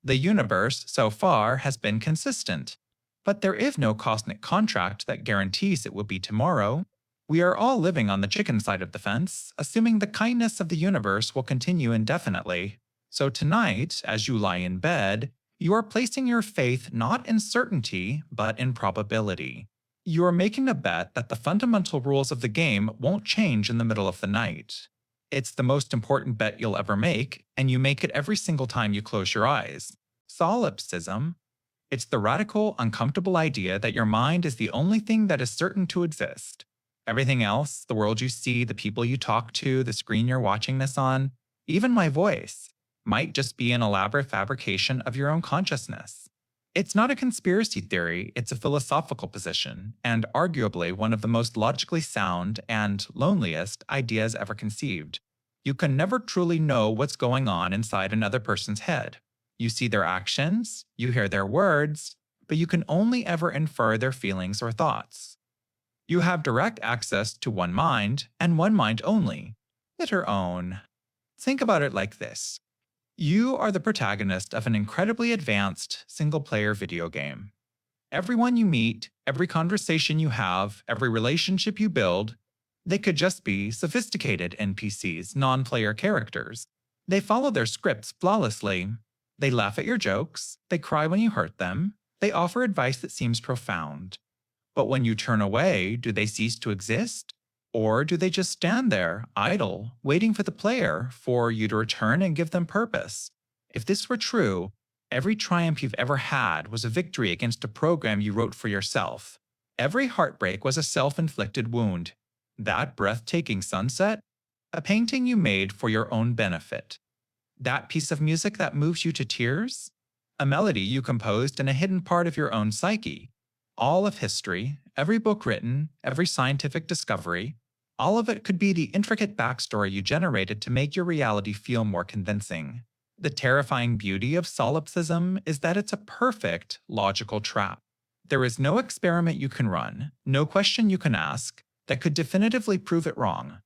The universe, so far, has been consistent, but there is no cosmic contract that guarantees it will be tomorrow. We are all living on the chicken side of the fence, assuming the kindness of the universe will continue indefinitely. So tonight, as you lie in bed, you are placing your faith not in certainty, but in probability. You are making a bet that the fundamental rules of the game won't change in the middle of the night. It's the most important bet you'll ever make, and you make it every single time you close your eyes. Solipsism. It's the radical, uncomfortable idea that your mind is the only thing that is certain to exist. Everything else, the world you see, the people you talk to, the screen you're watching this on, even my voice, might just be an elaborate fabrication of your own consciousness. It's not a conspiracy theory, it's a philosophical position, and arguably one of the most logically sound and loneliest ideas ever conceived. You can never truly know what's going on inside another person's head. You see their actions, you hear their words, but you can only ever infer their feelings or thoughts. You have direct access to one mind, and one mind only, your own. Think about it like this. You are the protagonist of an incredibly advanced single-player video game. Everyone you meet, every conversation you have, every relationship you build, they could just be sophisticated NPCs, non-player characters. They follow their scripts flawlessly. They laugh at your jokes, they cry when you hurt them, they offer advice that seems profound. But when you turn away, do they cease to exist? Or do they just stand there, idle, waiting for the player, for you to return and give them purpose? If this were true, every triumph you've ever had was a victory against a program you wrote for yourself. Every heartbreak was a self-inflicted wound. That breathtaking sunset? A painting you made for your own benefit. That piece of music that moves you to tears? A melody you composed in a hidden part of your own psyche. All of history, every book written, every scientific discovery, all of it could be the intricate backstory you generated to make your reality feel more convincing. The terrifying beauty of solipsism is that it's a perfect logical trap. There is no experiment you can run, no question you can ask, that could definitively prove it wrong.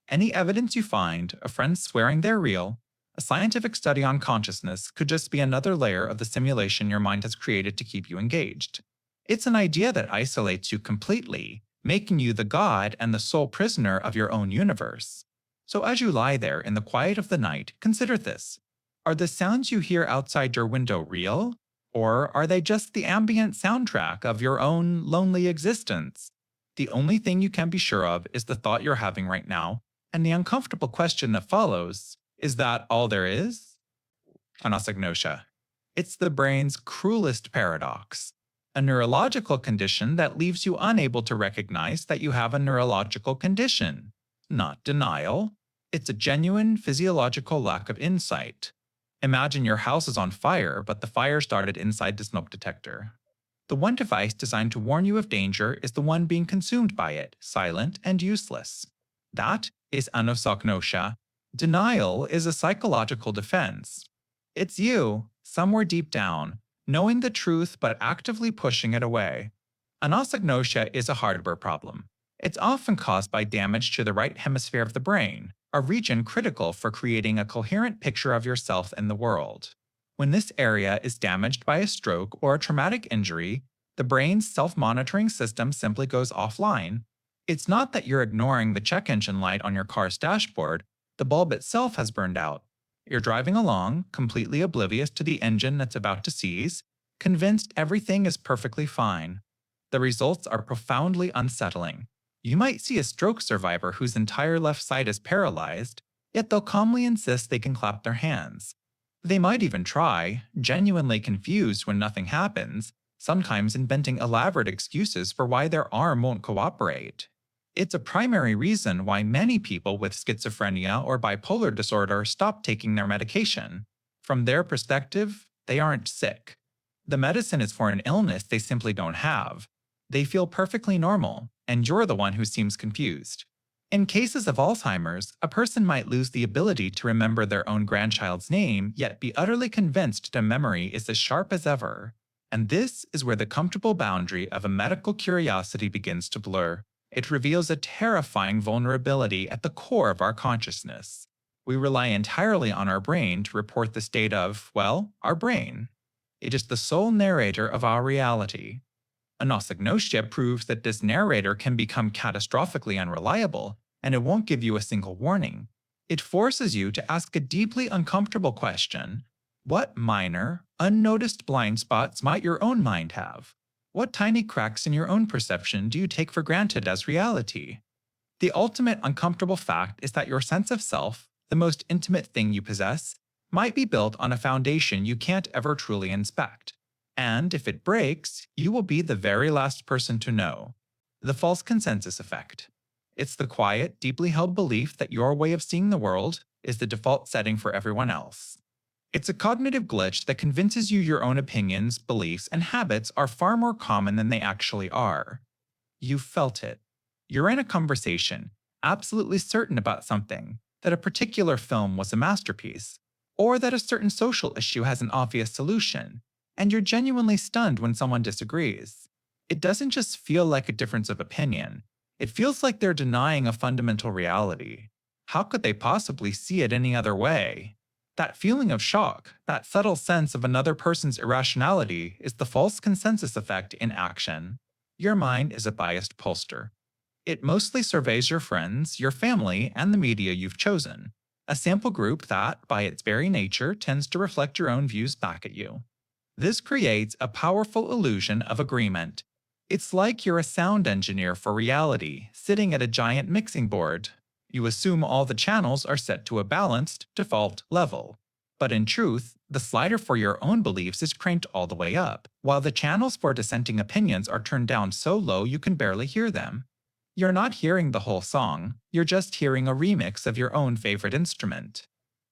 Any evidence you find, a friend swearing they're real, a scientific study on consciousness could just be another layer of the simulation your mind has created to keep you engaged. It's an idea that isolates you completely, making you the god and the sole prisoner of your own universe. So as you lie there in the quiet of the night, consider this. Are the sounds you hear outside your window real? Or are they just the ambient soundtrack of your own lonely existence? The only thing you can be sure of is the thought you're having right now, and the uncomfortable question that follows, is that all there is? Anosognosia. It's the brain's cruelest paradox. A neurological condition that leaves you unable to recognize that you have a neurological condition. Not denial. It's a genuine physiological lack of insight. Imagine your house is on fire, but the fire started inside the smoke detector. The one device designed to warn you of danger is the one being consumed by it, silent and useless. That is anosognosia. Denial is a psychological defense. It's you, somewhere deep down, knowing the truth but actively pushing it away. Anosognosia is a hardware problem. It's often caused by damage to the right hemisphere of the brain, a region critical for creating a coherent picture of yourself and the world. When this area is damaged by a stroke or a traumatic injury, the brain's self-monitoring system simply goes offline. It's not that you're ignoring the check engine light on your car's dashboard, the bulb itself has burned out. You're driving along, completely oblivious to the engine that's about to seize, convinced everything is perfectly fine. The results are profoundly unsettling. You might see a stroke survivor whose entire left side is paralyzed, yet they'll calmly insist they can clap their hands. They might even try, genuinely confused when nothing happens, sometimes inventing elaborate excuses for why their arm won't cooperate. It's a primary reason why many people with schizophrenia or bipolar disorder stop taking their medication. From their perspective, they aren't sick. The medicine is for an illness they simply don't have. They feel perfectly normal, and you're the one who seems confused. In cases of Alzheimer's, a person might lose the ability to remember their own grandchild's name, yet be utterly convinced their memory is as sharp as ever. And this is where the comfortable boundary of a medical curiosity begins to blur. It reveals a terrifying vulnerability at the core of our consciousness. We rely entirely on our brain to report the state of, well, our brain. It is the sole narrator of our reality. Anosognosia proves that this narrator can become catastrophically unreliable, and it won't give you a single warning. It forces you to ask a deeply uncomfortable question. What minor, unnoticed blind spots might your own mind have? What tiny cracks in your own perception do you take for granted as reality? The ultimate uncomfortable fact is that your sense of self, the most intimate thing you possess, might be built on a foundation you can't ever truly inspect. And if it breaks, you will be the very last person to know. The false consensus effect. It's the quiet, deeply held belief that your way of seeing the world is the default setting for everyone else. It's a cognitive glitch that convinces you your own opinions, beliefs, and habits are far more common than they actually are. You felt it. You're in a conversation, absolutely certain about something, that a particular film was a masterpiece, or that a certain social issue has an obvious solution, and you're genuinely stunned when someone disagrees. It doesn't just feel like a difference of opinion. It feels like they're denying a fundamental reality. How could they possibly see it any other way? That feeling of shock, that subtle sense of another person's irrationality, is the false consensus effect in action. Your mind is a biased pollster. It mostly surveys your friends, your family, and the media you've chosen, a sample group that, by its very nature, tends to reflect your own views back at you. This creates a powerful illusion of agreement. It's like you're a sound engineer for reality, sitting at a giant mixing board. You assume all the channels are set to a balanced, default level. But in truth, the slider for your own beliefs is cranked all the way up, while the channels for dissenting opinions are turned down so low you can barely hear them. You're not hearing the whole song, you're just hearing a remix of your own favorite instrument.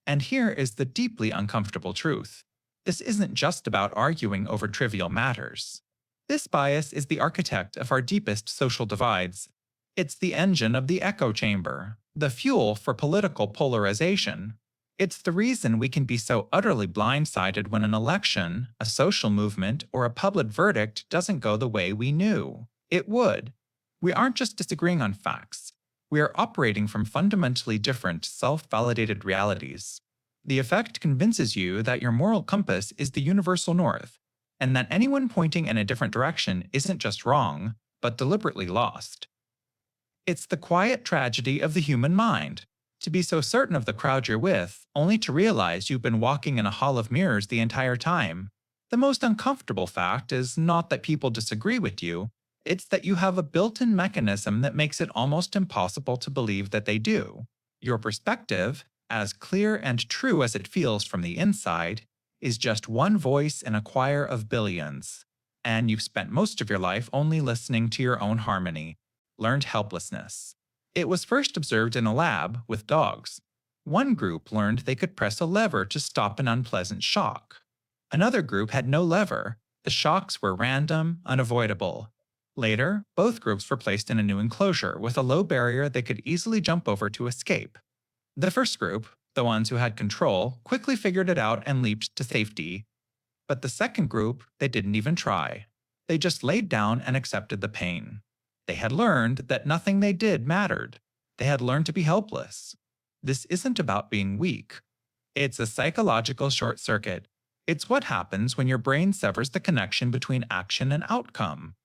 And here is the deeply uncomfortable truth. This isn't just about arguing over trivial matters. This bias is the architect of our deepest social divides. It's the engine of the echo chamber, the fuel for political polarization. It's the reason we can be so utterly blindsided when an election, a social movement, or a public verdict doesn't go the way we knew it would. We aren't just disagreeing on facts. We are operating from fundamentally different, self-validated realities. The effect convinces you that your moral compass is the universal north, and that anyone pointing in a different direction isn't just wrong, but deliberately lost. It's the quiet tragedy of the human mind, to be so certain of the crowd you're with, only to realize you've been walking in a hall of mirrors the entire time. The most uncomfortable fact is not that people disagree with you, it's that you have a built-in mechanism that makes it almost impossible to believe that they do. Your perspective, as clear and true as it feels from the inside, is just one voice in a choir of billions. And you've spent most of your life only listening to your own harmony. Learned helplessness. It was first observed in a lab with dogs. One group learned they could press a lever to stop an unpleasant shock. Another group had no lever. The shocks were random, unavoidable. Later, both groups were placed in a new enclosure with a low barrier they could easily jump over to escape. The first group, the ones who had control, quickly figured it out and leaped to safety. But the second group, they didn't even try. They just laid down and accepted the pain. They had learned that nothing they did mattered. They had learned to be helpless. This isn't about being weak. It's a psychological short circuit. It's what happens when your brain severs the connection between action and outcome.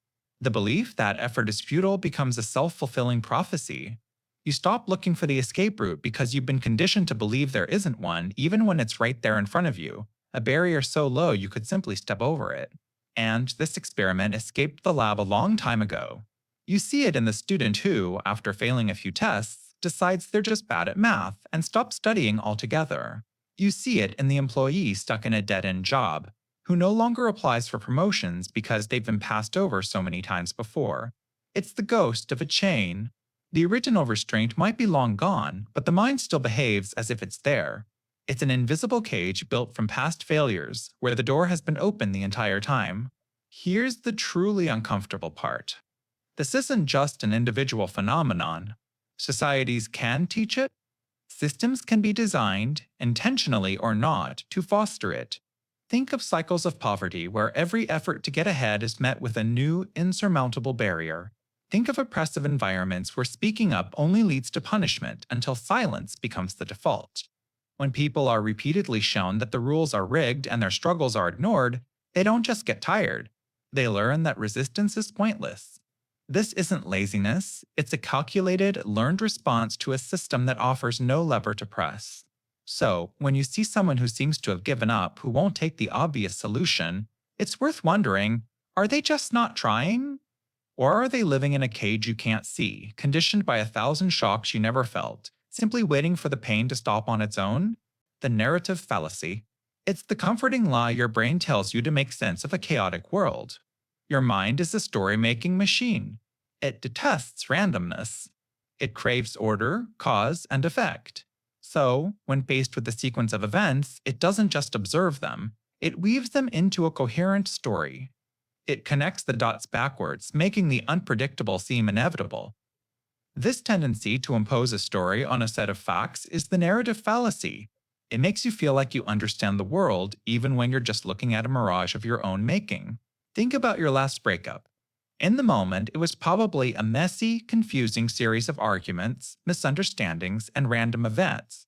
The belief that effort is futile becomes a self-fulfilling prophecy. You stop looking for the escape route because you've been conditioned to believe there isn't one, even when it's right there in front of you, a barrier so low you could simply step over it. And this experiment escaped the lab a long time ago. You see it in the student who, after failing a few tests, decides they're just bad at math and stops studying altogether. You see it in the employee stuck in a dead-end job, who no longer applies for promotions because they've been passed over so many times before. It's the ghost of a chain. The original restraint might be long gone, but the mind still behaves as if it's there. It's an invisible cage built from past failures, where the door has been open the entire time. Here's the truly uncomfortable part. This isn't just an individual phenomenon. Societies can teach it. Systems can be designed, intentionally or not, to foster it. Think of cycles of poverty where every effort to get ahead is met with a new, insurmountable barrier. Think of oppressive environments where speaking up only leads to punishment until silence becomes the default. When people are repeatedly shown that the rules are rigged and their struggles are ignored, they don't just get tired. They learn that resistance is pointless. This isn't laziness, it's a calculated, learned response to a system that offers no lever to press. So, when you see someone who seems to have given up, who won't take the obvious solution, it's worth wondering, are they just not trying? Or are they living in a cage you can't see, conditioned by 1,000 shocks you never felt, simply waiting for the pain to stop on its own? The narrative fallacy. It's the comforting lie your brain tells you to make sense of a chaotic world. Your mind is a story-making machine. It detests randomness. It craves order, cause, and effect. So, when faced with a sequence of events, it doesn't just observe them, it weaves them into a coherent story. It connects the dots backwards, making the unpredictable seem inevitable. This tendency to impose a story on a set of facts is the narrative fallacy. It makes you feel like you understand the world, even when you're just looking at a mirage of your own making. Think about your last breakup. In the moment, it was probably a messy, confusing series of arguments, misunderstandings, and random events.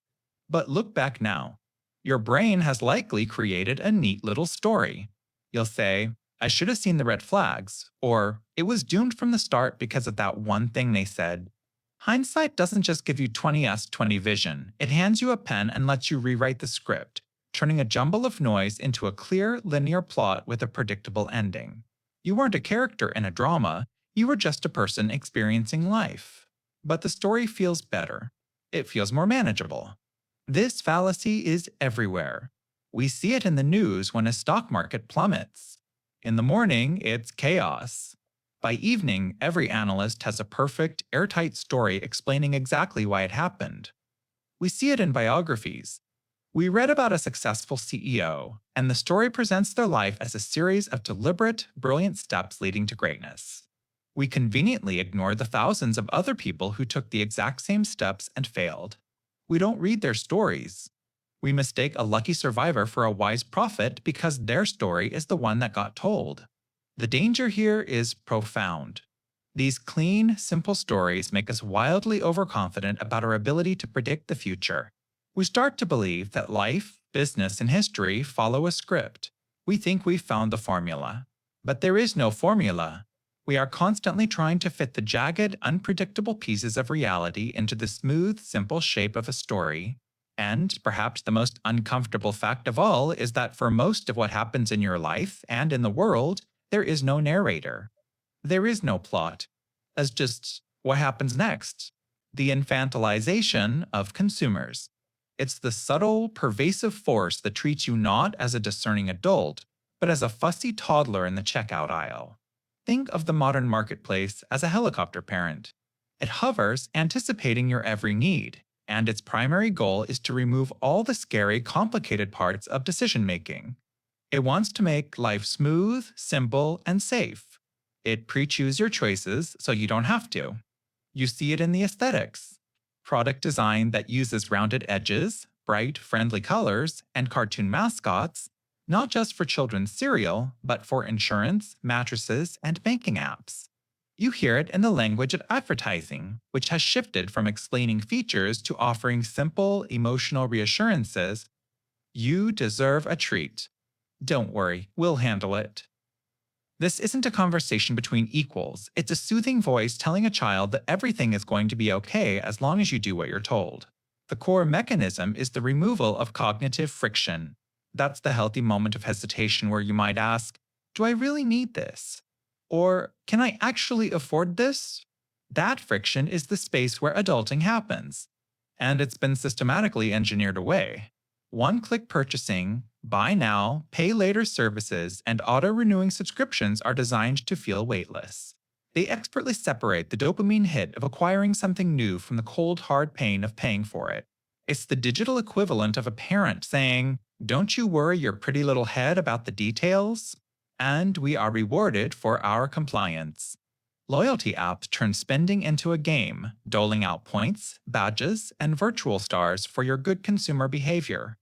But look back now. Your brain has likely created a neat little story. You'll say, I should have seen the red flags, or it was doomed from the start because of that one thing they said. Hindsight doesn't just give you 20/20 vision, it hands you a pen and lets you rewrite the script, turning a jumble of noise into a clear, linear plot with a predictable ending. You weren't a character in a drama, you were just a person experiencing life. But the story feels better. It feels more manageable. This fallacy is everywhere. We see it in the news when a stock market plummets. In the morning, it's chaos. By evening, every analyst has a perfect, airtight story explaining exactly why it happened. We see it in biographies. We read about a successful CEO, and the story presents their life as a series of deliberate, brilliant steps leading to greatness. We conveniently ignore the thousands of other people who took the exact same steps and failed. We don't read their stories. We mistake a lucky survivor for a wise prophet because their story is the one that got told. The danger here is profound. These clean, simple stories make us wildly overconfident about our ability to predict the future. We start to believe that life, business, and history follow a script. We think we've found the formula. But there is no formula. We are constantly trying to fit the jagged, unpredictable pieces of reality into the smooth, simple shape of a story. And perhaps the most uncomfortable fact of all is that for most of what happens in your life and in the world, there is no narrator. There is no plot. As just what happens next. The infantilization of consumers. It's the subtle, pervasive force that treats you not as a discerning adult, but as a fussy toddler in the checkout aisle. Think of the modern marketplace as a helicopter parent. It hovers, anticipating your every need, and its primary goal is to remove all the scary, complicated parts of decision-making. It wants to make life smooth, simple, and safe. It pre-chooses your choices so you don't have to. You see it in the aesthetics. Product design that uses rounded edges, bright, friendly colors, and cartoon mascots, not just for children's cereal, but for insurance, mattresses, and banking apps. You hear it in the language of advertising, which has shifted from explaining features to offering simple, emotional reassurances. You deserve a treat. Don't worry, we'll handle it. This isn't a conversation between equals, it's a soothing voice telling a child that everything is going to be okay as long as you do what you're told. The core mechanism is the removal of cognitive friction. That's the healthy moment of hesitation where you might ask, do I really need this? Or, can I actually afford this? That friction is the space where adulting happens. And it's been systematically engineered away. One-click purchasing, buy now, pay later services, and auto-renewing subscriptions are designed to feel weightless. They expertly separate the dopamine hit of acquiring something new from the cold, hard pain of paying for it. It's the digital equivalent of a parent saying, don't you worry your pretty little head about the details? And we are rewarded for our compliance. Loyalty apps turn spending into a game, doling out points, badges, and virtual stars for your good consumer behavior.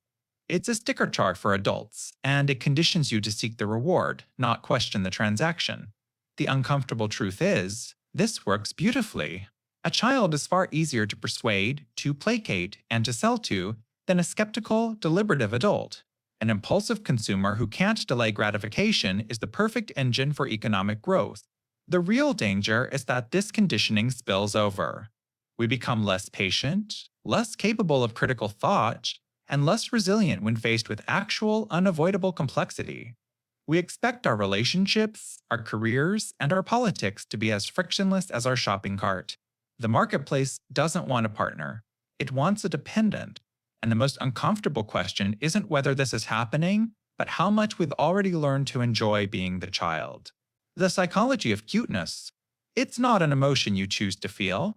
It's a sticker chart for adults, and it conditions you to seek the reward, not question the transaction. The uncomfortable truth is, This works beautifully. A child is far easier to persuade, to placate, and to sell to than a skeptical, deliberative adult. An impulsive consumer who can't delay gratification is the perfect engine for economic growth. The real danger is that this conditioning spills over. We become less patient, less capable of critical thought, and less resilient when faced with actual, unavoidable complexity. We expect our relationships, our careers, and our politics to be as frictionless as our shopping cart. The marketplace doesn't want a partner, it wants a dependent. And the most uncomfortable question isn't whether this is happening, but how much we've already learned to enjoy being the child. The psychology of cuteness. It's not an emotion you choose to feel.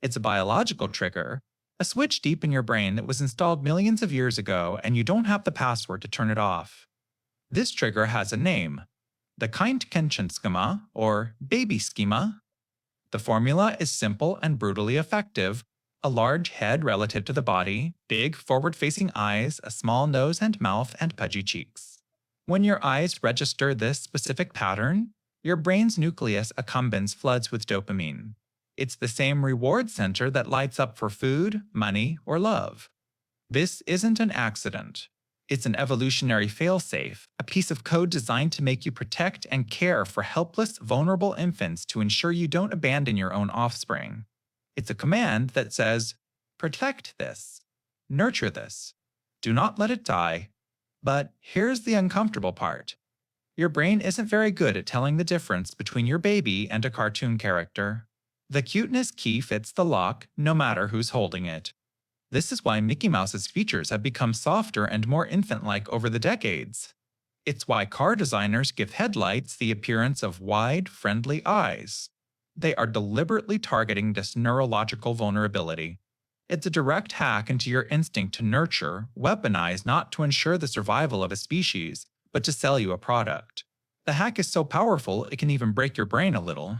It's a biological trigger, a switch deep in your brain that was installed millions of years ago and you don't have the password to turn it off. This trigger has a name, the Kind-Kindchen schema, or baby schema. The formula is simple and brutally effective. A large head relative to the body, big forward-facing eyes, a small nose and mouth, and pudgy cheeks. When your eyes register this specific pattern, your brain's nucleus accumbens floods with dopamine. It's the same reward center that lights up for food, money, or love. This isn't an accident. It's an evolutionary failsafe, a piece of code designed to make you protect and care for helpless, vulnerable infants to ensure you don't abandon your own offspring. It's a command that says, protect this, nurture this, do not let it die. But here's the uncomfortable part. Your brain isn't very good at telling the difference between your baby and a cartoon character. The cuteness key fits the lock, no matter who's holding it. This is why Mickey Mouse's features have become softer and more infant-like over the decades. It's why car designers give headlights the appearance of wide, friendly eyes. They are deliberately targeting this neurological vulnerability. It's a direct hack into your instinct to nurture, weaponized not to ensure the survival of a species, but to sell you a product. The hack is so powerful it can even break your brain a little.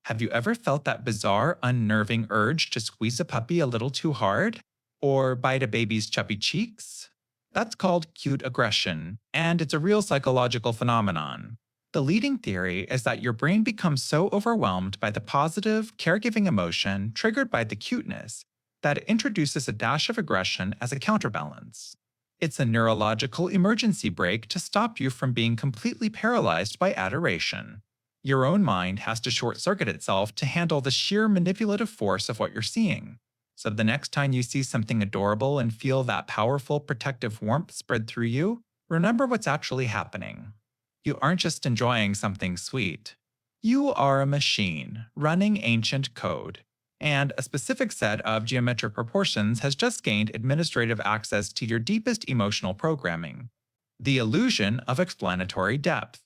Have you ever felt that bizarre, unnerving urge to squeeze a puppy a little too hard? Or bite a baby's chubby cheeks? That's called cute aggression, and it's a real psychological phenomenon. The leading theory is that your brain becomes so overwhelmed by the positive, caregiving emotion triggered by the cuteness that it introduces a dash of aggression as a counterbalance. It's a neurological emergency brake to stop you from being completely paralyzed by adoration. Your own mind has to short-circuit itself to handle the sheer manipulative force of what you're seeing. So the next time you see something adorable and feel that powerful protective warmth spread through you, remember what's actually happening. You aren't just enjoying something sweet. You are a machine running ancient code, and a specific set of geometric proportions has just gained administrative access to your deepest emotional programming. The illusion of explanatory depth.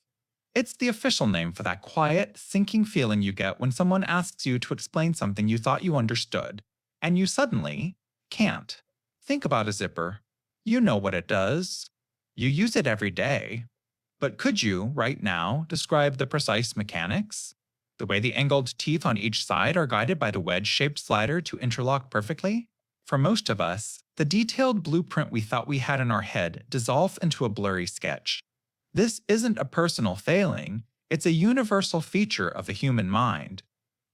It's the official name for that quiet, sinking feeling you get when someone asks you to explain something you thought you understood, and you suddenly can't. Think about a zipper. You know what it does. You use it every day. But could you, right now, describe the precise mechanics? The way the angled teeth on each side are guided by the wedge-shaped slider to interlock perfectly? For most of us, the detailed blueprint we thought we had in our head dissolves into a blurry sketch. This isn't a personal failing, it's a universal feature of the human mind.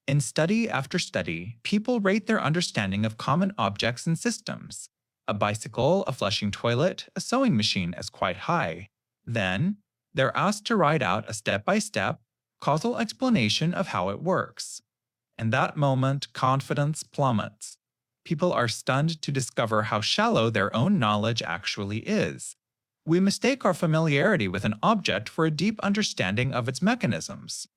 In study after study, people rate their understanding of common objects and systems. A bicycle, a flushing toilet, a sewing machine as quite high. Then, they're asked to write out a step-by-step, causal explanation of how it works. In that moment, confidence plummets. People are stunned to discover how shallow their own knowledge actually is. We mistake our familiarity with an object for a deep understanding of its mechanisms.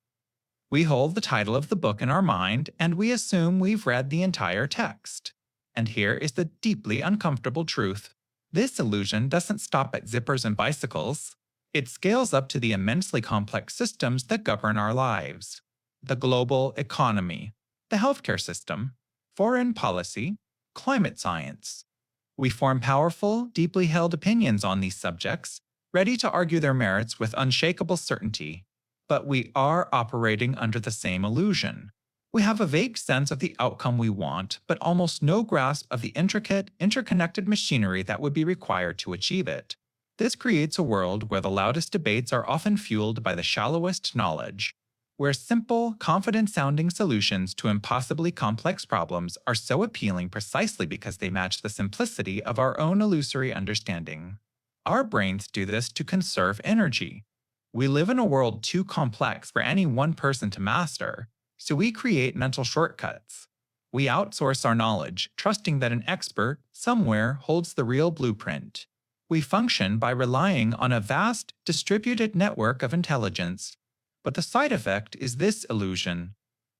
We hold the title of the book in our mind, and we assume we've read the entire text. And here is the deeply uncomfortable truth. This illusion doesn't stop at zippers and bicycles. It scales up to the immensely complex systems that govern our lives. The global economy, the healthcare system, foreign policy, climate science. We form powerful, deeply held opinions on these subjects, ready to argue their merits with unshakable certainty. But we are operating under the same illusion. We have a vague sense of the outcome we want, but almost no grasp of the intricate, interconnected machinery that would be required to achieve it. This creates a world where the loudest debates are often fueled by the shallowest knowledge. where simple, confident-sounding solutions to impossibly complex problems are so appealing precisely because they match the simplicity of our own illusory understanding. Our brains do this to conserve energy. We live in a world too complex for any one person to master, so we create mental shortcuts. We outsource our knowledge, trusting that an expert somewhere holds the real blueprint. We function by relying on a vast, distributed network of intelligence. But the side effect is this illusion.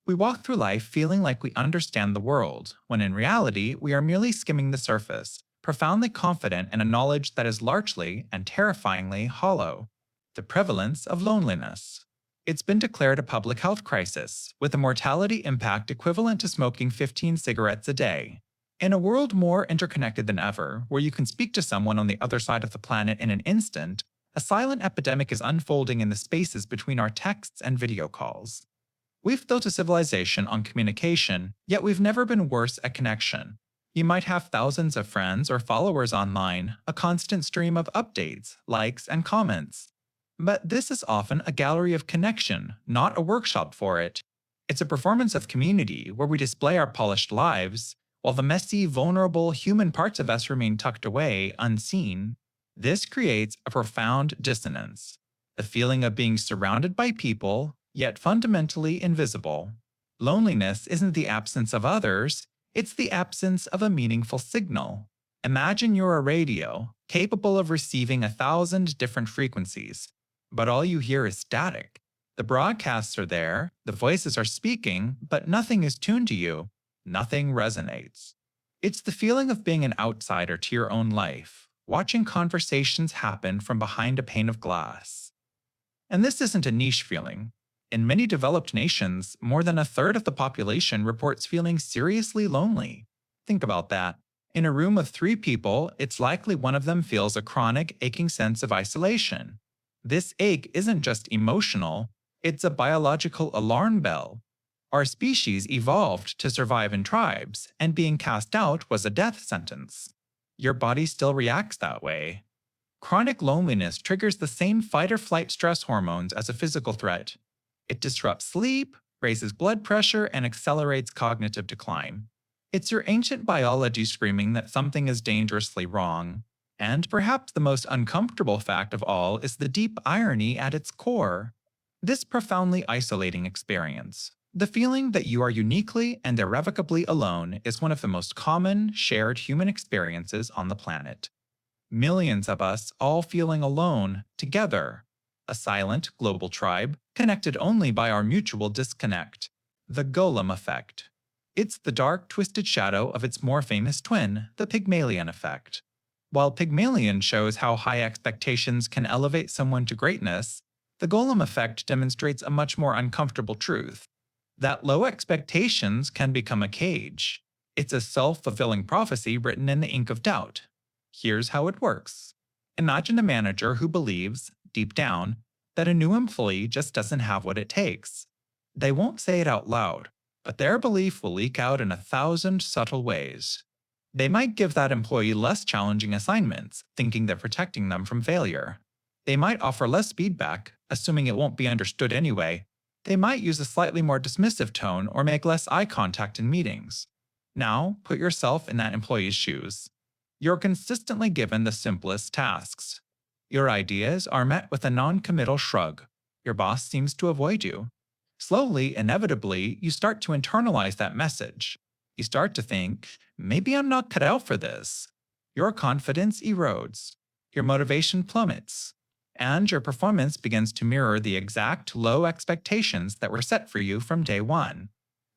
We walk through life feeling like we understand the world, when in reality, we are merely skimming the surface, profoundly confident in a knowledge that is largely and terrifyingly hollow. The prevalence of loneliness. It's been declared a public health crisis, with a mortality impact equivalent to smoking 15 cigarettes a day. In a world more interconnected than ever, where you can speak to someone on the other side of the planet in an instant, a silent epidemic is unfolding in the spaces between our texts and video calls. We've built a civilization on communication, yet we've never been worse at connection. You might have thousands of friends or followers online, a constant stream of updates, likes, and comments. But this is often a gallery of connection, not a workshop for it. It's a performance of community where we display our polished lives, while the messy, vulnerable human parts of us remain tucked away, unseen. This creates a profound dissonance, the feeling of being surrounded by people, yet fundamentally invisible. Loneliness isn't the absence of others, it's the absence of a meaningful signal. Imagine you're a radio, capable of receiving 1,000 different frequencies, but all you hear is static. The broadcasts are there, the voices are speaking, but nothing is tuned to you. Nothing resonates. It's the feeling of being an outsider to your own life, watching conversations happen from behind a pane of glass. And this isn't a niche feeling. In many developed nations, more than a third of the population reports feeling seriously lonely. Think about that. In a room of 3 people, it's likely one of them feels a chronic, aching sense of isolation. This ache isn't just emotional, it's a biological alarm bell. Our species evolved to survive in tribes, and being cast out was a death sentence. Your body still reacts that way. Chronic loneliness triggers the same fight-or-flight stress hormones as a physical threat. It disrupts sleep, raises blood pressure, and accelerates cognitive decline. It's your ancient biology screaming that something is dangerously wrong. And perhaps the most uncomfortable fact of all is the deep irony at its core. This profoundly isolating experience, the feeling that you are uniquely and irrevocably alone, is one of the most common, shared human experiences on the planet. Millions of us all feeling alone, together. A silent, global tribe, connected only by our mutual disconnect. The golem effect. It's the dark, twisted shadow of its more famous twin, the Pygmalion effect. While Pygmalion shows how high expectations can elevate someone to greatness, the golem effect demonstrates a much more uncomfortable truth. That low expectations can become a cage. It's a self-fulfilling prophecy written in the ink of doubt. Here's how it works. Imagine a manager who believes, deep down, that a new employee just doesn't have what it takes. They won't say it out loud, but their belief will leak out in 1,000 subtle ways. They might give that employee less challenging assignments, thinking they're protecting them from failure. They might offer less feedback, assuming it won't be understood anyway. They might use a slightly more dismissive tone or make less eye contact in meetings. Now, put yourself in that employee's shoes. You're consistently given the simplest tasks. Your ideas are met with a non-committal shrug. Your boss seems to avoid you. Slowly, inevitably, you start to internalize that message. You start to think, maybe I'm not cut out for this. Your confidence erodes. Your motivation plummets. And your performance begins to mirror the exact low expectations that were set for you from day one.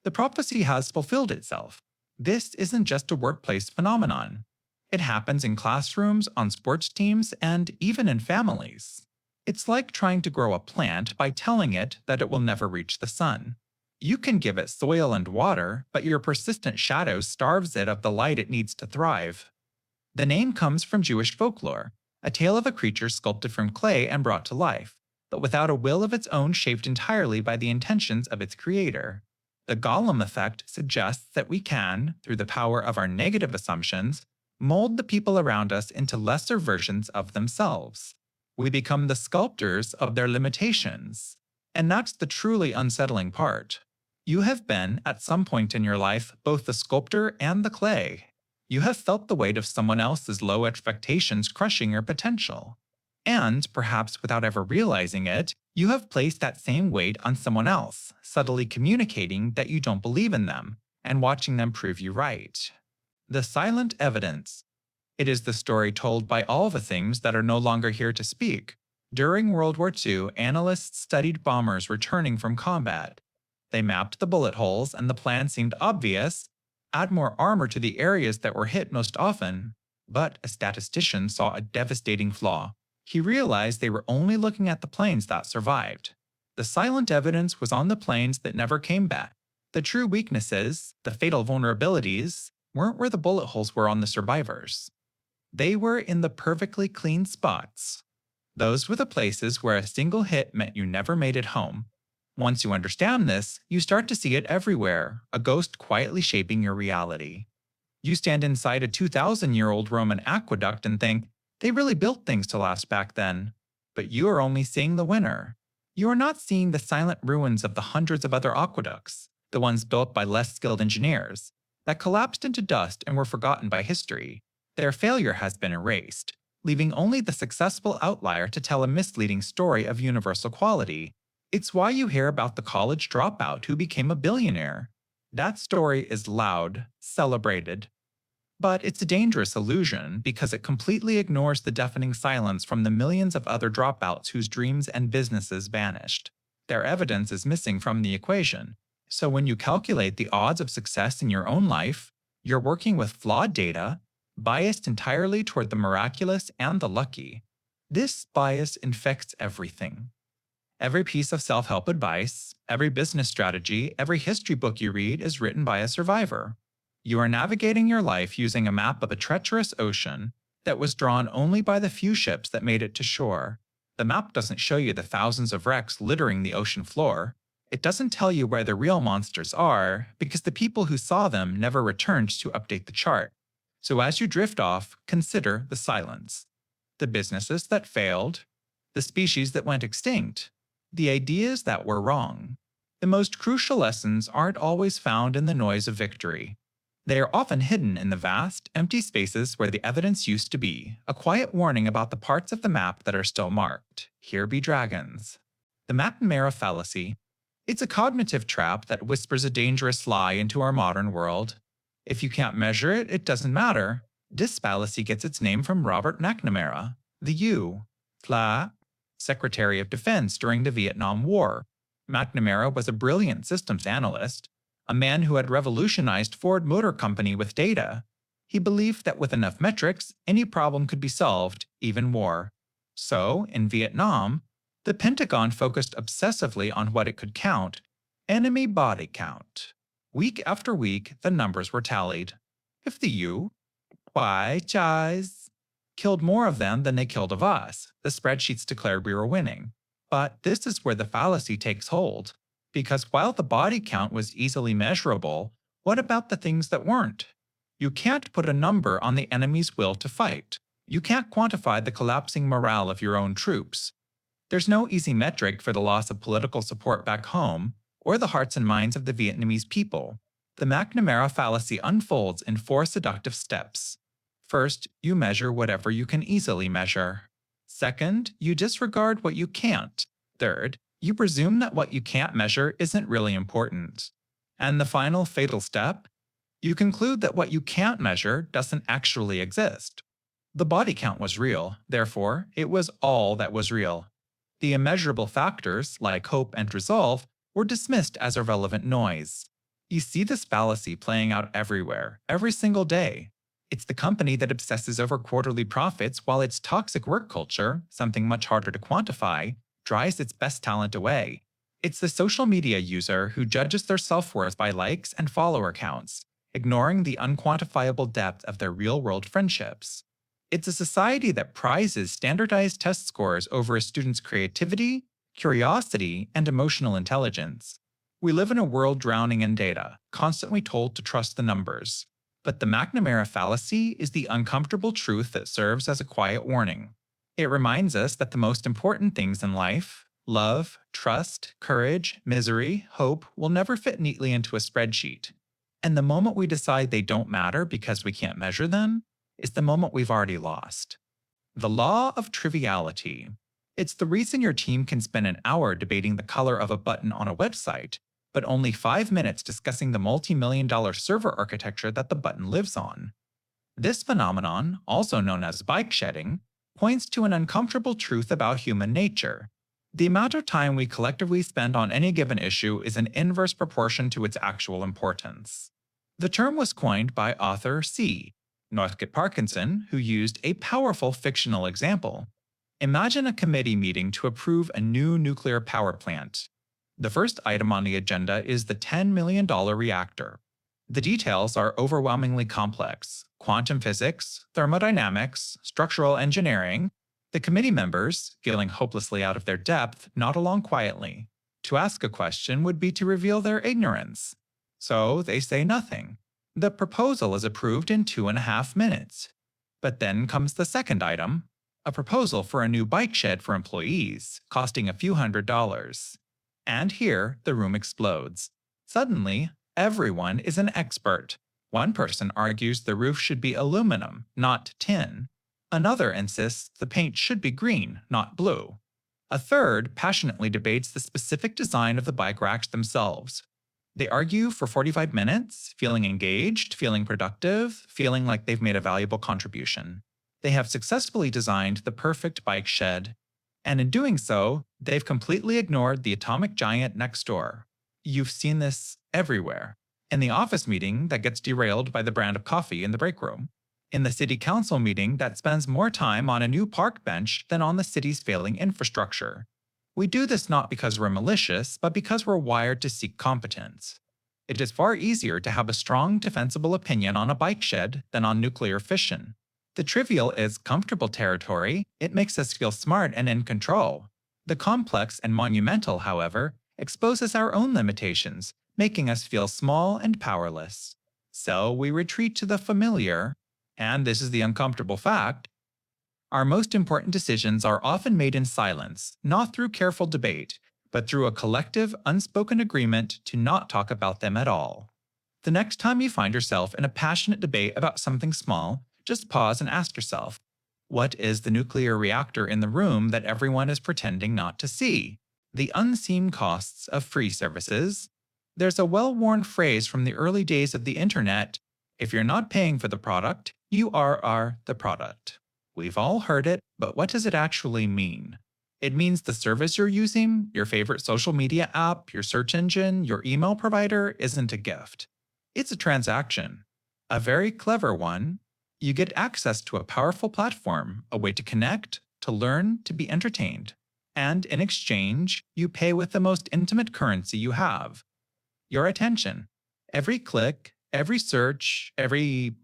The prophecy has fulfilled itself. This isn't just a workplace phenomenon. It happens in classrooms, on sports teams, and even in families. It's like trying to grow a plant by telling it that it will never reach the sun. You can give it soil and water, but your persistent shadow starves it of the light it needs to thrive. The name comes from Jewish folklore, a tale of a creature sculpted from clay and brought to life, but without a will of its own shaped entirely by the intentions of its creator. The golem effect suggests that we can, through the power of our negative assumptions, mold the people around us into lesser versions of themselves. We become the sculptors of their limitations. And that's the truly unsettling part. You have been, at some point in your life, both the sculptor and the clay. You have felt the weight of someone else's low expectations crushing your potential. And, perhaps without ever realizing it, you have placed that same weight on someone else, subtly communicating that you don't believe in them, and watching them prove you right. The silent evidence. It is the story told by all the things that are no longer here to speak. During World War II, analysts studied bombers returning from combat. They mapped the bullet holes, and the plan seemed obvious: add more armor to the areas that were hit most often. But a statistician saw a devastating flaw. He realized they were only looking at the planes that survived. The silent evidence was on the planes that never came back. The true weaknesses, the fatal vulnerabilities, weren't where the bullet holes were on the survivors. They were in the perfectly clean spots. Those were the places where a single hit meant you never made it home. Once you understand this, you start to see it everywhere, a ghost quietly shaping your reality. You stand inside a 2,000-year-old Roman aqueduct and think, they really built things to last back then. But you are only seeing the winner. You are not seeing the silent ruins of the hundreds of other aqueducts, the ones built by less skilled engineers, that collapsed into dust and were forgotten by history. Their failure has been erased, leaving only the successful outlier to tell a misleading story of universal quality. It's why you hear about the college dropout who became a billionaire. That story is loud, celebrated. But it's a dangerous illusion because it completely ignores the deafening silence from the millions of other dropouts whose dreams and businesses vanished. Their evidence is missing from the equation. So when you calculate the odds of success in your own life, you're working with flawed data, biased entirely toward the miraculous and the lucky. This bias infects everything. Every piece of self-help advice, every business strategy, every history book you read is written by a survivor. You are navigating your life using a map of a treacherous ocean that was drawn only by the few ships that made it to shore. The map doesn't show you the thousands of wrecks littering the ocean floor. It doesn't tell you where the real monsters are because the people who saw them never returned to update the chart. So as you drift off, consider the silence. The businesses that failed, the species that went extinct, the ideas that were wrong. The most crucial lessons aren't always found in the noise of victory. They are often hidden in the vast, empty spaces where the evidence used to be, a quiet warning about the parts of the map that are still marked. Here be dragons. The McNamara fallacy. It's a cognitive trap that whispers a dangerous lie into our modern world. If you can't measure it, it doesn't matter. This fallacy gets its name from Robert McNamara, the U.S. Secretary of Defense during the Vietnam War. McNamara was a brilliant systems analyst, a man who had revolutionized Ford Motor Company with data. He believed that with enough metrics, any problem could be solved, even war. So, in Vietnam, the Pentagon focused obsessively on what it could count: enemy body count. Week after week, the numbers were tallied. If the U.S. killed more of them than they killed of us, the spreadsheets declared we were winning. But this is where the fallacy takes hold. Because while the body count was easily measurable, what about the things that weren't? You can't put a number on the enemy's will to fight. You can't quantify the collapsing morale of your own troops. There's no easy metric for the loss of political support back home, or the hearts and minds of the Vietnamese people. The McNamara fallacy unfolds in 4 seductive steps. First, you measure whatever you can easily measure. Second, you disregard what you can't. Third, you presume that what you can't measure isn't really important. And the final fatal step, you conclude that what you can't measure doesn't actually exist. The body count was real, therefore, it was all that was real. The immeasurable factors, like hope and resolve, were dismissed as irrelevant noise. You see this fallacy playing out everywhere, every single day. It's the company that obsesses over quarterly profits while its toxic work culture, something much harder to quantify, drives its best talent away. It's the social media user who judges their self-worth by likes and follower counts, ignoring the unquantifiable depth of their real-world friendships. It's a society that prizes standardized test scores over a student's creativity, curiosity, and emotional intelligence. We live in a world drowning in data, constantly told to trust the numbers. But the McNamara fallacy is the uncomfortable truth that serves as a quiet warning. It reminds us that the most important things in life, Love, trust, courage, misery, hope will never fit neatly into a spreadsheet. And the moment we decide they don't matter because we can't measure them is the moment we've already lost. The law of triviality. It's the reason your team can spend an hour debating the color of a button on a website, but only 5 minutes discussing the multi-million-dollar server architecture that the button lives on. This phenomenon, also known as bike shedding, points to an uncomfortable truth about human nature. The amount of time we collectively spend on any given issue is in inverse proportion to its actual importance. The term was coined by author C. Northcote Parkinson, who used a powerful fictional example. Imagine a committee meeting to approve a new nuclear power plant. The first item on the agenda is the $10 million reactor. The details are overwhelmingly complex: quantum physics, thermodynamics, structural engineering. The committee members, feeling hopelessly out of their depth, nod along quietly. To ask a question would be to reveal their ignorance. So they say nothing. The proposal is approved in 2.5 minutes. But then comes the second item, a proposal for a new bike shed for employees, costing a few $100s. And here, the room explodes. Suddenly, everyone is an expert. One person argues the roof should be aluminum, not tin. Another insists the paint should be green, not blue. A third passionately debates the specific design of the bike racks themselves. They argue for 45 minutes, feeling engaged, feeling productive, feeling like they've made a valuable contribution. They have successfully designed the perfect bike shed. And in doing so, they've completely ignored the atomic giant next door. You've seen this everywhere. In the office meeting that gets derailed by the brand of coffee in the break room. In the city council meeting that spends more time on a new park bench than on the city's failing infrastructure. We do this not because we're malicious, but because we're wired to seek competence. It is far easier to have a strong, defensible opinion on a bike shed than on nuclear fission. The trivial is comfortable territory. It makes us feel smart and in control. The complex and monumental, however, exposes our own limitations, making us feel small and powerless. So we retreat to the familiar. And this is the uncomfortable fact, our most important decisions are often made in silence, not through careful debate, but through a collective, unspoken agreement to not talk about them at all. The next time you find yourself in a passionate debate about something small, just pause and ask yourself, what is the nuclear reactor in the room that everyone is pretending not to see? The unseen costs of free services. There's a well-worn phrase from the early days of the internet, if you're not paying for the product, you are the product. We've all heard it, but what does it actually mean? It means the service you're using, your favorite social media app, your search engine, your email provider, isn't a gift. It's a transaction. A very clever one. You get access to a powerful platform, a way to connect, to learn, to be entertained. And in exchange, you pay with the most intimate currency you have. Your attention. Every click, every search, every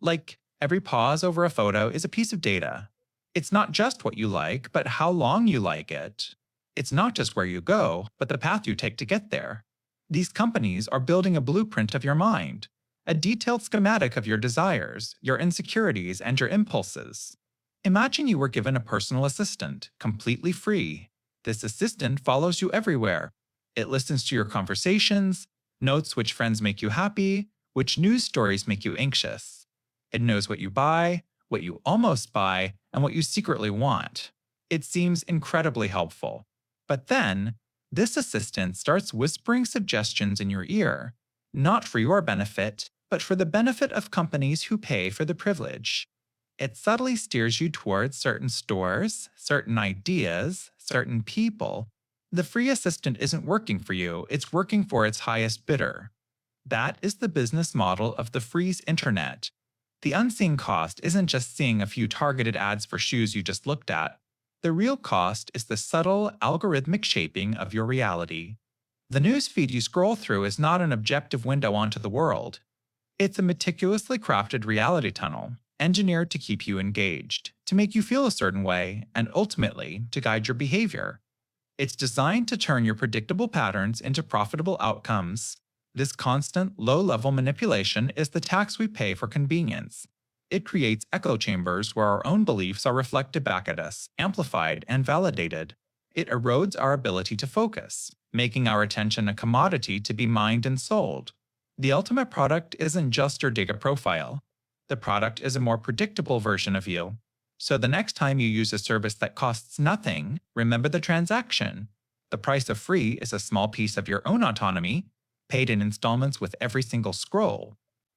pause over a photo is a piece of data. It's not just what you like, but how long you like it. It's not just where you go, but the path you take to get there. These companies are building a blueprint of your mind, a detailed schematic of your desires, your insecurities, and your impulses. Imagine you were given a personal assistant, completely free. This assistant follows you everywhere. It listens to your conversations, notes which friends make you happy, which news stories make you anxious. It knows what you buy, what you almost buy, and what you secretly want. It seems incredibly helpful. But then, this assistant starts whispering suggestions in your ear, not for your benefit, but for the benefit of companies who pay for the privilege. It subtly steers you towards certain stores, certain ideas, certain people. The free assistant isn't working for you, it's working for its highest bidder. That is the business model of the free's internet. The unseen cost isn't just seeing a few targeted ads for shoes you just looked at. The real cost is the subtle, algorithmic shaping of your reality. The newsfeed you scroll through is not an objective window onto the world. It's a meticulously crafted reality tunnel, engineered to keep you engaged, to make you feel a certain way, and ultimately, to guide your behavior. It's designed to turn your predictable patterns into profitable outcomes. This constant, low-level manipulation is the tax we pay for convenience. It creates echo chambers where our own beliefs are reflected back at us, amplified and validated. It erodes our ability to focus, making our attention a commodity to be mined and sold. The ultimate product isn't just your data profile. The product is a more predictable version of you. So the next time you use a service that costs nothing, remember the transaction. The price of free is a small piece of your own autonomy, paid in installments with every single scroll.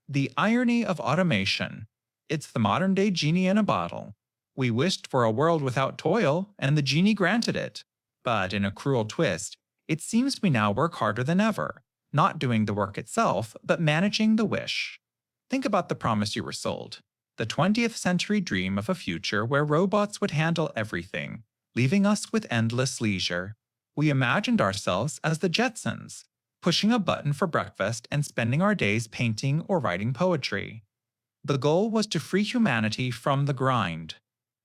The irony of automation. It's the modern-day genie in a bottle. We wished for a world without toil, and the genie granted it. But in a cruel twist, it seems we now work harder than ever, not doing the work itself, but managing the wish. Think about the promise you were sold. The 20th century dream of a future where robots would handle everything, leaving us with endless leisure. We imagined ourselves as the Jetsons, pushing a button for breakfast and spending our days painting or writing poetry. The goal was to free humanity from the grind.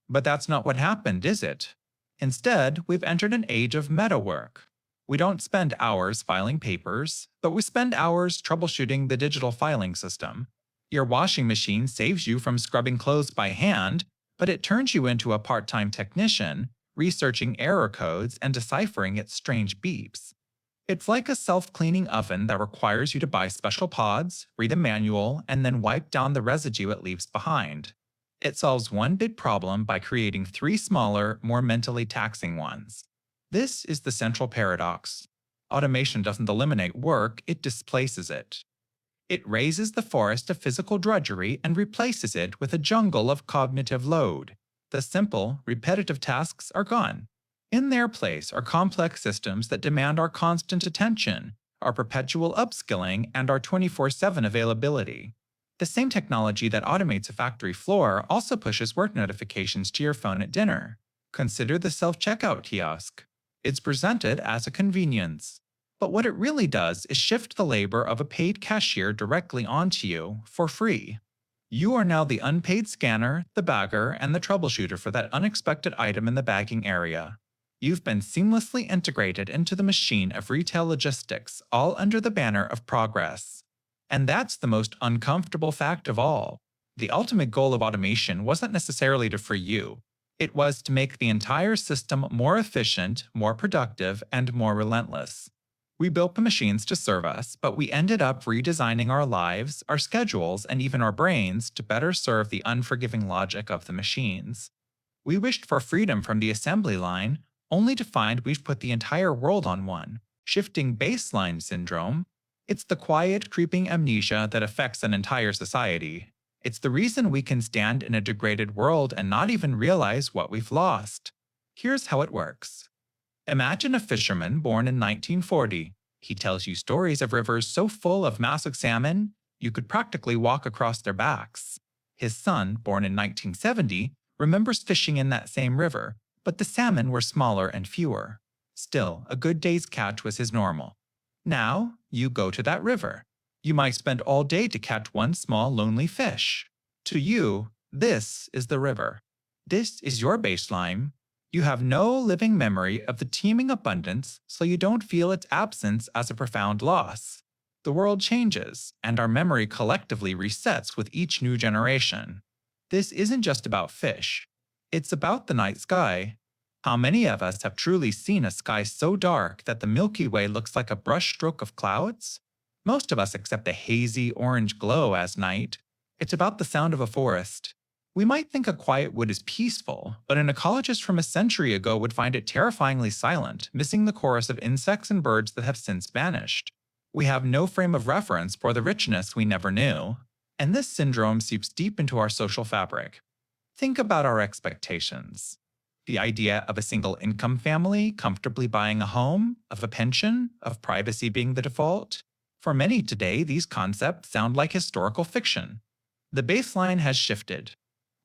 But that's not what happened, is it? Instead, we've entered an age of meta work. We don't spend hours filing papers, but we spend hours troubleshooting the digital filing system. Your washing machine saves you from scrubbing clothes by hand, but it turns you into a part-time technician, researching error codes and deciphering its strange beeps. It's like a self-cleaning oven that requires you to buy special pods, read a manual, and then wipe down the residue it leaves behind. It solves one big problem by creating 3 smaller, more mentally taxing ones. This is the central paradox. Automation doesn't eliminate work, it displaces it. It raises the forest of physical drudgery and replaces it with a jungle of cognitive load. The simple, repetitive tasks are gone. In their place are complex systems that demand our constant attention, our perpetual upskilling, and our 24/7 availability. The same technology that automates a factory floor also pushes work notifications to your phone at dinner. Consider the self-checkout kiosk. It's presented as a convenience. But what it really does is shift the labor of a paid cashier directly onto you for free. You are now the unpaid scanner, the bagger, and the troubleshooter for that unexpected item in the bagging area. You've been seamlessly integrated into the machine of retail logistics, all under the banner of progress. And that's the most uncomfortable fact of all. The ultimate goal of automation wasn't necessarily to free you. It was to make the entire system more efficient, more productive, and more relentless. We built the machines to serve us, but we ended up redesigning our lives, our schedules, and even our brains to better serve the unforgiving logic of the machines. We wished for freedom from the assembly line, only to find we've put the entire world on one, shifting baseline syndrome. It's the quiet, creeping amnesia that affects an entire society. It's the reason we can stand in a degraded world and not even realize what we've lost. Here's how it works. Imagine a fisherman born in 1940. He tells you stories of rivers so full of massive salmon, you could practically walk across their backs. His son, born in 1970, remembers fishing in that same river, but the salmon were smaller and fewer. Still, a good day's catch was his normal. Now, you go to that river. You might spend all day to catch one small, lonely fish. To you, this is the river. This is your baseline. You have no living memory of the teeming abundance, so you don't feel its absence as a profound loss. The world changes, and our memory collectively resets with each new generation. This isn't just about fish. It's about the night sky. How many of us have truly seen a sky so dark that the Milky Way looks like a brushstroke of clouds? Most of us accept the hazy orange glow as night. It's about the sound of a forest. We might think a quiet wood is peaceful, but an ecologist from a century ago would find it terrifyingly silent, missing the chorus of insects and birds that have since vanished. We have no frame of reference for the richness we never knew, and this syndrome seeps deep into our social fabric. Think about our expectations. The idea of a single-income family comfortably buying a home, of a pension, of privacy being the default. For many today, these concepts sound like historical fiction. The baseline has shifted.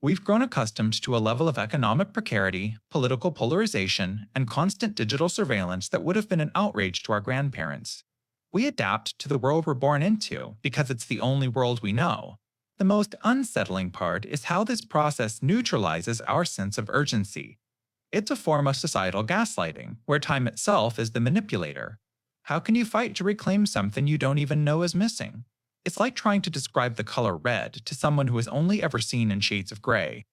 We've grown accustomed to a level of economic precarity, political polarization, and constant digital surveillance that would have been an outrage to our grandparents. We adapt to the world we're born into because it's the only world we know. The most unsettling part is how this process neutralizes our sense of urgency. It's a form of societal gaslighting, where time itself is the manipulator. How can you fight to reclaim something you don't even know is missing? It's like trying to describe the color red to someone who has only ever seen in shades of gray.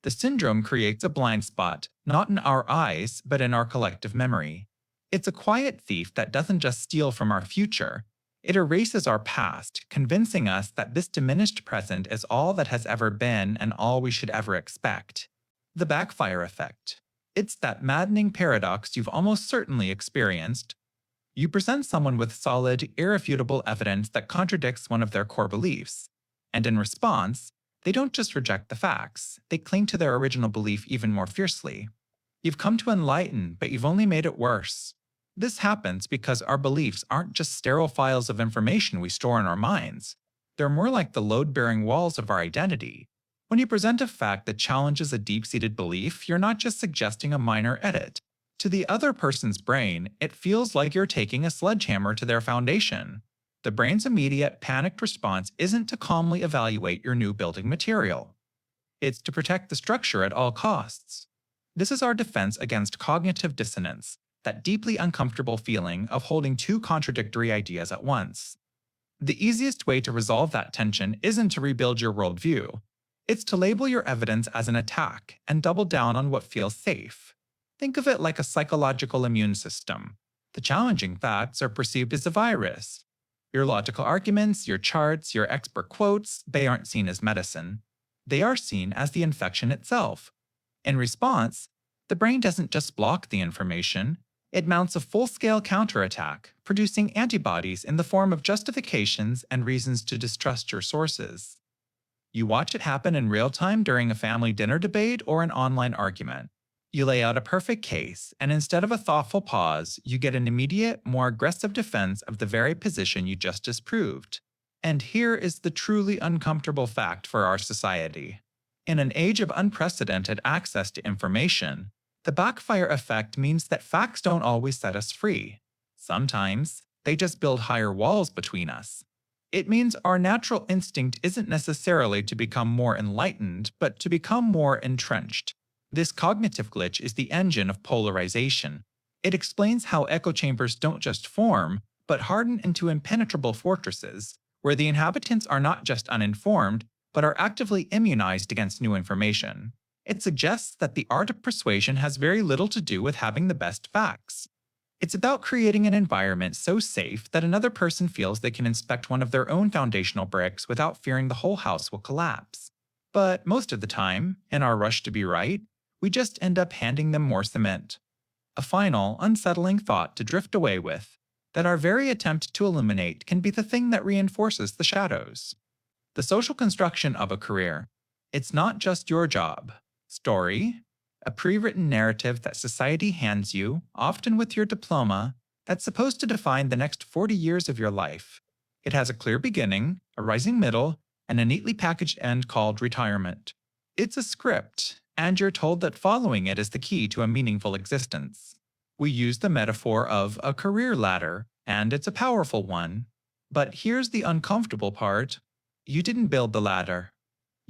The syndrome creates a blind spot, not in our eyes, but in our collective memory. It's a quiet thief that doesn't just steal from our future, it erases our past, convincing us that this diminished present is all that has ever been and all we should ever expect. The backfire effect. It's that maddening paradox you've almost certainly experienced. You present someone with solid, irrefutable evidence that contradicts one of their core beliefs, and in response, they don't just reject the facts, they cling to their original belief even more fiercely. You've come to enlighten, but you've only made it worse. This happens because our beliefs aren't just sterile files of information we store in our minds. They're more like the load-bearing walls of our identity. When you present a fact that challenges a deep-seated belief, you're not just suggesting a minor edit. To the other person's brain, it feels like you're taking a sledgehammer to their foundation. The brain's immediate, panicked response isn't to calmly evaluate your new building material. It's to protect the structure at all costs. This is our defense against cognitive dissonance, that deeply uncomfortable feeling of holding two contradictory ideas at once. The easiest way to resolve that tension isn't to rebuild your worldview. It's to label your evidence as an attack and double down on what feels safe. Think of it like a psychological immune system. The challenging facts are perceived as a virus. Your logical arguments, your charts, your expert quotes, they aren't seen as medicine. They are seen as the infection itself. In response, the brain doesn't just block the information, it mounts a full-scale counterattack, producing antibodies in the form of justifications and reasons to distrust your sources. You watch it happen in real time during a family dinner debate or an online argument. You lay out a perfect case, and instead of a thoughtful pause, you get an immediate, more aggressive defense of the very position you just disproved. And here is the truly uncomfortable fact for our society. In an age of unprecedented access to information, the backfire effect means that facts don't always set us free. Sometimes, they just build higher walls between us. It means our natural instinct isn't necessarily to become more enlightened, but to become more entrenched. This cognitive glitch is the engine of polarization. It explains how echo chambers don't just form, but harden into impenetrable fortresses, where the inhabitants are not just uninformed, but are actively immunized against new information. It suggests that the art of persuasion has very little to do with having the best facts. It's about creating an environment so safe that another person feels they can inspect one of their own foundational bricks without fearing the whole house will collapse. But most of the time, in our rush to be right, we just end up handing them more cement. A final, unsettling thought to drift away with, that our very attempt to illuminate can be the thing that reinforces the shadows. The social construction of a career. It's not just your job. Story, a pre-written narrative that society hands you, often with your diploma, that's supposed to define the next 40 years of your life. It has a clear beginning, a rising middle, and a neatly packaged end called retirement. It's a script, and you're told that following it is the key to a meaningful existence. We use the metaphor of a career ladder, and it's a powerful one. But here's the uncomfortable part. You didn't build the ladder.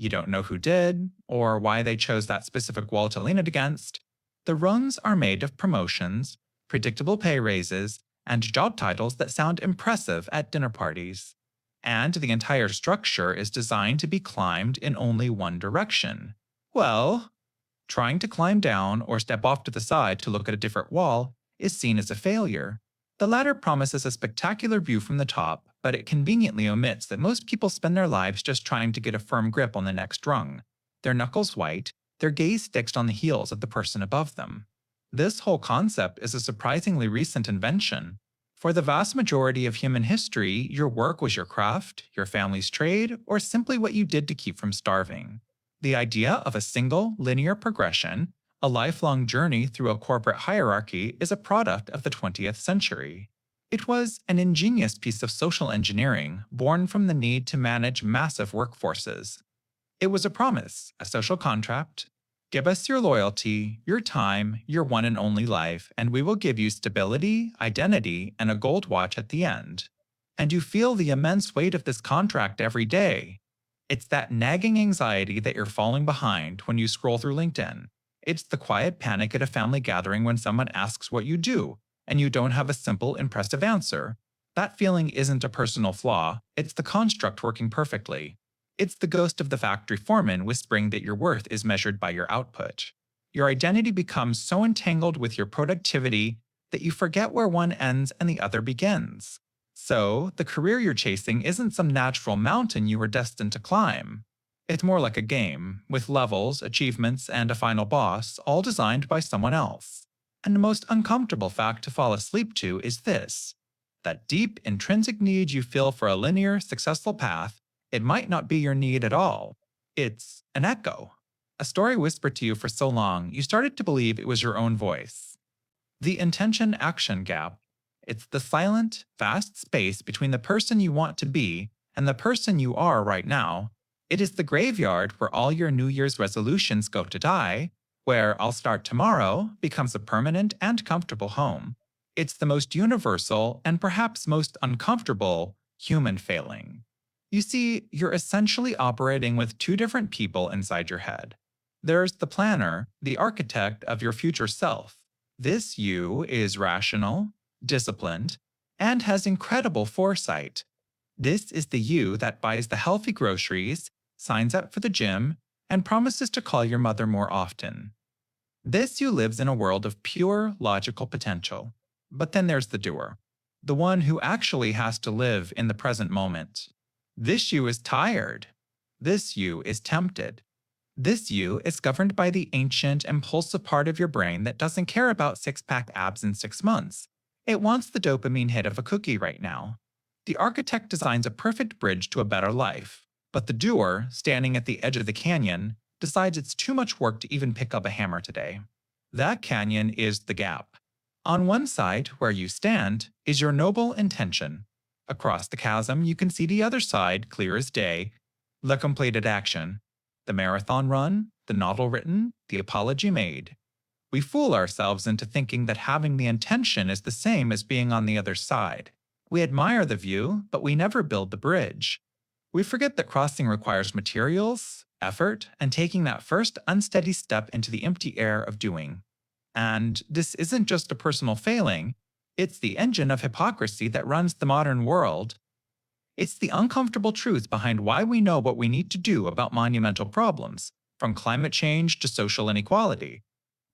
You don't know who did, or why they chose that specific wall to lean it against. The rungs are made of promotions, predictable pay raises, and job titles that sound impressive at dinner parties. And the entire structure is designed to be climbed in only one direction. Well, trying to climb down or step off to the side to look at a different wall is seen as a failure. The ladder promises a spectacular view from the top, but it conveniently omits that most people spend their lives just trying to get a firm grip on the next rung. Their knuckles white, their gaze fixed on the heels of the person above them. This whole concept is a surprisingly recent invention. For the vast majority of human history, your work was your craft, your family's trade, or simply what you did to keep from starving. The idea of a single, linear progression, a lifelong journey through a corporate hierarchy, is a product of the 20th century. It was an ingenious piece of social engineering born from the need to manage massive workforces. It was a promise, a social contract. Give us your loyalty, your time, your one and only life, and we will give you stability, identity, and a gold watch at the end. And you feel the immense weight of this contract every day. It's that nagging anxiety that you're falling behind when you scroll through LinkedIn. It's the quiet panic at a family gathering when someone asks what you do, and you don't have a simple, impressive answer. That feeling isn't a personal flaw, it's the construct working perfectly. It's the ghost of the factory foreman whispering that your worth is measured by your output. Your identity becomes so entangled with your productivity that you forget where one ends and the other begins. So, the career you're chasing isn't some natural mountain you were destined to climb. It's more like a game, with levels, achievements, and a final boss, all designed by someone else. And the most uncomfortable fact to fall asleep to is this: that deep, intrinsic need you feel for a linear, successful path, it might not be your need at all. It's an echo. A story whispered to you for so long, you started to believe it was your own voice. The intention action gap. It's the silent, vast space between the person you want to be and the person you are right now. It is the graveyard where all your New Year's resolutions go to die, where "I'll start tomorrow" becomes a permanent and comfortable home. It's the most universal and perhaps most uncomfortable human failing. You see, you're essentially operating with two different people inside your head. There's the planner, the architect of your future self. This you is rational, disciplined, and has incredible foresight. This is the you that buys the healthy groceries, signs up for the gym, and promises to call your mother more often. This you lives in a world of pure logical potential. But then there's the doer, the one who actually has to live in the present moment. This you is tired. This you is tempted. This you is governed by the ancient, impulsive part of your brain that doesn't care about six-pack abs in 6 months. It wants the dopamine hit of a cookie right now. The architect designs a perfect bridge to a better life, but the doer, standing at the edge of the canyon, decides it's too much work to even pick up a hammer today. That canyon is the gap. On one side, where you stand, is your noble intention. Across the chasm, you can see the other side, clear as day: the completed action, the marathon run, the novel written, the apology made. We fool ourselves into thinking that having the intention is the same as being on the other side. We admire the view, but we never build the bridge. We forget that crossing requires materials, effort, and taking that first unsteady step into the empty air of doing. And this isn't just a personal failing, it's the engine of hypocrisy that runs the modern world. It's the uncomfortable truth behind why we know what we need to do about monumental problems, from climate change to social inequality.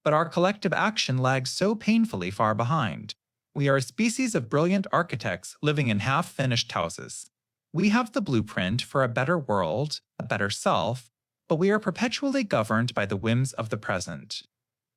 But our collective action lags so painfully far behind. We are a species of brilliant architects living in half-finished houses. We have the blueprint for a better world, a better self, but we are perpetually governed by the whims of the present.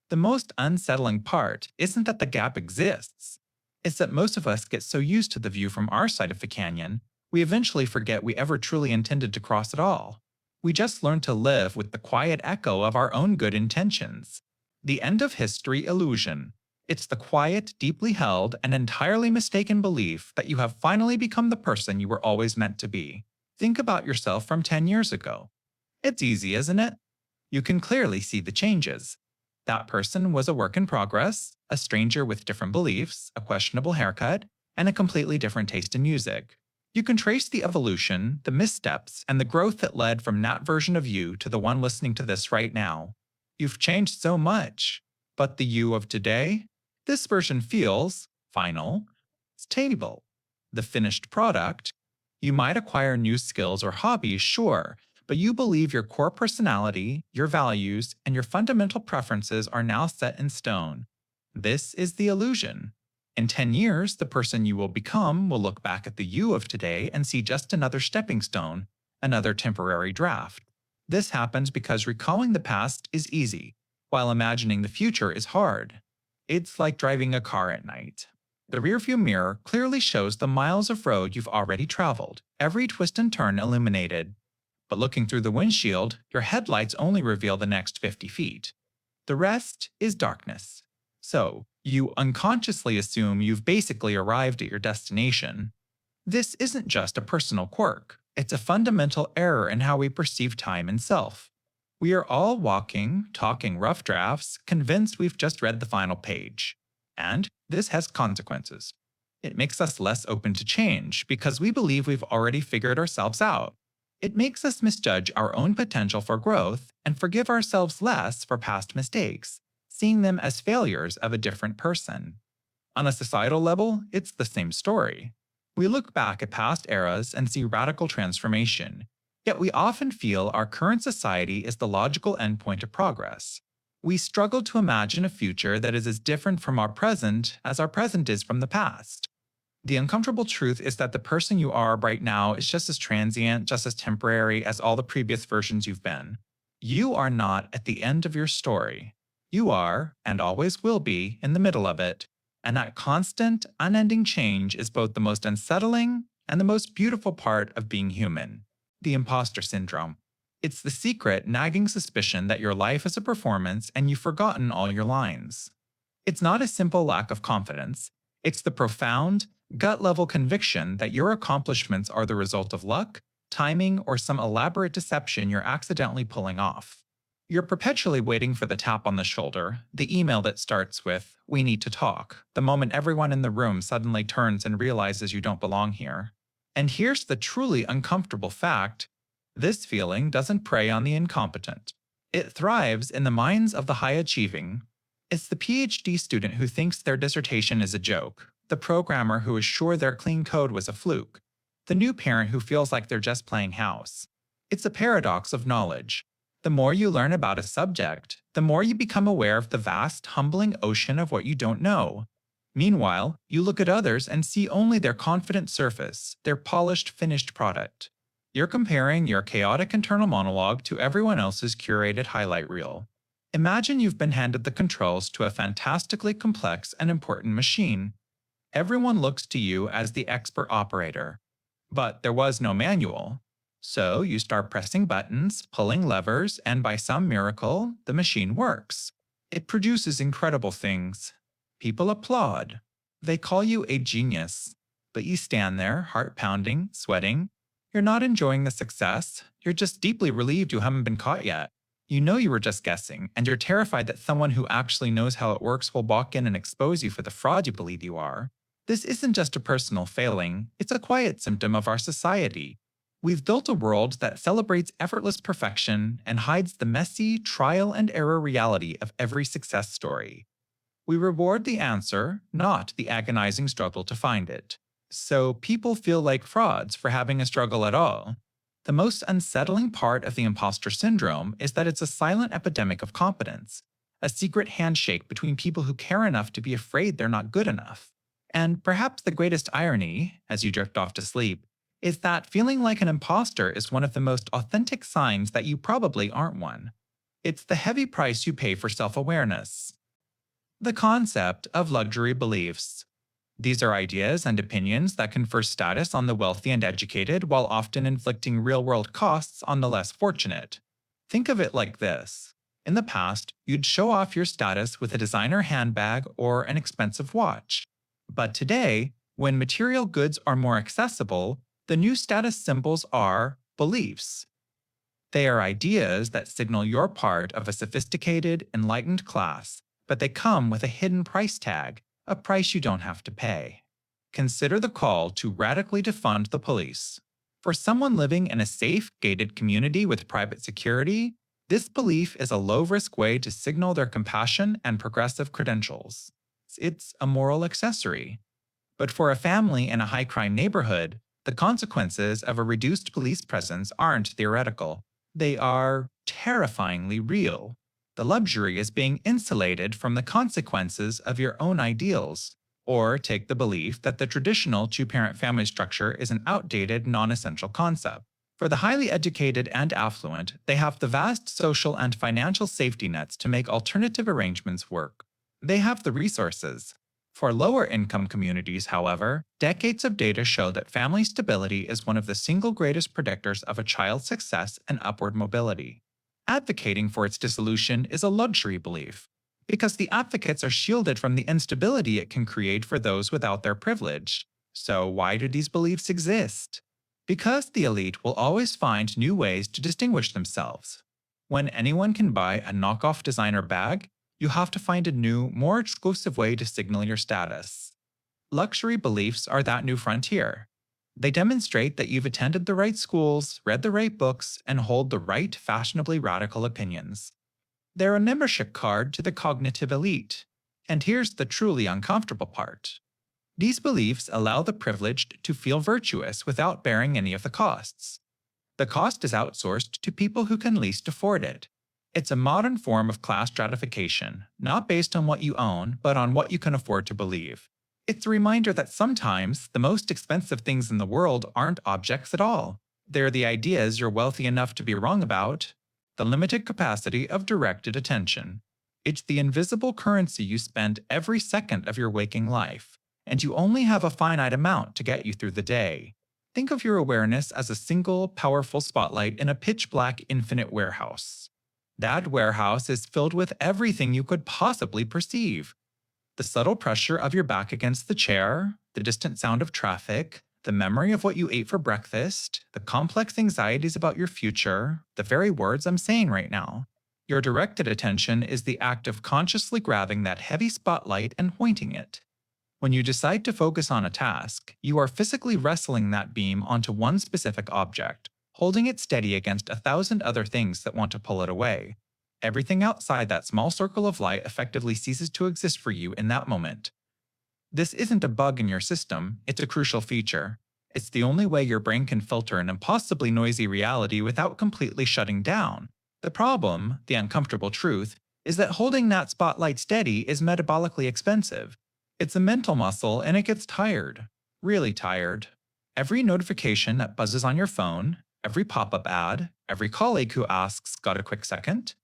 The most unsettling part isn't that the gap exists. It's that most of us get so used to the view from our side of the canyon, we eventually forget we ever truly intended to cross at all. We just learn to live with the quiet echo of our own good intentions. The end of history illusion. It's the quiet, deeply held, and entirely mistaken belief that you have finally become the person you were always meant to be. Think about yourself from 10 years ago. It's easy, isn't it? You can clearly see the changes. That person was a work in progress, a stranger with different beliefs, a questionable haircut, and a completely different taste in music. You can trace the evolution, the missteps, and the growth that led from that version of you to the one listening to this right now. You've changed so much, but the you of today? This version feels final, stable. The finished product? You might acquire new skills or hobbies, sure, but you believe your core personality, your values, and your fundamental preferences are now set in stone. This is the illusion. In 10 years, the person you will become will look back at the you of today and see just another stepping stone, another temporary draft. This happens because recalling the past is easy, while imagining the future is hard. It's like driving a car at night. The rearview mirror clearly shows the miles of road you've already traveled, every twist and turn illuminated. But looking through the windshield, your headlights only reveal the next 50 feet. The rest is darkness. So, you unconsciously assume you've basically arrived at your destination. This isn't just a personal quirk, it's a fundamental error in how we perceive time and self. We are all walking, talking rough drafts, convinced we've just read the final page. And this has consequences. It makes us less open to change because we believe we've already figured ourselves out. It makes us misjudge our own potential for growth and forgive ourselves less for past mistakes, seeing them as failures of a different person. On a societal level, it's the same story. We look back at past eras and see radical transformation. Yet we often feel our current society is the logical endpoint of progress. We struggle to imagine a future that is as different from our present as our present is from the past. The uncomfortable truth is that the person you are right now is just as transient, just as temporary as all the previous versions you've been. You are not at the end of your story. You are, and always will be, in the middle of it. And that constant, unending change is both the most unsettling and the most beautiful part of being human. The imposter syndrome. It's the secret, nagging suspicion that your life is a performance and you've forgotten all your lines. It's not a simple lack of confidence, it's the profound, gut level conviction that your accomplishments are the result of luck, timing, or some elaborate deception you're accidentally pulling off. You're perpetually waiting for the tap on the shoulder, the email that starts with, "We need to talk," the moment everyone in the room suddenly turns and realizes you don't belong here. And here's the truly uncomfortable fact: this feeling doesn't prey on the incompetent. It thrives in the minds of the high achieving. It's the PhD student who thinks their dissertation is a joke, the programmer who is sure their clean code was a fluke, the new parent who feels like they're just playing house. It's a paradox of knowledge. The more you learn about a subject, the more you become aware of the vast, humbling ocean of what you don't know. Meanwhile, you look at others and see only their confident surface, their polished, finished product. You're comparing your chaotic internal monologue to everyone else's curated highlight reel. Imagine you've been handed the controls to a fantastically complex and important machine. Everyone looks to you as the expert operator. But there was no manual. So you start pressing buttons, pulling levers, and by some miracle, the machine works. It produces incredible things. People applaud. They call you a genius. But you stand there, heart pounding, sweating. You're not enjoying the success. You're just deeply relieved you haven't been caught yet. You know you were just guessing, and you're terrified that someone who actually knows how it works will walk in and expose you for the fraud you believe you are. This isn't just a personal failing, it's a quiet symptom of our society. We've built a world that celebrates effortless perfection and hides the messy, trial and error reality of every success story. We reward the answer, not the agonizing struggle to find it. So people feel like frauds for having a struggle at all. The most unsettling part of the imposter syndrome is that it's a silent epidemic of competence, a secret handshake between people who care enough to be afraid they're not good enough. And perhaps the greatest irony, as you drift off to sleep, is that feeling like an imposter is one of the most authentic signs that you probably aren't one. It's the heavy price you pay for self-awareness. The concept of luxury beliefs. These are ideas and opinions that confer status on the wealthy and educated while often inflicting real-world costs on the less fortunate. Think of it like this. In the past, you'd show off your status with a designer handbag or an expensive watch. But today, when material goods are more accessible, the new status symbols are beliefs. They are ideas that signal you're part of a sophisticated, enlightened class, but they come with a hidden price tag, a price you don't have to pay. Consider the call to radically defund the police. For someone living in a safe, gated community with private security, this belief is a low-risk way to signal their compassion and progressive credentials. It's a moral accessory. But for a family in a high-crime neighborhood, the consequences of a reduced police presence aren't theoretical. They are terrifyingly real. The luxury is being insulated from the consequences of your own ideals. Or take the belief that the traditional two-parent family structure is an outdated, non-essential concept. For the highly educated and affluent, they have the vast social and financial safety nets to make alternative arrangements work. They have the resources. For lower-income communities, however, decades of data show that family stability is one of the single greatest predictors of a child's success and upward mobility. Advocating for its dissolution is a luxury belief, because the advocates are shielded from the instability it can create for those without their privilege. So why do these beliefs exist? Because the elite will always find new ways to distinguish themselves. When anyone can buy a knockoff designer bag, you have to find a new, more exclusive way to signal your status. Luxury beliefs are that new frontier. They demonstrate that you've attended the right schools, read the right books, and hold the right fashionably radical opinions. They're a membership card to the cognitive elite. And here's the truly uncomfortable part. These beliefs allow the privileged to feel virtuous without bearing any of the costs. The cost is outsourced to people who can least afford it. It's a modern form of class stratification, not based on what you own, but on what you can afford to believe. It's a reminder that sometimes the most expensive things in the world aren't objects at all. They're the ideas you're wealthy enough to be wrong about, the limited capacity of directed attention. It's the invisible currency you spend every second of your waking life, and you only have a finite amount to get you through the day. Think of your awareness as a single, powerful spotlight in a pitch-black infinite warehouse. That warehouse is filled with everything you could possibly perceive. The subtle pressure of your back against the chair, the distant sound of traffic, the memory of what you ate for breakfast, the complex anxieties about your future, the very words I'm saying right now. Your directed attention is the act of consciously grabbing that heavy spotlight and pointing it. When you decide to focus on a task, you are physically wrestling that beam onto one specific object, holding it steady against 1,000 other things that want to pull it away. Everything outside that small circle of light effectively ceases to exist for you in that moment. This isn't a bug in your system, it's a crucial feature. It's the only way your brain can filter an impossibly noisy reality without completely shutting down. The problem, the uncomfortable truth, is that holding that spotlight steady is metabolically expensive. It's a mental muscle and it gets tired. Really tired. Every notification that buzzes on your phone, every pop-up ad, every colleague who asks, "Got a quick second?"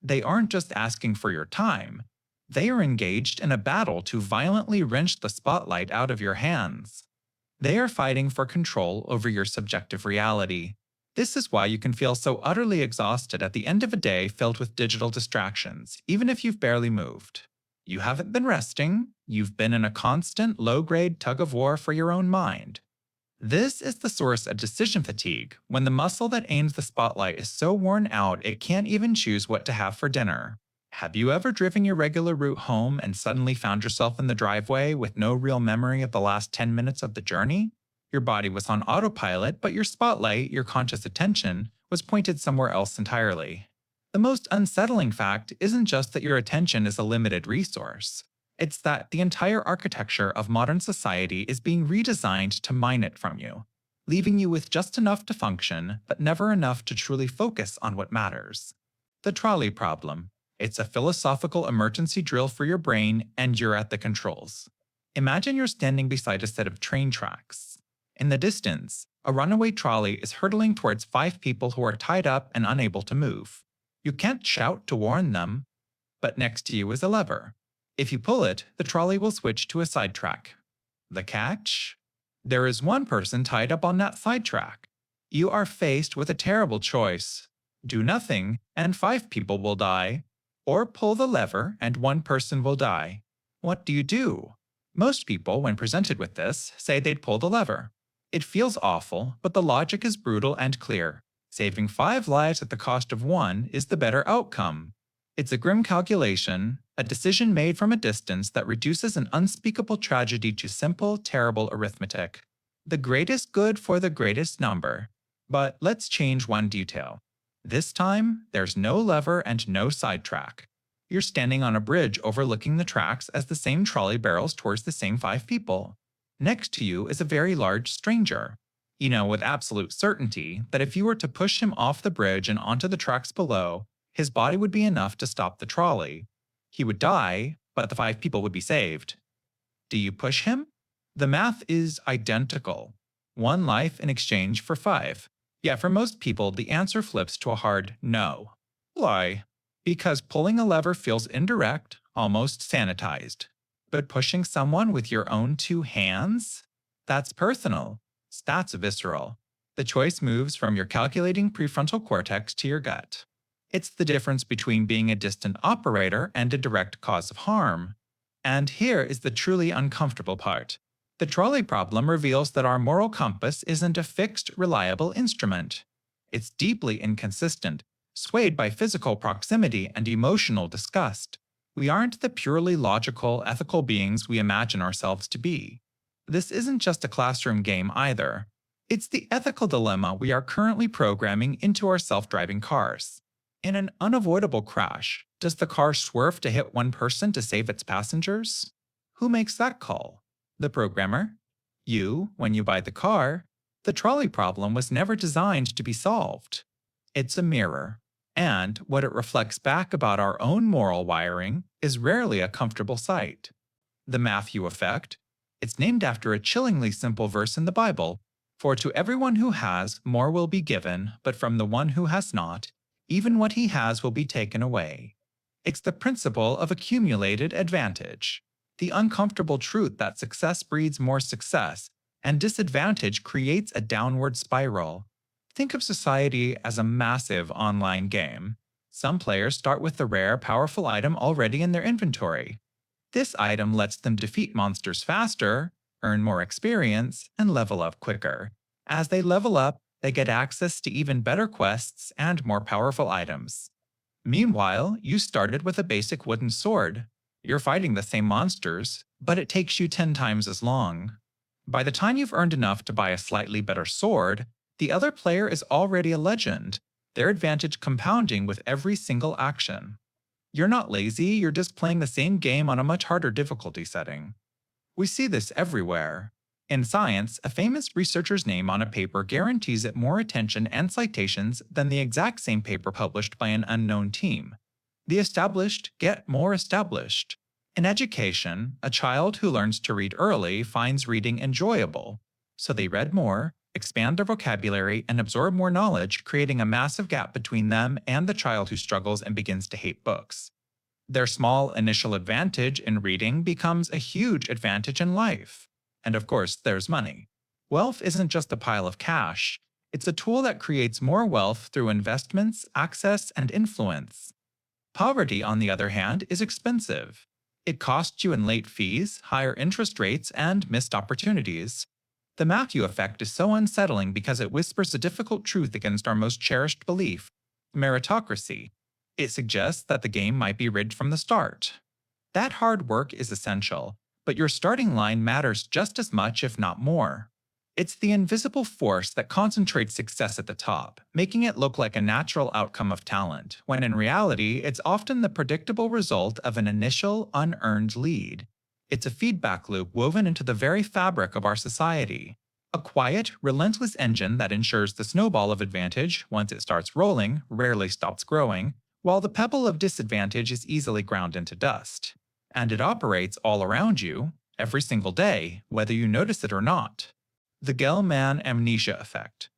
They aren't just asking for your time. They are engaged in a battle to violently wrench the spotlight out of your hands. They are fighting for control over your subjective reality. This is why you can feel so utterly exhausted at the end of a day filled with digital distractions, even if you've barely moved. You haven't been resting, you've been in a constant, low-grade tug-of-war for your own mind. This is the source of decision fatigue, when the muscle that aims the spotlight is so worn out it can't even choose what to have for dinner. Have you ever driven your regular route home and suddenly found yourself in the driveway with no real memory of the last 10 minutes of the journey? Your body was on autopilot, but your spotlight, your conscious attention, was pointed somewhere else entirely. The most unsettling fact isn't just that your attention is a limited resource. It's that the entire architecture of modern society is being redesigned to mine it from you, leaving you with just enough to function, but never enough to truly focus on what matters. The trolley problem. It's a philosophical emergency drill for your brain, and you're at the controls. Imagine you're standing beside a set of train tracks. In the distance, a runaway trolley is hurtling towards 5 people who are tied up and unable to move. You can't shout to warn them, but next to you is a lever. If you pull it, the trolley will switch to a sidetrack. The catch? There is one person tied up on that sidetrack. You are faced with a terrible choice. Do nothing, and 5 people will die. Or pull the lever, and 1 person will die. What do you do? Most people, when presented with this, say they'd pull the lever. It feels awful, but the logic is brutal and clear. Saving 5 lives at the cost of 1 is the better outcome. It's a grim calculation, a decision made from a distance that reduces an unspeakable tragedy to simple, terrible arithmetic. The greatest good for the greatest number. But let's change one detail. This time, there's no lever and no sidetrack. You're standing on a bridge overlooking the tracks as the same trolley barrels towards the same 5 people. Next to you is a very large stranger. You know with absolute certainty that if you were to push him off the bridge and onto the tracks below, his body would be enough to stop the trolley. He would die, but the 5 people would be saved. Do you push him? The math is identical. 1 life in exchange for 5. Yet for most people, the answer flips to a hard no. Why? Because pulling a lever feels indirect, almost sanitized. But pushing someone with your own 2 hands? That's personal. That's visceral. The choice moves from your calculating prefrontal cortex to your gut. It's the difference between being a distant operator and a direct cause of harm. And here is the truly uncomfortable part. The trolley problem reveals that our moral compass isn't a fixed, reliable instrument. It's deeply inconsistent, swayed by physical proximity and emotional disgust. We aren't the purely logical, ethical beings we imagine ourselves to be. This isn't just a classroom game either. It's the ethical dilemma we are currently programming into our self-driving cars. In an unavoidable crash, does the car swerve to hit 1 person to save its passengers? Who makes that call? The programmer? You, when you buy the car? The trolley problem was never designed to be solved. It's a mirror, and what it reflects back about our own moral wiring is rarely a comfortable sight. The Matthew effect. It's named after a chillingly simple verse in the Bible. For to everyone who has, more will be given, but from the one who has not, even what he has will be taken away. It's the principle of accumulated advantage, the uncomfortable truth that success breeds more success, and disadvantage creates a downward spiral. Think of society as a massive online game. Some players start with the rare, powerful item already in their inventory. This item lets them defeat monsters faster, earn more experience, and level up quicker. As they level up, they get access to even better quests and more powerful items. Meanwhile, you started with a basic wooden sword. You're fighting the same monsters, but it takes you 10 times as long. By the time you've earned enough to buy a slightly better sword, the other player is already a legend, their advantage compounding with every single action. You're not lazy, you're just playing the same game on a much harder difficulty setting. We see this everywhere. In science, a famous researcher's name on a paper guarantees it more attention and citations than the exact same paper published by an unknown team. The established get more established. In education, a child who learns to read early finds reading enjoyable. So they read more, expand their vocabulary, and absorb more knowledge, creating a massive gap between them and the child who struggles and begins to hate books. Their small initial advantage in reading becomes a huge advantage in life. And of course, there's money. Wealth isn't just a pile of cash, it's a tool that creates more wealth through investments, access, and influence. Poverty, on the other hand, is expensive. It costs you in late fees, higher interest rates, and missed opportunities. The Matthew effect is so unsettling because it whispers a difficult truth against our most cherished belief, meritocracy. It suggests that the game might be rigged from the start. That hard work is essential, but your starting line matters just as much, if not more. It's the invisible force that concentrates success at the top, making it look like a natural outcome of talent, when in reality, it's often the predictable result of an initial, unearned lead. It's a feedback loop woven into the very fabric of our society. A quiet, relentless engine that ensures the snowball of advantage, once it starts rolling, rarely stops growing, while the pebble of disadvantage is easily ground into dust. And it operates all around you, every single day, whether you notice it or not. The Gell-Mann amnesia effect.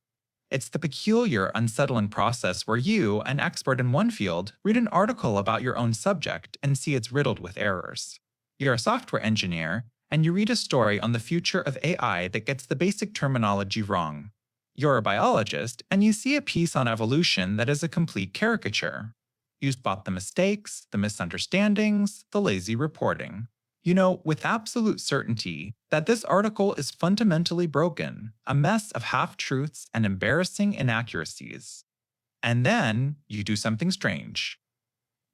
It's the peculiar, unsettling process where you, an expert in one field, read an article about your own subject and see it's riddled with errors. You're a software engineer, and you read a story on the future of AI that gets the basic terminology wrong. You're a biologist, and you see a piece on evolution that is a complete caricature. You spot the mistakes, the misunderstandings, the lazy reporting. You know with absolute certainty that this article is fundamentally broken, a mess of half-truths and embarrassing inaccuracies. And then you do something strange.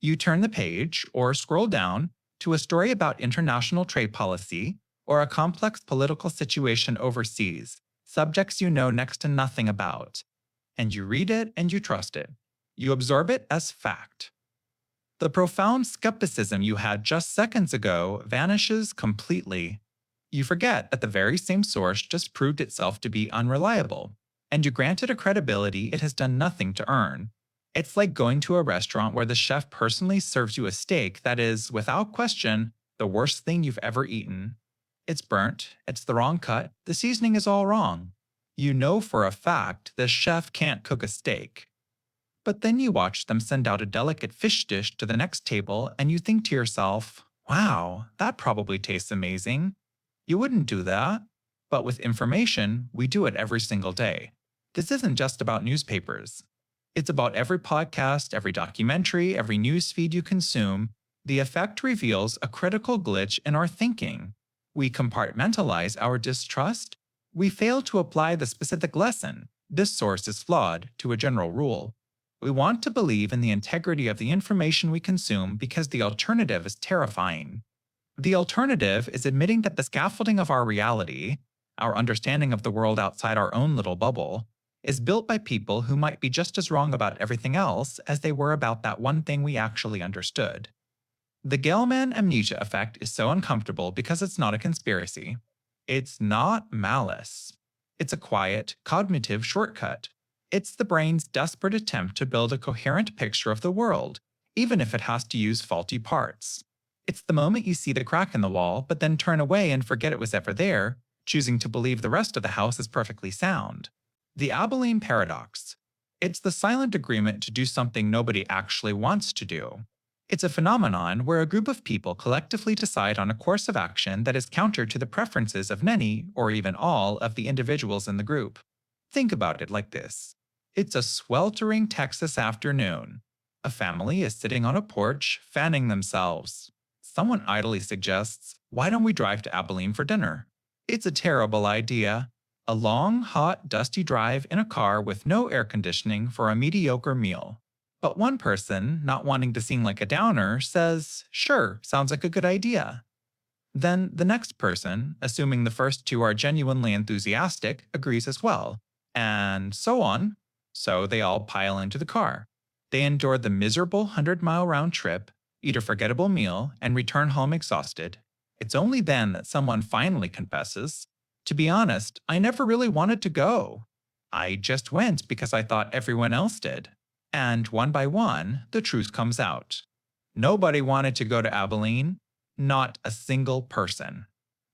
You turn the page or scroll down to a story about international trade policy or a complex political situation overseas, subjects you know next to nothing about. And you read it and you trust it. You absorb it as fact. The profound skepticism you had just seconds ago vanishes completely. You forget that the very same source just proved itself to be unreliable, and you grant it a credibility it has done nothing to earn. It's like going to a restaurant where the chef personally serves you a steak that is, without question, the worst thing you've ever eaten. It's burnt, it's the wrong cut, the seasoning is all wrong. You know for a fact the chef can't cook a steak. But then you watch them send out a delicate fish dish to the next table and you think to yourself, wow, that probably tastes amazing. You wouldn't do that. But with information, we do it every single day. This isn't just about newspapers. It's about every podcast, every documentary, every news feed you consume. The effect reveals a critical glitch in our thinking. We compartmentalize our distrust. We fail to apply the specific lesson. This source is flawed to a general rule. We want to believe in the integrity of the information we consume because the alternative is terrifying. The alternative is admitting that the scaffolding of our reality, our understanding of the world outside our own little bubble, is built by people who might be just as wrong about everything else as they were about that one thing we actually understood. The Gell-Mann amnesia effect is so uncomfortable because it's not a conspiracy. It's not malice. It's a quiet, cognitive shortcut. It's the brain's desperate attempt to build a coherent picture of the world, even if it has to use faulty parts. It's the moment you see the crack in the wall, but then turn away and forget it was ever there, choosing to believe the rest of the house is perfectly sound. The Abilene paradox. It's the silent agreement to do something nobody actually wants to do. It's a phenomenon where a group of people collectively decide on a course of action that is counter to the preferences of many, or even all, of the individuals in the group. Think about it like this. It's a sweltering Texas afternoon. A family is sitting on a porch, fanning themselves. Someone idly suggests, "Why don't we drive to Abilene for dinner?" It's a terrible idea. A long, hot, dusty drive in a car with no air conditioning for a mediocre meal. But one person, not wanting to seem like a downer, says, "Sure, sounds like a good idea." Then the next person, assuming the first two are genuinely enthusiastic, agrees as well. And so on. So they all pile into the car. They endure the miserable 100-mile round trip, eat a forgettable meal, and return home exhausted. It's only then that someone finally confesses, "To be honest, I never really wanted to go. I just went because I thought everyone else did." And one by one, the truth comes out. Nobody wanted to go to Abilene, not a single person.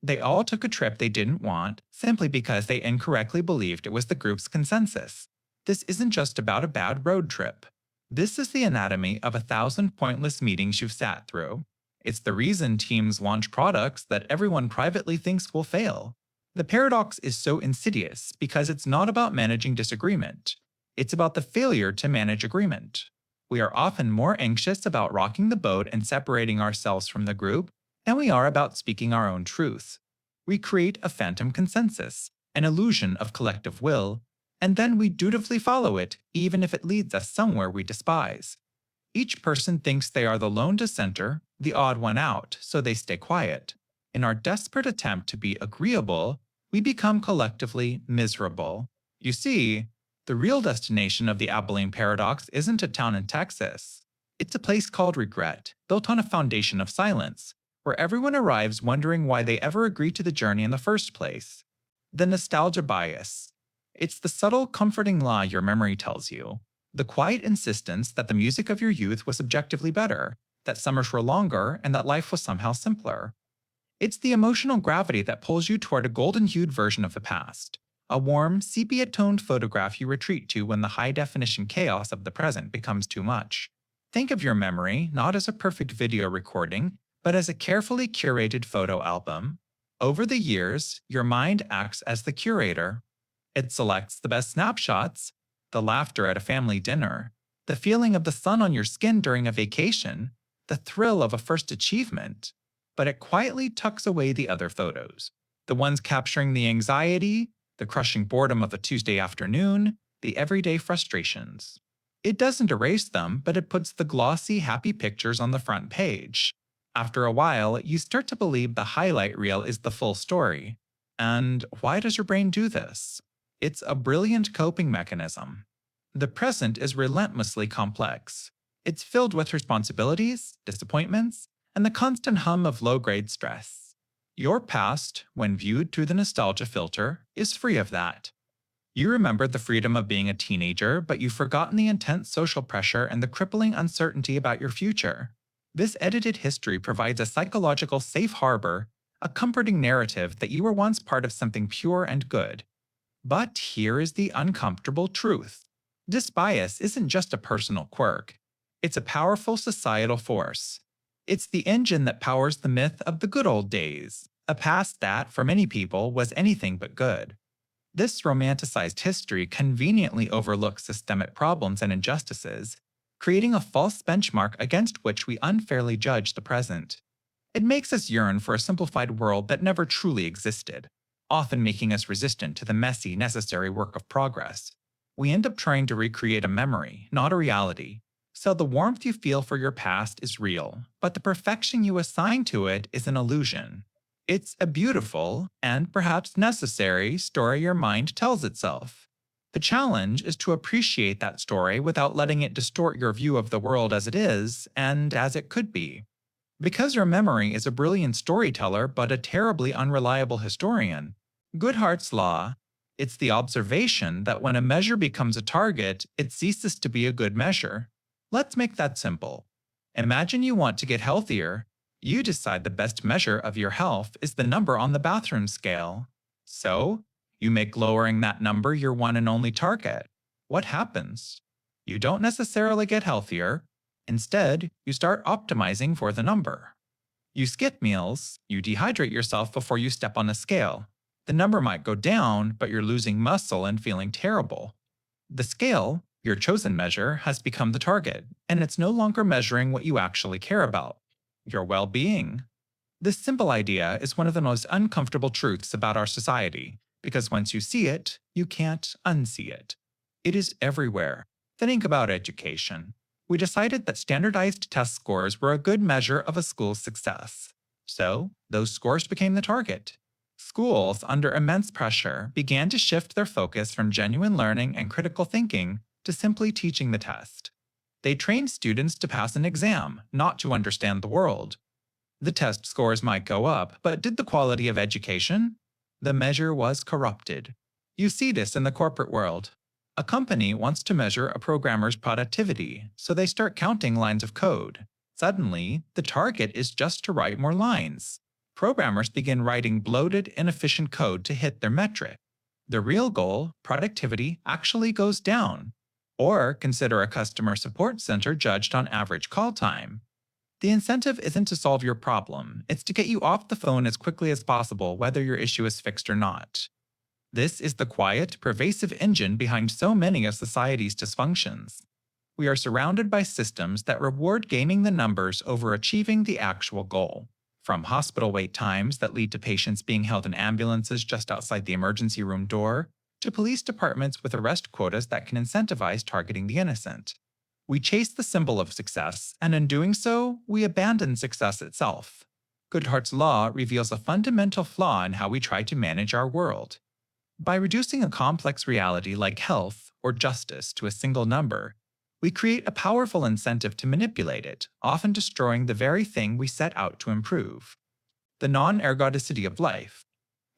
They all took a trip they didn't want simply because they incorrectly believed it was the group's consensus. This isn't just about a bad road trip. This is the anatomy of 1,000 pointless meetings you've sat through. It's the reason teams launch products that everyone privately thinks will fail. The paradox is so insidious because it's not about managing disagreement. It's about the failure to manage agreement. We are often more anxious about rocking the boat and separating ourselves from the group than we are about speaking our own truth. We create a phantom consensus, an illusion of collective will, and then we dutifully follow it, even if it leads us somewhere we despise. Each person thinks they are the lone dissenter, the odd one out, so they stay quiet. In our desperate attempt to be agreeable, we become collectively miserable. You see, the real destination of the Abilene paradox isn't a town in Texas. It's a place called regret, built on a foundation of silence, where everyone arrives wondering why they ever agreed to the journey in the first place. The nostalgia bias. It's the subtle, comforting lie your memory tells you. The quiet insistence that the music of your youth was objectively better, that summers were longer, and that life was somehow simpler. It's the emotional gravity that pulls you toward a golden-hued version of the past. A warm, sepia-toned photograph you retreat to when the high-definition chaos of the present becomes too much. Think of your memory not as a perfect video recording, but as a carefully curated photo album. Over the years, your mind acts as the curator. It selects the best snapshots, the laughter at a family dinner, the feeling of the sun on your skin during a vacation, the thrill of a first achievement, but it quietly tucks away the other photos, the ones capturing the anxiety, the crushing boredom of a Tuesday afternoon, the everyday frustrations. It doesn't erase them, but it puts the glossy, happy pictures on the front page. After a while, you start to believe the highlight reel is the full story. And why does your brain do this? It's a brilliant coping mechanism. The present is relentlessly complex. It's filled with responsibilities, disappointments, and the constant hum of low-grade stress. Your past, when viewed through the nostalgia filter, is free of that. You remember the freedom of being a teenager, but you've forgotten the intense social pressure and the crippling uncertainty about your future. This edited history provides a psychological safe harbor, a comforting narrative that you were once part of something pure and good. But here is the uncomfortable truth. This bias isn't just a personal quirk. It's a powerful societal force. It's the engine that powers the myth of the good old days, a past that, for many people, was anything but good. This romanticized history conveniently overlooks systemic problems and injustices, creating a false benchmark against which we unfairly judge the present. It makes us yearn for a simplified world that never truly existed, often making us resistant to the messy, necessary work of progress. We end up trying to recreate a memory, not a reality. So the warmth you feel for your past is real, but the perfection you assign to it is an illusion. It's a beautiful, and perhaps necessary, story your mind tells itself. The challenge is to appreciate that story without letting it distort your view of the world as it is and as it could be. Because your memory is a brilliant storyteller but a terribly unreliable historian, Goodhart's law, It's the observation that when a measure becomes a target, it ceases to be a good measure. Let's make that simple. Imagine you want to get healthier. You decide the best measure of your health is the number on the bathroom scale. So, you make lowering that number your one and only target. What happens? You don't necessarily get healthier. Instead, you start optimizing for the number. You skip meals, you dehydrate yourself before you step on a scale. The number might go down, but you're losing muscle and feeling terrible. The scale, your chosen measure, has become the target, and it's no longer measuring what you actually care about, your well-being. This simple idea is one of the most uncomfortable truths about our society, because once you see it, you can't unsee it. It is everywhere. Think about education. We decided that standardized test scores were a good measure of a school's success. So, those scores became the target. Schools, under immense pressure, began to shift their focus from genuine learning and critical thinking to simply teaching the test. They trained students to pass an exam, not to understand the world. The test scores might go up, but did the quality of education? The measure was corrupted. You see this in the corporate world. A company wants to measure a programmer's productivity, so they start counting lines of code. Suddenly, the target is just to write more lines. Programmers begin writing bloated, inefficient code to hit their metric. The real goal, productivity, actually goes down. Or consider a customer support center judged on average call time. The incentive isn't to solve your problem, it's to get you off the phone as quickly as possible, whether your issue is fixed or not. This is the quiet, pervasive engine behind so many of society's dysfunctions. We are surrounded by systems that reward gaining the numbers over achieving the actual goal. From hospital wait times that lead to patients being held in ambulances just outside the emergency room door, to police departments with arrest quotas that can incentivize targeting the innocent. We chase the symbol of success, and in doing so, we abandon success itself. Goodhart's law reveals a fundamental flaw in how we try to manage our world. By reducing a complex reality like health or justice to a single number, we create a powerful incentive to manipulate it, often destroying the very thing we set out to improve. The non-ergodicity of life.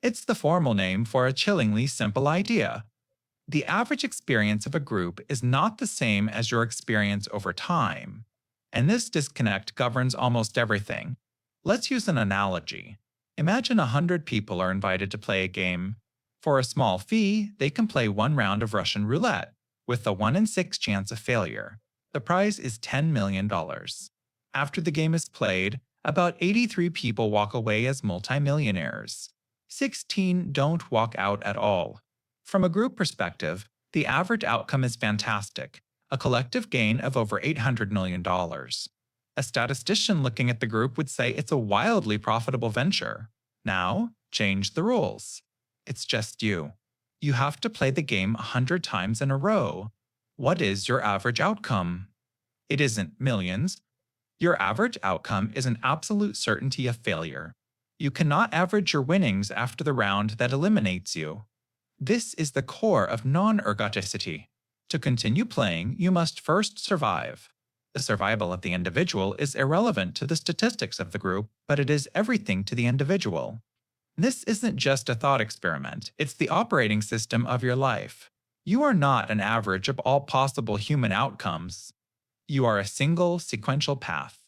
It's the formal name for a chillingly simple idea. The average experience of a group is not the same as your experience over time, and this disconnect governs almost everything. Let's use an analogy. Imagine 100 people are invited to play a game. For a small fee, they can play one round of Russian roulette, with a 1 in 6 chance of failure. The prize is $10 million. After the game is played, about 83 people walk away as multimillionaires. 16 don't walk out at all. From a group perspective, the average outcome is fantastic, a collective gain of over $800 million. A statistician looking at the group would say it's a wildly profitable venture. Now, change the rules. It's just you. You have to play the game 100 times in a row. What is your average outcome? It isn't millions. Your average outcome is an absolute certainty of failure. You cannot average your winnings after the round that eliminates you. This is the core of non-ergodicity. To continue playing, you must first survive. The survival of the individual is irrelevant to the statistics of the group, but it is everything to the individual. This isn't just a thought experiment, it's the operating system of your life. You are not an average of all possible human outcomes. You are a single, sequential path.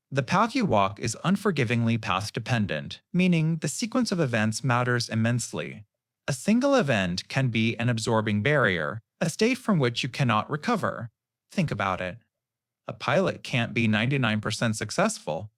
The path you walk is unforgivingly path-dependent, meaning the sequence of events matters immensely. A single event can be an absorbing barrier, a state from which you cannot recover. Think about it. A pilot can't be 99% successful.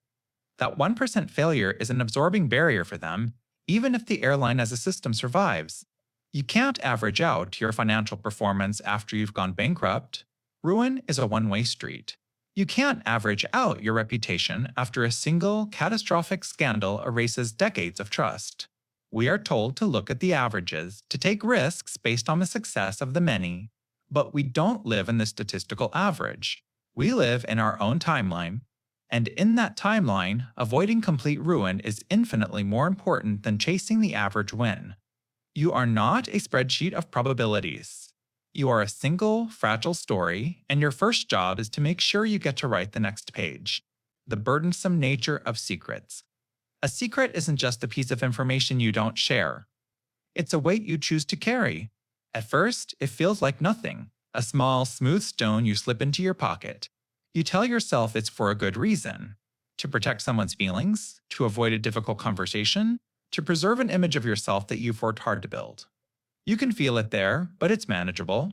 That 1% failure is an absorbing barrier for them, even if the airline as a system survives. You can't average out your financial performance after you've gone bankrupt. Ruin is a one-way street. You can't average out your reputation after a single, catastrophic scandal erases decades of trust. We are told to look at the averages, to take risks based on the success of the many. But we don't live in the statistical average. We live in our own timeline. And in that timeline, avoiding complete ruin is infinitely more important than chasing the average win. You are not a spreadsheet of probabilities. You are a single, fragile story, and your first job is to make sure you get to write the next page. The burdensome nature of secrets. A secret isn't just a piece of information you don't share. It's a weight you choose to carry. At first, it feels like nothing, a small, smooth stone you slip into your pocket. You tell yourself it's for a good reason: to protect someone's feelings, to avoid a difficult conversation, to preserve an image of yourself that you've worked hard to build. You can feel it there, but it's manageable.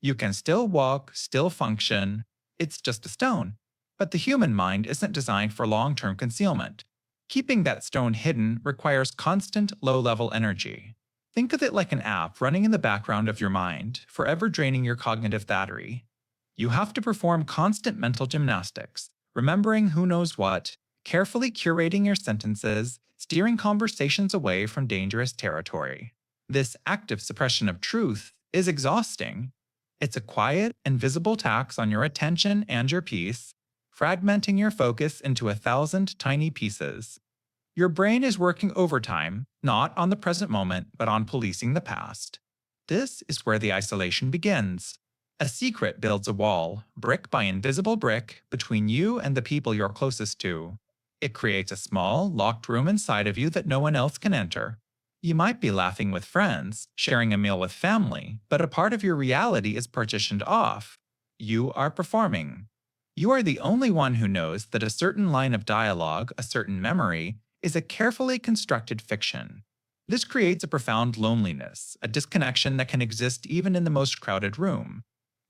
You can still walk, still function. It's just a stone. But the human mind isn't designed for long-term concealment. Keeping that stone hidden requires constant, low-level energy. Think of it like an app running in the background of your mind, forever draining your cognitive battery. You have to perform constant mental gymnastics, remembering who knows what, carefully curating your sentences, steering conversations away from dangerous territory. This active suppression of truth is exhausting. It's a quiet, invisible tax on your attention and your peace, fragmenting your focus into 1,000 tiny pieces. Your brain is working overtime, not on the present moment, but on policing the past. This is where the isolation begins. A secret builds a wall, brick by invisible brick, between you and the people you're closest to. It creates a small, locked room inside of you that no one else can enter. You might be laughing with friends, sharing a meal with family, but a part of your reality is partitioned off. You are performing. You are the only one who knows that a certain line of dialogue, a certain memory, is a carefully constructed fiction. This creates a profound loneliness, a disconnection that can exist even in the most crowded room.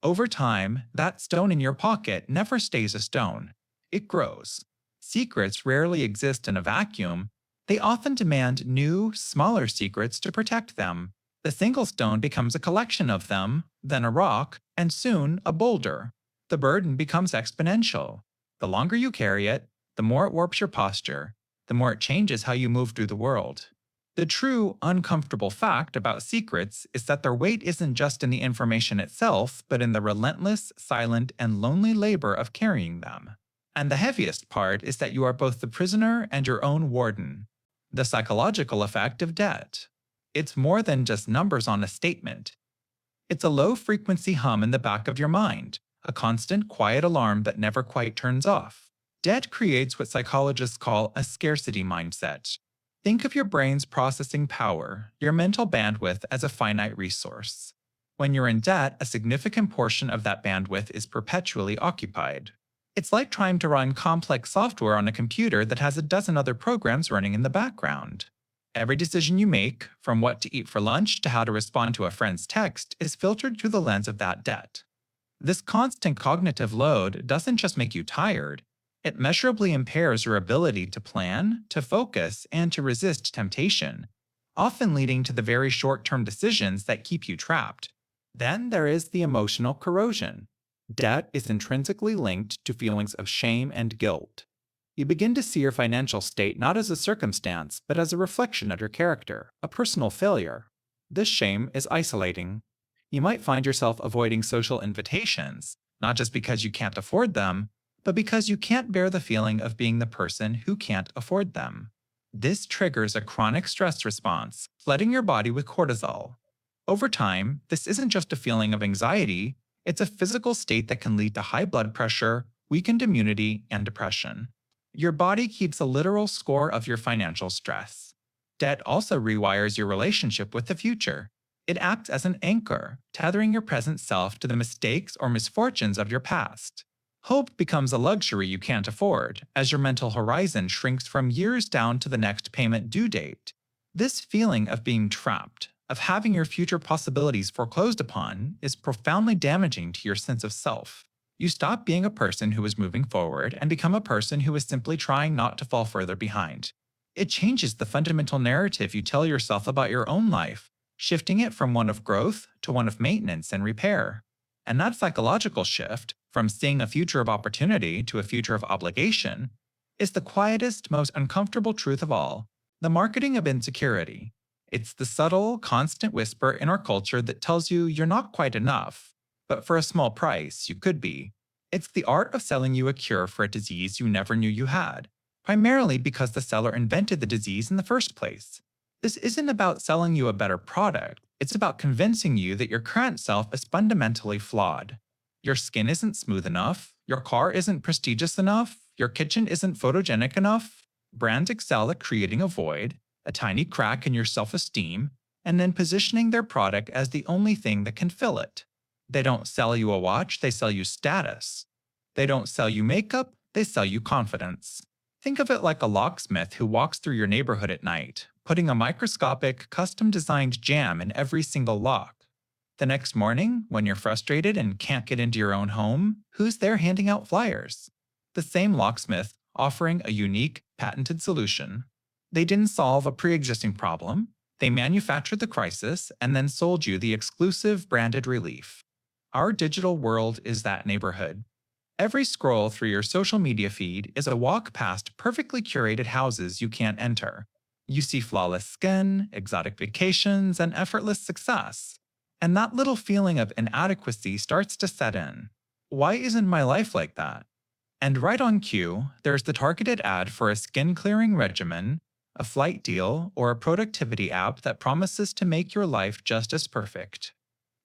Over time, that stone in your pocket never stays a stone. It grows. Secrets rarely exist in a vacuum. They often demand new, smaller secrets to protect them. The single stone becomes a collection of them, then a rock, and soon a boulder. The burden becomes exponential. The longer you carry it, the more it warps your posture, the more it changes how you move through the world. The true, uncomfortable fact about secrets is that their weight isn't just in the information itself, but in the relentless, silent, and lonely labor of carrying them. And the heaviest part is that you are both the prisoner and your own warden. The psychological effect of debt. It's more than just numbers on a statement. It's a low-frequency hum in the back of your mind, a constant, quiet alarm that never quite turns off. Debt creates what psychologists call a scarcity mindset. Think of your brain's processing power, your mental bandwidth, as a finite resource. When you're in debt, a significant portion of that bandwidth is perpetually occupied. It's like trying to run complex software on a computer that has a dozen other programs running in the background. Every decision you make, from what to eat for lunch to how to respond to a friend's text, is filtered through the lens of that debt. This constant cognitive load doesn't just make you tired, it measurably impairs your ability to plan, to focus, and to resist temptation, often leading to the very short-term decisions that keep you trapped. Then there is the emotional corrosion. Debt is intrinsically linked to feelings of shame and guilt. You begin to see your financial state not as a circumstance, but as a reflection of your character, a personal failure. This shame is isolating. You might find yourself avoiding social invitations, not just because you can't afford them, but because you can't bear the feeling of being the person who can't afford them. This triggers a chronic stress response, flooding your body with cortisol. Over time, this isn't just a feeling of anxiety, it's a physical state that can lead to high blood pressure, weakened immunity, and depression. Your body keeps a literal score of your financial stress. Debt also rewires your relationship with the future. It acts as an anchor, tethering your present self to the mistakes or misfortunes of your past. Hope becomes a luxury you can't afford, as your mental horizon shrinks from years down to the next payment due date. This feeling of being trapped, of having your future possibilities foreclosed upon, is profoundly damaging to your sense of self. You stop being a person who is moving forward and become a person who is simply trying not to fall further behind. It changes the fundamental narrative you tell yourself about your own life, shifting it from one of growth to one of maintenance and repair. And that psychological shift, from seeing a future of opportunity to a future of obligation, is the quietest, most uncomfortable truth of all: the marketing of insecurity. It's the subtle, constant whisper in our culture that tells you you're not quite enough, but for a small price, you could be. It's the art of selling you a cure for a disease you never knew you had, primarily because the seller invented the disease in the first place. This isn't about selling you a better product, it's about convincing you that your current self is fundamentally flawed. Your skin isn't smooth enough, your car isn't prestigious enough, your kitchen isn't photogenic enough. Brands excel at creating a void, a tiny crack in your self-esteem, and then positioning their product as the only thing that can fill it. They don't sell you a watch, they sell you status. They don't sell you makeup, they sell you confidence. Think of it like a locksmith who walks through your neighborhood at night, putting a microscopic, custom designed jam in every single lock. The next morning, when you're frustrated and can't get into your own home, who's there handing out flyers? The same locksmith offering a unique, patented solution. They didn't solve a pre existing problem, they manufactured the crisis and then sold you the exclusive branded relief. Our digital world is that neighborhood. Every scroll through your social media feed is a walk past perfectly curated houses you can't enter. You see flawless skin, exotic vacations, and effortless success. And that little feeling of inadequacy starts to set in. Why isn't my life like that? And right on cue, there's the targeted ad for a skin clearing regimen, a flight deal, or a productivity app that promises to make your life just as perfect.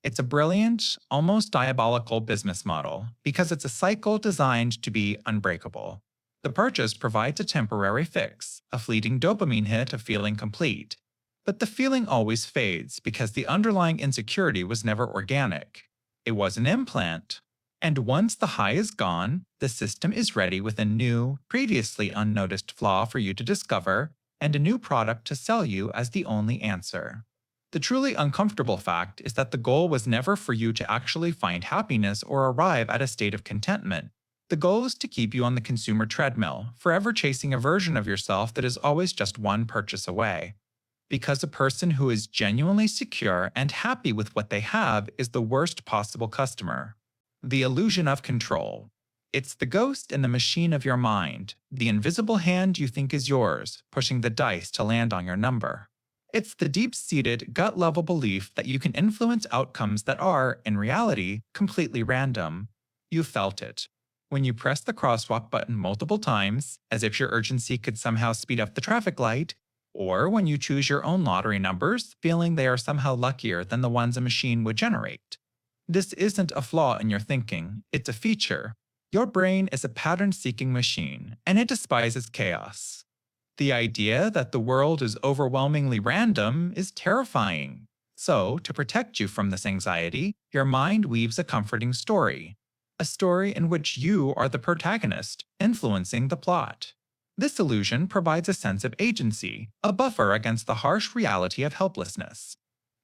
It's a brilliant, almost diabolical business model because it's a cycle designed to be unbreakable. The purchase provides a temporary fix, a fleeting dopamine hit of feeling complete. But the feeling always fades because the underlying insecurity was never organic. It was an implant. And once the high is gone, the system is ready with a new, previously unnoticed flaw for you to discover and a new product to sell you as the only answer. The truly uncomfortable fact is that the goal was never for you to actually find happiness or arrive at a state of contentment. The goal is to keep you on the consumer treadmill, forever chasing a version of yourself that is always just one purchase away. Because a person who is genuinely secure and happy with what they have is the worst possible customer. The illusion of control. It's the ghost in the machine of your mind, the invisible hand you think is yours, pushing the dice to land on your number. It's the deep-seated, gut-level belief that you can influence outcomes that are, in reality, completely random. You felt it. When you press the crosswalk button multiple times, as if your urgency could somehow speed up the traffic light, or when you choose your own lottery numbers, feeling they are somehow luckier than the ones a machine would generate. This isn't a flaw in your thinking, it's a feature. Your brain is a pattern-seeking machine, and it despises chaos. The idea that the world is overwhelmingly random is terrifying. So, to protect you from this anxiety, your mind weaves a comforting story. A story in which you are the protagonist, influencing the plot. This illusion provides a sense of agency, a buffer against the harsh reality of helplessness.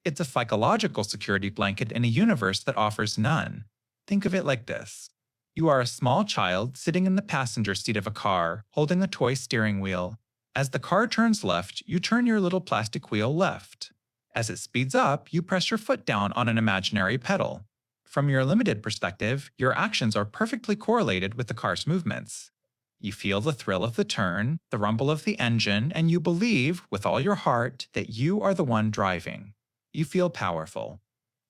It's a psychological security blanket in a universe that offers none. Think of it like this. You are a small child sitting in the passenger seat of a car, holding a toy steering wheel. As the car turns left, you turn your little plastic wheel left. As it speeds up, you press your foot down on an imaginary pedal. From your limited perspective, your actions are perfectly correlated with the car's movements. You feel the thrill of the turn, the rumble of the engine, and you believe, with all your heart, that you are the one driving. You feel powerful.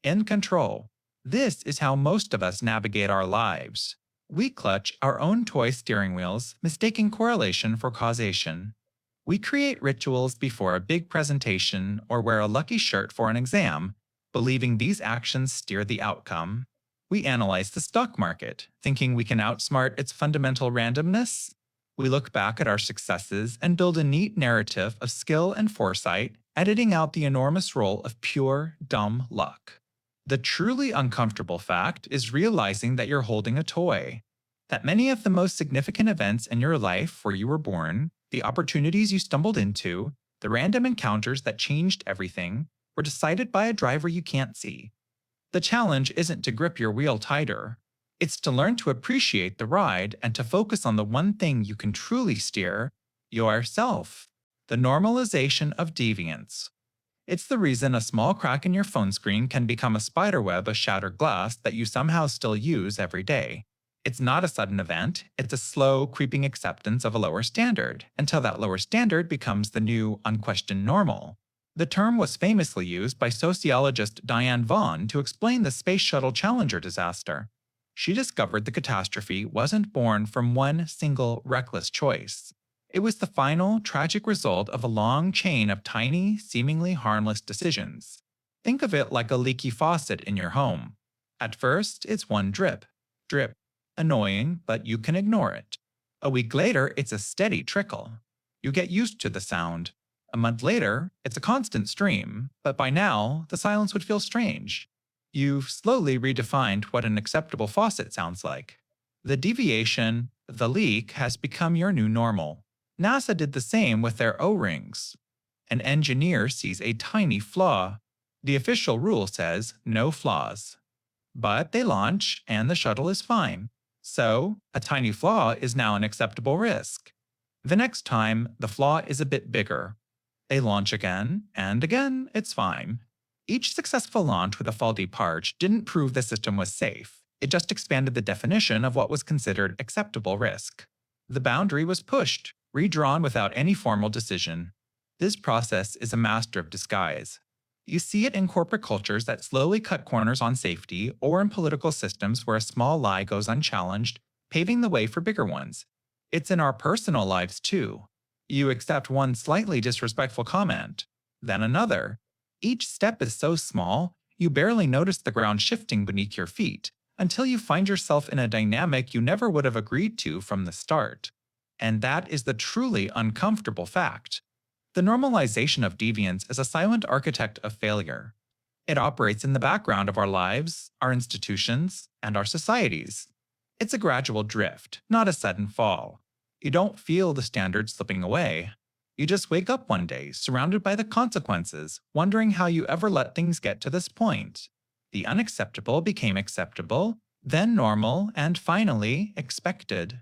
In control. This is how most of us navigate our lives. We clutch our own toy steering wheels, mistaking correlation for causation. We create rituals before a big presentation or wear a lucky shirt for an exam, believing these actions steer the outcome. We analyze the stock market, thinking we can outsmart its fundamental randomness. We look back at our successes and build a neat narrative of skill and foresight, editing out the enormous role of pure, dumb luck. The truly uncomfortable fact is realizing that you're holding a toy. That many of the most significant events in your life where you were born, the opportunities you stumbled into, the random encounters that changed everything, were decided by a driver you can't see. The challenge isn't to grip your wheel tighter. It's to learn to appreciate the ride and to focus on the one thing you can truly steer, yourself. The normalization of deviance. It's the reason a small crack in your phone screen can become a spiderweb of shattered glass that you somehow still use every day. It's not a sudden event, it's a slow, creeping acceptance of a lower standard, until that lower standard becomes the new, unquestioned normal. The term was famously used by sociologist Diane Vaughan to explain the Space Shuttle Challenger disaster. She discovered the catastrophe wasn't born from one single reckless choice. It was the final, tragic result of a long chain of tiny, seemingly harmless decisions. Think of it like a leaky faucet in your home. At first, it's one drip. Drip. Annoying, but you can ignore it. A week later, it's a steady trickle. You get used to the sound. A month later, it's a constant stream, but by now, the silence would feel strange. You've slowly redefined what an acceptable faucet sounds like. The deviation, the leak, has become your new normal. NASA did the same with their O-rings. An engineer sees a tiny flaw. The official rule says no flaws. But they launch, and the shuttle is fine. So, a tiny flaw is now an acceptable risk. The next time, the flaw is a bit bigger. They launch again, and again, it's fine. Each successful launch with a faulty part didn't prove the system was safe. It just expanded the definition of what was considered acceptable risk. The boundary was pushed, redrawn without any formal decision. This process is a master of disguise. You see it in corporate cultures that slowly cut corners on safety, or in political systems where a small lie goes unchallenged, paving the way for bigger ones. It's in our personal lives too. You accept one slightly disrespectful comment, then another. Each step is so small, you barely notice the ground shifting beneath your feet, until you find yourself in a dynamic you never would have agreed to from the start. And that is the truly uncomfortable fact. The normalization of deviance is a silent architect of failure. It operates in the background of our lives, our institutions, and our societies. It's a gradual drift, not a sudden fall. You don't feel the standards slipping away. You just wake up one day, surrounded by the consequences, wondering how you ever let things get to this point. The unacceptable became acceptable, then normal, and finally, expected.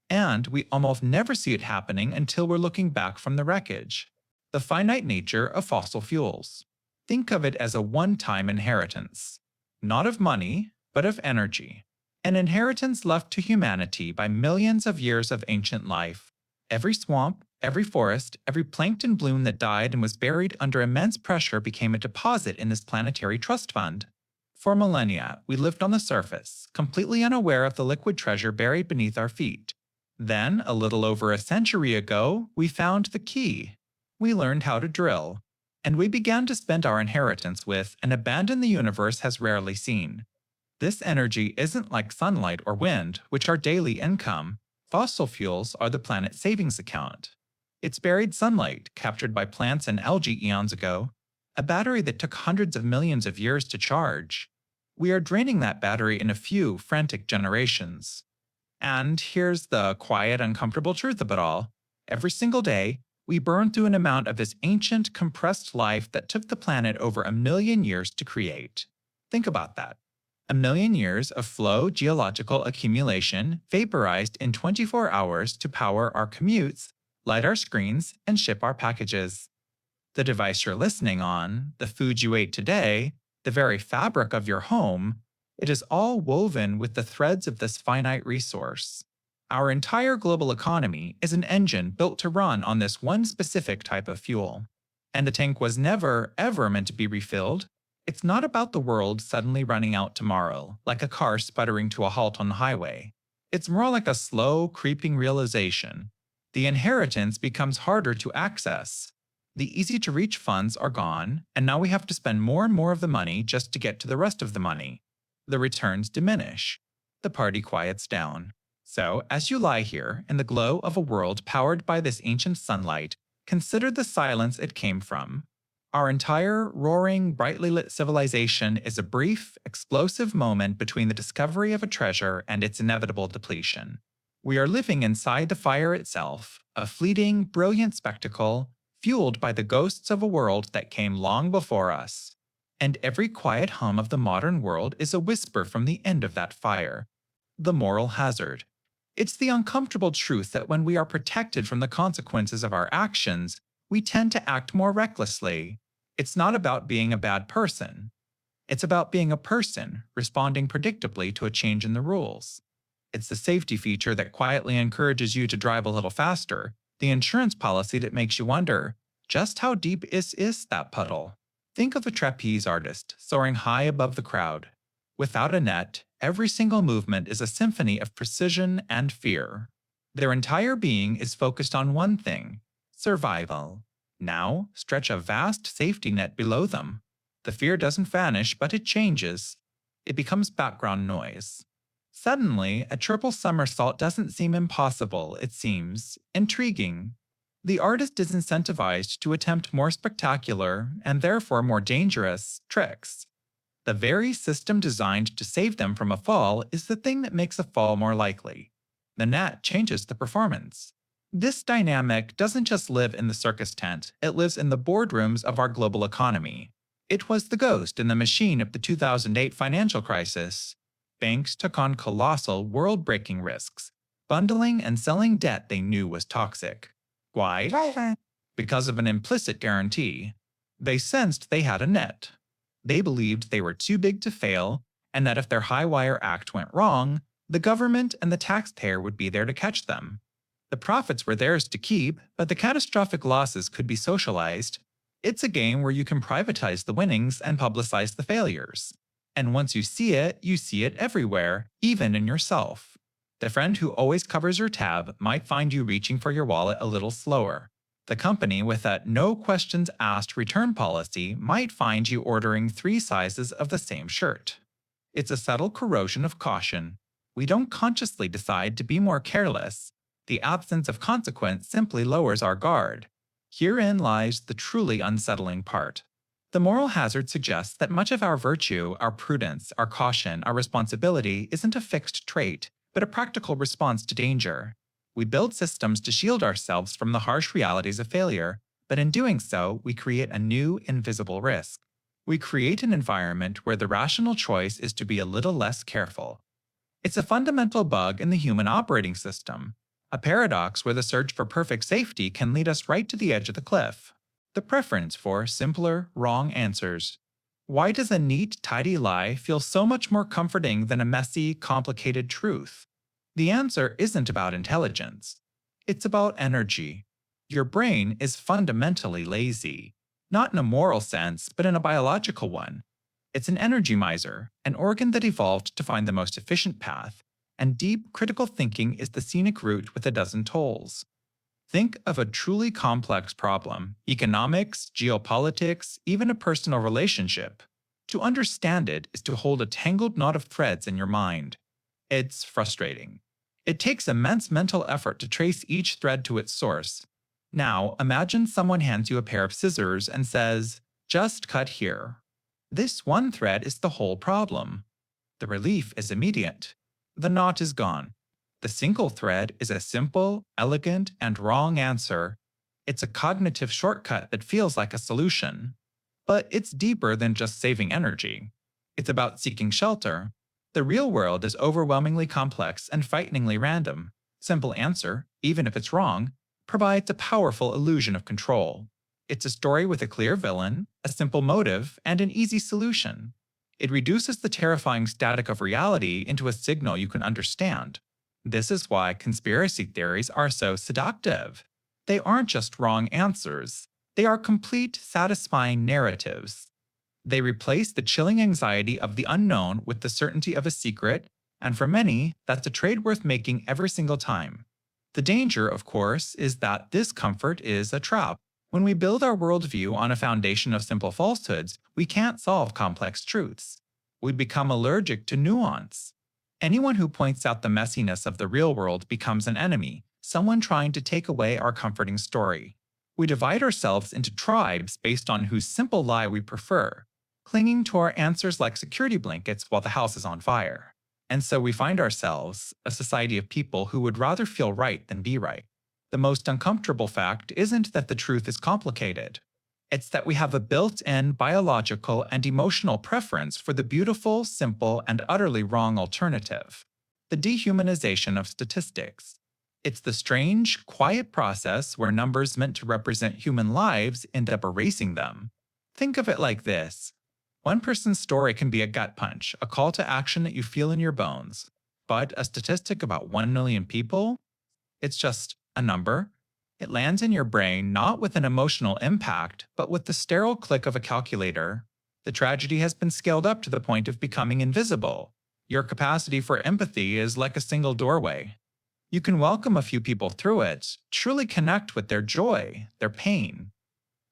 And we almost never see it happening until we're looking back from the wreckage. The finite nature of fossil fuels. Think of it as a one-time inheritance. Not of money, but of energy. An inheritance left to humanity by millions of years of ancient life. Every swamp, every forest, every plankton bloom that died and was buried under immense pressure became a deposit in this planetary trust fund. For millennia, we lived on the surface, completely unaware of the liquid treasure buried beneath our feet. Then, a little over a century ago, we found the key. We learned how to drill. And we began to spend our inheritance with an abandon the universe has rarely seen. This energy isn't like sunlight or wind, which are daily income. Fossil fuels are the planet's savings account. It's buried sunlight, captured by plants and algae eons ago, a battery that took hundreds of millions of years to charge. We are draining that battery in a few frantic generations. And here's the quiet, uncomfortable truth of it all. Every single day, we burn through an amount of this ancient, compressed life that took the planet over 1 million years to create. Think about that. 1 million years of flow geological accumulation vaporized in 24 hours to power our commutes, light our screens, and ship our packages. The device you're listening on, the food you ate today, the very fabric of your home, it is all woven with the threads of this finite resource. Our entire global economy is an engine built to run on this one specific type of fuel. And the tank was never, ever meant to be refilled. It's not about the world suddenly running out tomorrow, like a car sputtering to a halt on the highway. It's more like a slow, creeping realization. The inheritance becomes harder to access. The easy-to-reach funds are gone, and now we have to spend more and more of the money just to get to the rest of the money. The returns diminish. The party quiets down. So, as you lie here in the glow of a world powered by this ancient sunlight, consider the silence it came from. Our entire, roaring, brightly lit civilization is a brief, explosive moment between the discovery of a treasure and its inevitable depletion. We are living inside the fire itself, a fleeting, brilliant spectacle, fueled by the ghosts of a world that came long before us. And every quiet hum of the modern world is a whisper from the end of that fire. The moral hazard. It's the uncomfortable truth that when we are protected from the consequences of our actions, we tend to act more recklessly. It's not about being a bad person. It's about being a person, responding predictably to a change in the rules. It's the safety feature that quietly encourages you to drive a little faster, the insurance policy that makes you wonder, just how deep is that puddle? Think of a trapeze artist soaring high above the crowd. Without a net, every single movement is a symphony of precision and fear. Their entire being is focused on one thing: survival. Now, stretch a vast safety net below them. The fear doesn't vanish, but it changes. It becomes background noise. Suddenly, a triple somersault doesn't seem impossible, it seems intriguing. The artist is incentivized to attempt more spectacular, and therefore more dangerous, tricks. The very system designed to save them from a fall is the thing that makes a fall more likely. The net changes the performance. This dynamic doesn't just live in the circus tent, it lives in the boardrooms of our global economy. It was the ghost in the machine of the 2008 financial crisis. Banks took on colossal, world breaking risks, bundling and selling debt they knew was toxic. Why? Because of an implicit guarantee. They sensed they had a net. They believed they were too big to fail, and that if their high wire act went wrong, the government and the taxpayer would be there to catch them. The profits were theirs to keep, but the catastrophic losses could be socialized. It's a game where you can privatize the winnings and publicize the failures. And once you see it everywhere, even in yourself. The friend who always covers your tab might find you reaching for your wallet a little slower. The company with a no questions asked return policy might find you ordering 3 sizes of the same shirt. It's a subtle corrosion of caution. We don't consciously decide to be more careless. The absence of consequence simply lowers our guard. Herein lies the truly unsettling part. The moral hazard suggests that much of our virtue, our prudence, our caution, our responsibility isn't a fixed trait, but a practical response to danger. We build systems to shield ourselves from the harsh realities of failure, but in doing so, we create a new, invisible risk. We create an environment where the rational choice is to be a little less careful. It's a fundamental bug in the human operating system, a paradox where the search for perfect safety can lead us right to the edge of the cliff. The preference for simpler, wrong answers. Why does a neat, tidy lie feel so much more comforting than a messy, complicated truth? The answer isn't about intelligence. It's about energy. Your brain is fundamentally lazy, not in a moral sense, but in a biological one. It's an energy miser, an organ that evolved to find the most efficient path, and deep, critical thinking is the scenic route with a dozen tolls. Think of a truly complex problem, economics, geopolitics, even a personal relationship. To understand it is to hold a tangled knot of threads in your mind. It's frustrating. It takes immense mental effort to trace each thread to its source. Now, imagine someone hands you a pair of scissors and says, "Just cut here." This one thread is the whole problem. The relief is immediate. The knot is gone. The single thread is a simple, elegant, and wrong answer. It's a cognitive shortcut that feels like a solution. But it's deeper than just saving energy. It's about seeking shelter. The real world is overwhelmingly complex and frighteningly random. Simple answer, even if it's wrong, provides a powerful illusion of control. It's a story with a clear villain, a simple motive, and an easy solution. It reduces the terrifying static of reality into a signal you can understand. This is why conspiracy theories are so seductive. They aren't just wrong answers. They are complete, satisfying narratives. They replace the chilling anxiety of the unknown with the certainty of a secret, and for many, that's a trade worth making every single time. The danger, of course, is that this comfort is a trap. When we build our worldview on a foundation of simple falsehoods, we can't solve complex truths. We become allergic to nuance. Anyone who points out the messiness of the real world becomes an enemy, someone trying to take away our comforting story. We divide ourselves into tribes based on whose simple lie we prefer, clinging to our answers like security blankets while the house is on fire. And so we find ourselves, a society of people who would rather feel right than be right. The most uncomfortable fact isn't that the truth is complicated. It's that we have a built-in biological and emotional preference for the beautiful, simple, and utterly wrong alternative. The dehumanization of statistics. It's the strange, quiet process where numbers meant to represent human lives end up erasing them. Think of it like this. One person's story can be a gut punch, a call to action that you feel in your bones. But a statistic about 1 million people? It's just a number. It lands in your brain not with an emotional impact, but with the sterile click of a calculator. The tragedy has been scaled up to the point of becoming invisible. Your capacity for empathy is like a single doorway. You can welcome a few people through it, truly connect with their joy, their pain.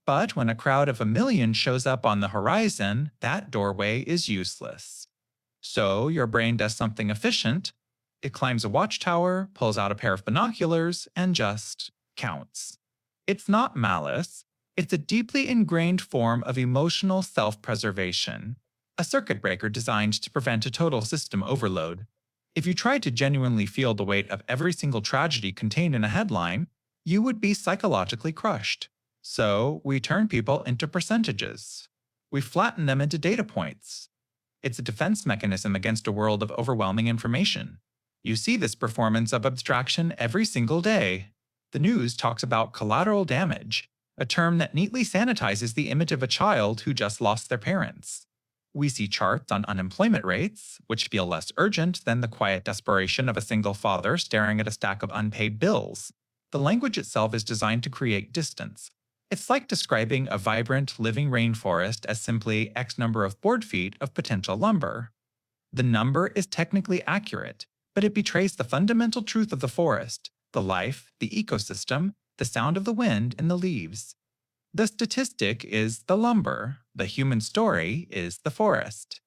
But when a crowd of 1 million shows up on the horizon, that doorway is useless. So your brain does something efficient. It climbs a watchtower, pulls out a pair of binoculars, and just counts. It's not malice, it's a deeply ingrained form of emotional self preservation, a circuit breaker designed to prevent a total system overload. If you tried to genuinely feel the weight of every single tragedy contained in a headline, you would be psychologically crushed. So, we turn people into percentages. We flatten them into data points. It's a defense mechanism against a world of overwhelming information. You see this performance of abstraction every single day. The news talks about collateral damage, a term that neatly sanitizes the image of a child who just lost their parents. We see charts on unemployment rates, which feel less urgent than the quiet desperation of a single father staring at a stack of unpaid bills. The language itself is designed to create distance. It's like describing a vibrant, living rainforest as simply X number of board feet of potential lumber. The number is technically accurate, but it betrays the fundamental truth of the forest, the life, the ecosystem, the sound of the wind in the leaves. The statistic is the lumber, the human story is the forest.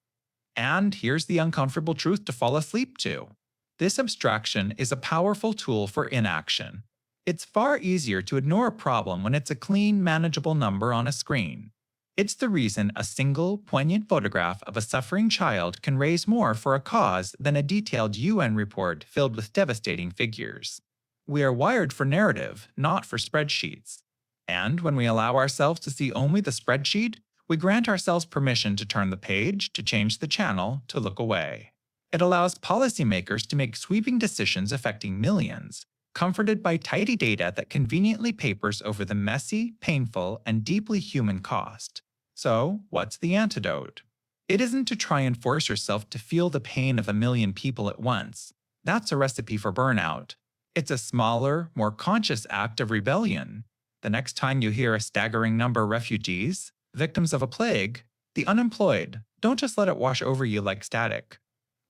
And here's the uncomfortable truth to fall asleep to. This abstraction is a powerful tool for inaction. It's far easier to ignore a problem when it's a clean, manageable number on a screen. It's the reason a single, poignant photograph of a suffering child can raise more for a cause than a detailed UN report filled with devastating figures. We are wired for narrative, not for spreadsheets. And when we allow ourselves to see only the spreadsheet, we grant ourselves permission to turn the page, to change the channel, to look away. It allows policymakers to make sweeping decisions affecting millions, comforted by tidy data that conveniently papers over the messy, painful, and deeply human cost. So, what's the antidote? It isn't to try and force yourself to feel the pain of a million people at once. That's a recipe for burnout. It's a smaller, more conscious act of rebellion. The next time you hear a staggering number of refugees, victims of a plague, the unemployed, don't just let it wash over you like static.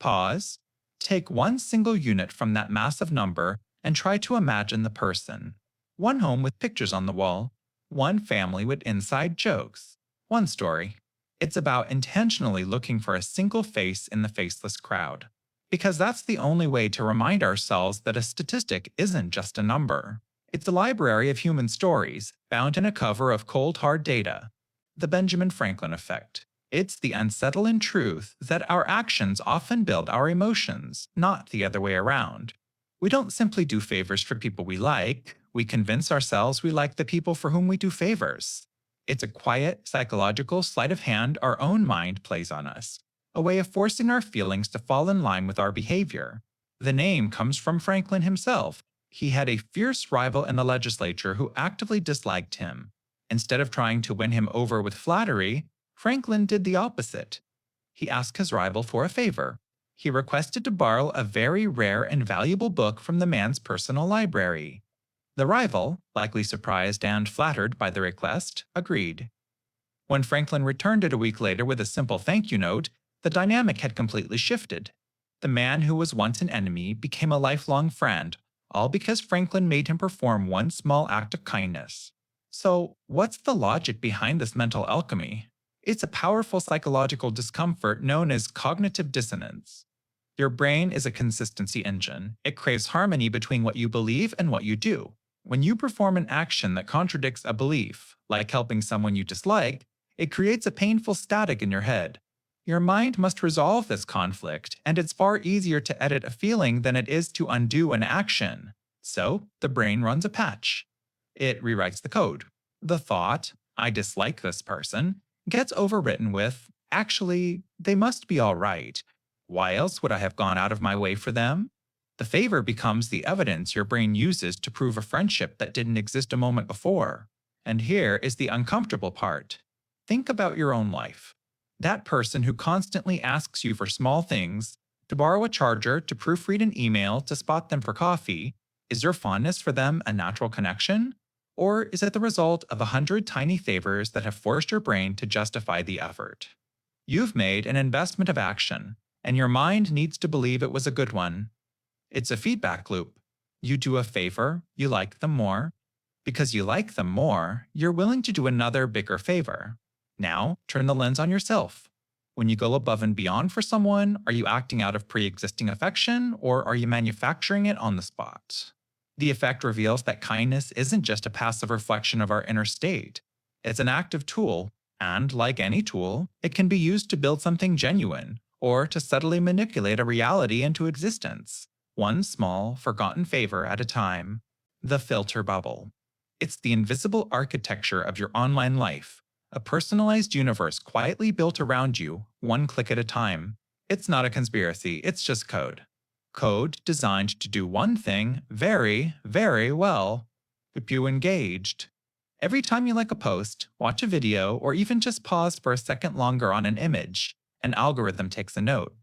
Pause. Take one single unit from that massive number and try to imagine the person. One home with pictures on the wall, one family with inside jokes, one story. It's about intentionally looking for a single face in the faceless crowd. Because that's the only way to remind ourselves that a statistic isn't just a number. It's a library of human stories, bound in a cover of cold hard data. The Benjamin Franklin effect. It's the unsettling truth that our actions often build our emotions, not the other way around. We don't simply do favors for people we like, we convince ourselves we like the people for whom we do favors. It's a quiet, psychological sleight of hand our own mind plays on us, a way of forcing our feelings to fall in line with our behavior. The name comes from Franklin himself. He had a fierce rival in the legislature who actively disliked him. Instead of trying to win him over with flattery, Franklin did the opposite. He asked his rival for a favor. He requested to borrow a very rare and valuable book from the man's personal library. The rival, likely surprised and flattered by the request, agreed. When Franklin returned it a week later with a simple thank you note, the dynamic had completely shifted. The man who was once an enemy became a lifelong friend, all because Franklin made him perform one small act of kindness. So, what's the logic behind this mental alchemy? It's a powerful psychological discomfort known as cognitive dissonance. Your brain is a consistency engine. It craves harmony between what you believe and what you do. When you perform an action that contradicts a belief, like helping someone you dislike, it creates a painful static in your head. Your mind must resolve this conflict, and it's far easier to edit a feeling than it is to undo an action. So, the brain runs a patch. It rewrites the code. The thought, I dislike this person, gets overwritten with, actually, they must be all right. Why else would I have gone out of my way for them? The favor becomes the evidence your brain uses to prove a friendship that didn't exist a moment before. And here is the uncomfortable part. Think about your own life. That person who constantly asks you for small things, to borrow a charger, to proofread an email, to spot them for coffee, is your fondness for them a natural connection? Or is it the result of 100 tiny favors that have forced your brain to justify the effort? You've made an investment of action, and your mind needs to believe it was a good one. It's a feedback loop. You do a favor, you like them more. Because you like them more, you're willing to do another bigger favor. Now, turn the lens on yourself. When you go above and beyond for someone, are you acting out of pre-existing affection, or are you manufacturing it on the spot? The effect reveals that kindness isn't just a passive reflection of our inner state. It's an active tool, and like any tool, it can be used to build something genuine or to subtly manipulate a reality into existence, one small, forgotten favor at a time. The filter bubble. It's the invisible architecture of your online life, a personalized universe quietly built around you, one click at a time. It's not a conspiracy, it's just code. Code designed to do one thing very, very well: keep you engaged. Every time you like a post, watch a video, or even just pause for a second longer on an image, an algorithm takes a note.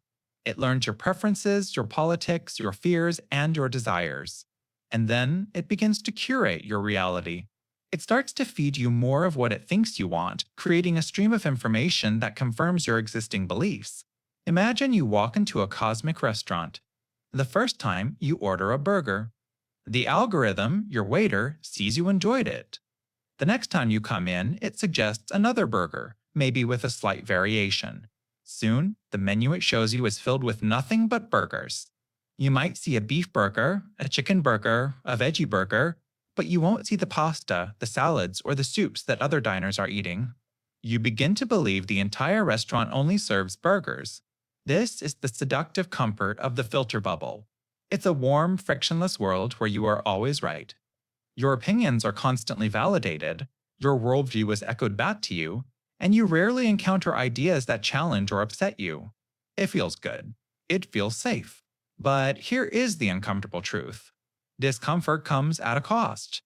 It learns your preferences, your politics, your fears, and your desires. And then it begins to curate your reality. It starts to feed you more of what it thinks you want, creating a stream of information that confirms your existing beliefs. Imagine you walk into a cosmic restaurant. The first time you order a burger. The algorithm, your waiter, sees you enjoyed it. The next time you come in, it suggests another burger, maybe with a slight variation. Soon, the menu it shows you is filled with nothing but burgers. You might see a beef burger, a chicken burger, a veggie burger, but you won't see the pasta, the salads, or the soups that other diners are eating. You begin to believe the entire restaurant only serves burgers. This is the seductive comfort of the filter bubble. It's a warm, frictionless world where you are always right. Your opinions are constantly validated, your worldview is echoed back to you, and you rarely encounter ideas that challenge or upset you. It feels good. It feels safe. But here is the uncomfortable truth. Discomfort comes at a cost.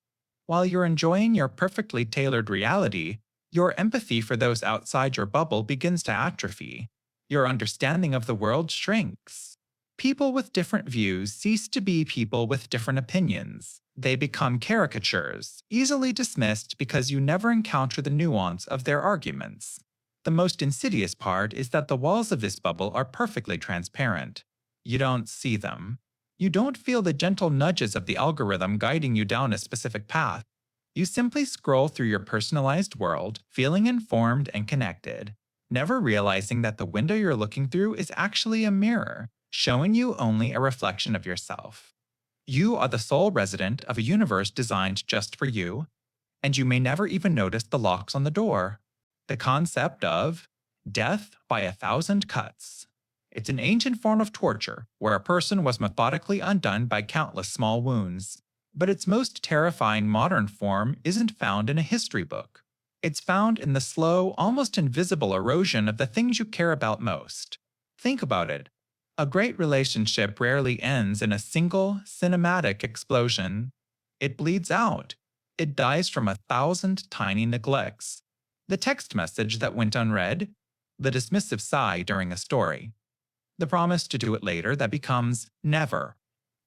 While you're enjoying your perfectly tailored reality, your empathy for those outside your bubble begins to atrophy. Your understanding of the world shrinks. People with different views cease to be people with different opinions. They become caricatures, easily dismissed because you never encounter the nuance of their arguments. The most insidious part is that the walls of this bubble are perfectly transparent. You don't see them. You don't feel the gentle nudges of the algorithm guiding you down a specific path. You simply scroll through your personalized world, feeling informed and connected, never realizing that the window you're looking through is actually a mirror, showing you only a reflection of yourself. You are the sole resident of a universe designed just for you, and you may never even notice the locks on the door. The concept of death by 1,000 cuts. It's an ancient form of torture where a person was methodically undone by countless small wounds. But its most terrifying modern form isn't found in a history book. It's found in the slow, almost invisible erosion of the things you care about most. Think about it. A great relationship rarely ends in a single, cinematic explosion. It bleeds out. It dies from 1,000 tiny neglects. The text message that went unread, the dismissive sigh during a story, the promise to do it later that becomes never.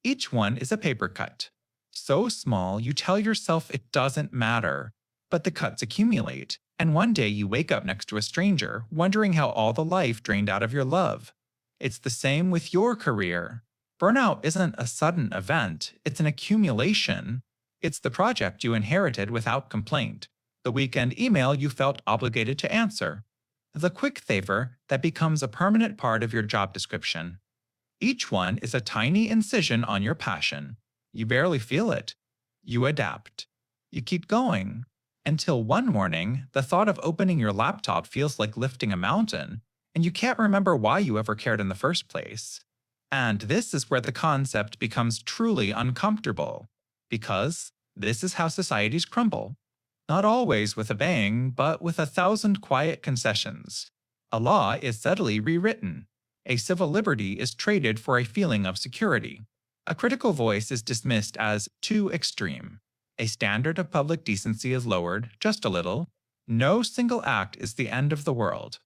Each one is a paper cut. So small you tell yourself it doesn't matter, but the cuts accumulate, and one day you wake up next to a stranger, wondering how all the life drained out of your love. It's the same with your career. Burnout isn't a sudden event, it's an accumulation. It's the project you inherited without complaint, the weekend email you felt obligated to answer, the quick favor that becomes a permanent part of your job description. Each one is a tiny incision on your passion. You barely feel it. You adapt. You keep going. Until one morning, the thought of opening your laptop feels like lifting a mountain, and you can't remember why you ever cared in the first place. And this is where the concept becomes truly uncomfortable, because this is how societies crumble. Not always with a bang, but with 1,000 quiet concessions. A law is subtly rewritten. A civil liberty is traded for a feeling of security. A critical voice is dismissed as too extreme. A standard of public decency is lowered just a little. No single act is the end of the world.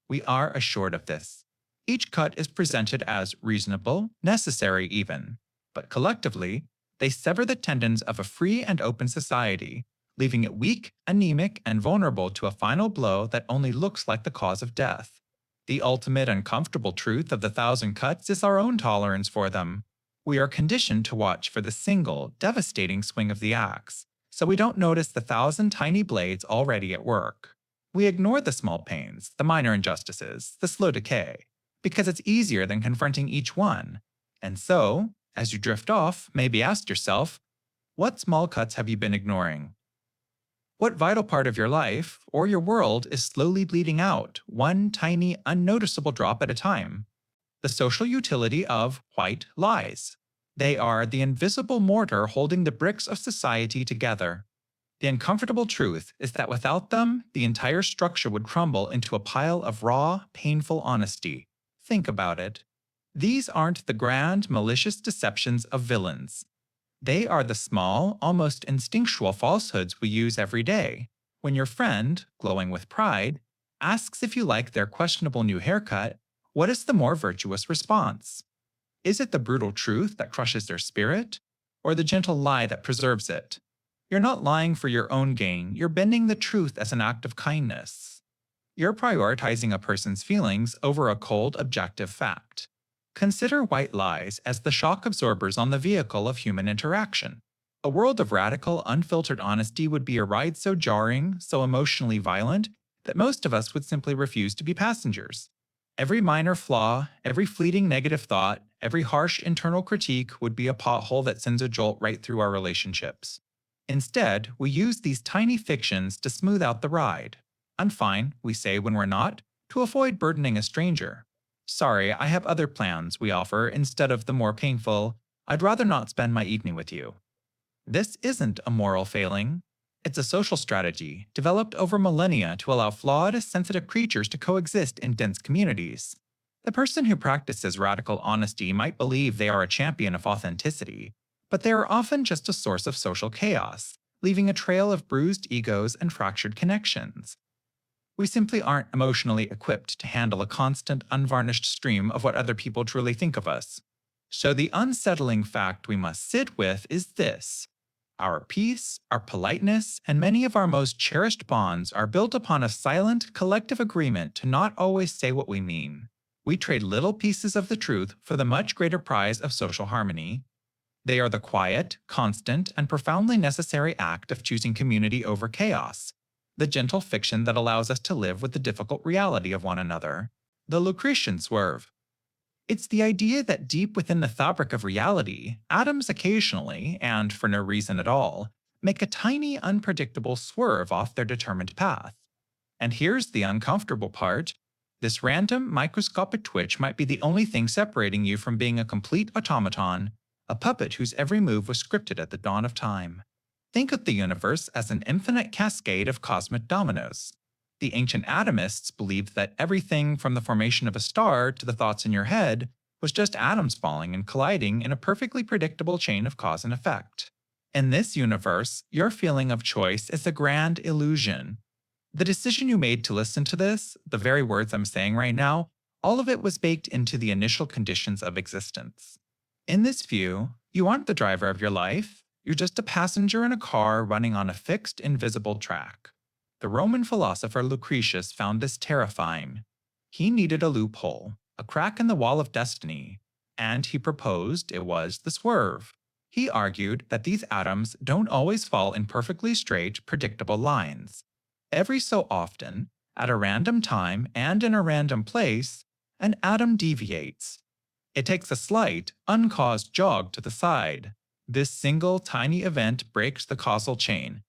We are assured of this. Each cut is presented as reasonable, necessary even, but collectively, they sever the tendons of a free and open society, leaving it weak, anemic, and vulnerable to a final blow that only looks like the cause of death. The ultimate uncomfortable truth of the 1,000 cuts is our own tolerance for them. We are conditioned to watch for the single, devastating swing of the axe, so we don't notice the 1,000 tiny blades already at work. We ignore the small pains, the minor injustices, the slow decay, because it's easier than confronting each one. And so, as you drift off, maybe ask yourself, What small cuts have you been ignoring? What vital part of your life or your world is slowly bleeding out, one tiny, unnoticeable drop at a time? The social utility of white lies. They are the invisible mortar holding the bricks of society together. The uncomfortable truth is that without them, the entire structure would crumble into a pile of raw, painful honesty. Think about it. These aren't the grand, malicious deceptions of villains. They are the small, almost instinctual falsehoods we use every day. When your friend, glowing with pride, asks if you like their questionable new haircut, what is the more virtuous response? Is it the brutal truth that crushes their spirit, or the gentle lie that preserves it? You're not lying for your own gain, you're bending the truth as an act of kindness. You're prioritizing a person's feelings over a cold, objective fact. Consider white lies as the shock absorbers on the vehicle of human interaction. A world of radical, unfiltered honesty would be a ride so jarring, so emotionally violent, that most of us would simply refuse to be passengers. Every minor flaw, every fleeting negative thought, every harsh internal critique would be a pothole that sends a jolt right through our relationships. Instead, we use these tiny fictions to smooth out the ride. I'm fine, we say when we're not, to avoid burdening a stranger. Sorry, I have other plans, we offer, instead of the more painful, I'd rather not spend my evening with you. This isn't a moral failing. It's a social strategy developed over millennia to allow flawed, sensitive creatures to coexist in dense communities. The person who practices radical honesty might believe they are a champion of authenticity, but they are often just a source of social chaos, leaving a trail of bruised egos and fractured connections. We simply aren't emotionally equipped to handle a constant, unvarnished stream of what other people truly think of us. So the unsettling fact we must sit with is this. Our peace, our politeness, and many of our most cherished bonds are built upon a silent, collective agreement to not always say what we mean. We trade little pieces of the truth for the much greater prize of social harmony. They are the quiet, constant, and profoundly necessary act of choosing community over chaos, the gentle fiction that allows us to live with the difficult reality of one another, the Lucretian swerve. It's the idea that deep within the fabric of reality, atoms occasionally, and for no reason at all, make a tiny, unpredictable swerve off their determined path. And here's the uncomfortable part. This random, microscopic twitch might be the only thing separating you from being a complete automaton, a puppet whose every move was scripted at the dawn of time. Think of the universe as an infinite cascade of cosmic dominoes. The ancient atomists believed that everything from the formation of a star to the thoughts in your head was just atoms falling and colliding in a perfectly predictable chain of cause and effect. In this universe, your feeling of choice is a grand illusion. The decision you made to listen to this, the very words I'm saying right now, all of it was baked into the initial conditions of existence. In this view, you aren't the driver of your life, you're just a passenger in a car running on a fixed, invisible track. The Roman philosopher Lucretius found this terrifying. He needed a loophole, a crack in the wall of destiny, and he proposed it was the swerve. He argued that these atoms don't always fall in perfectly straight, predictable lines. Every so often, at a random time and in a random place, an atom deviates. It takes a slight, uncaused jog to the side. This single, tiny event breaks the causal chain.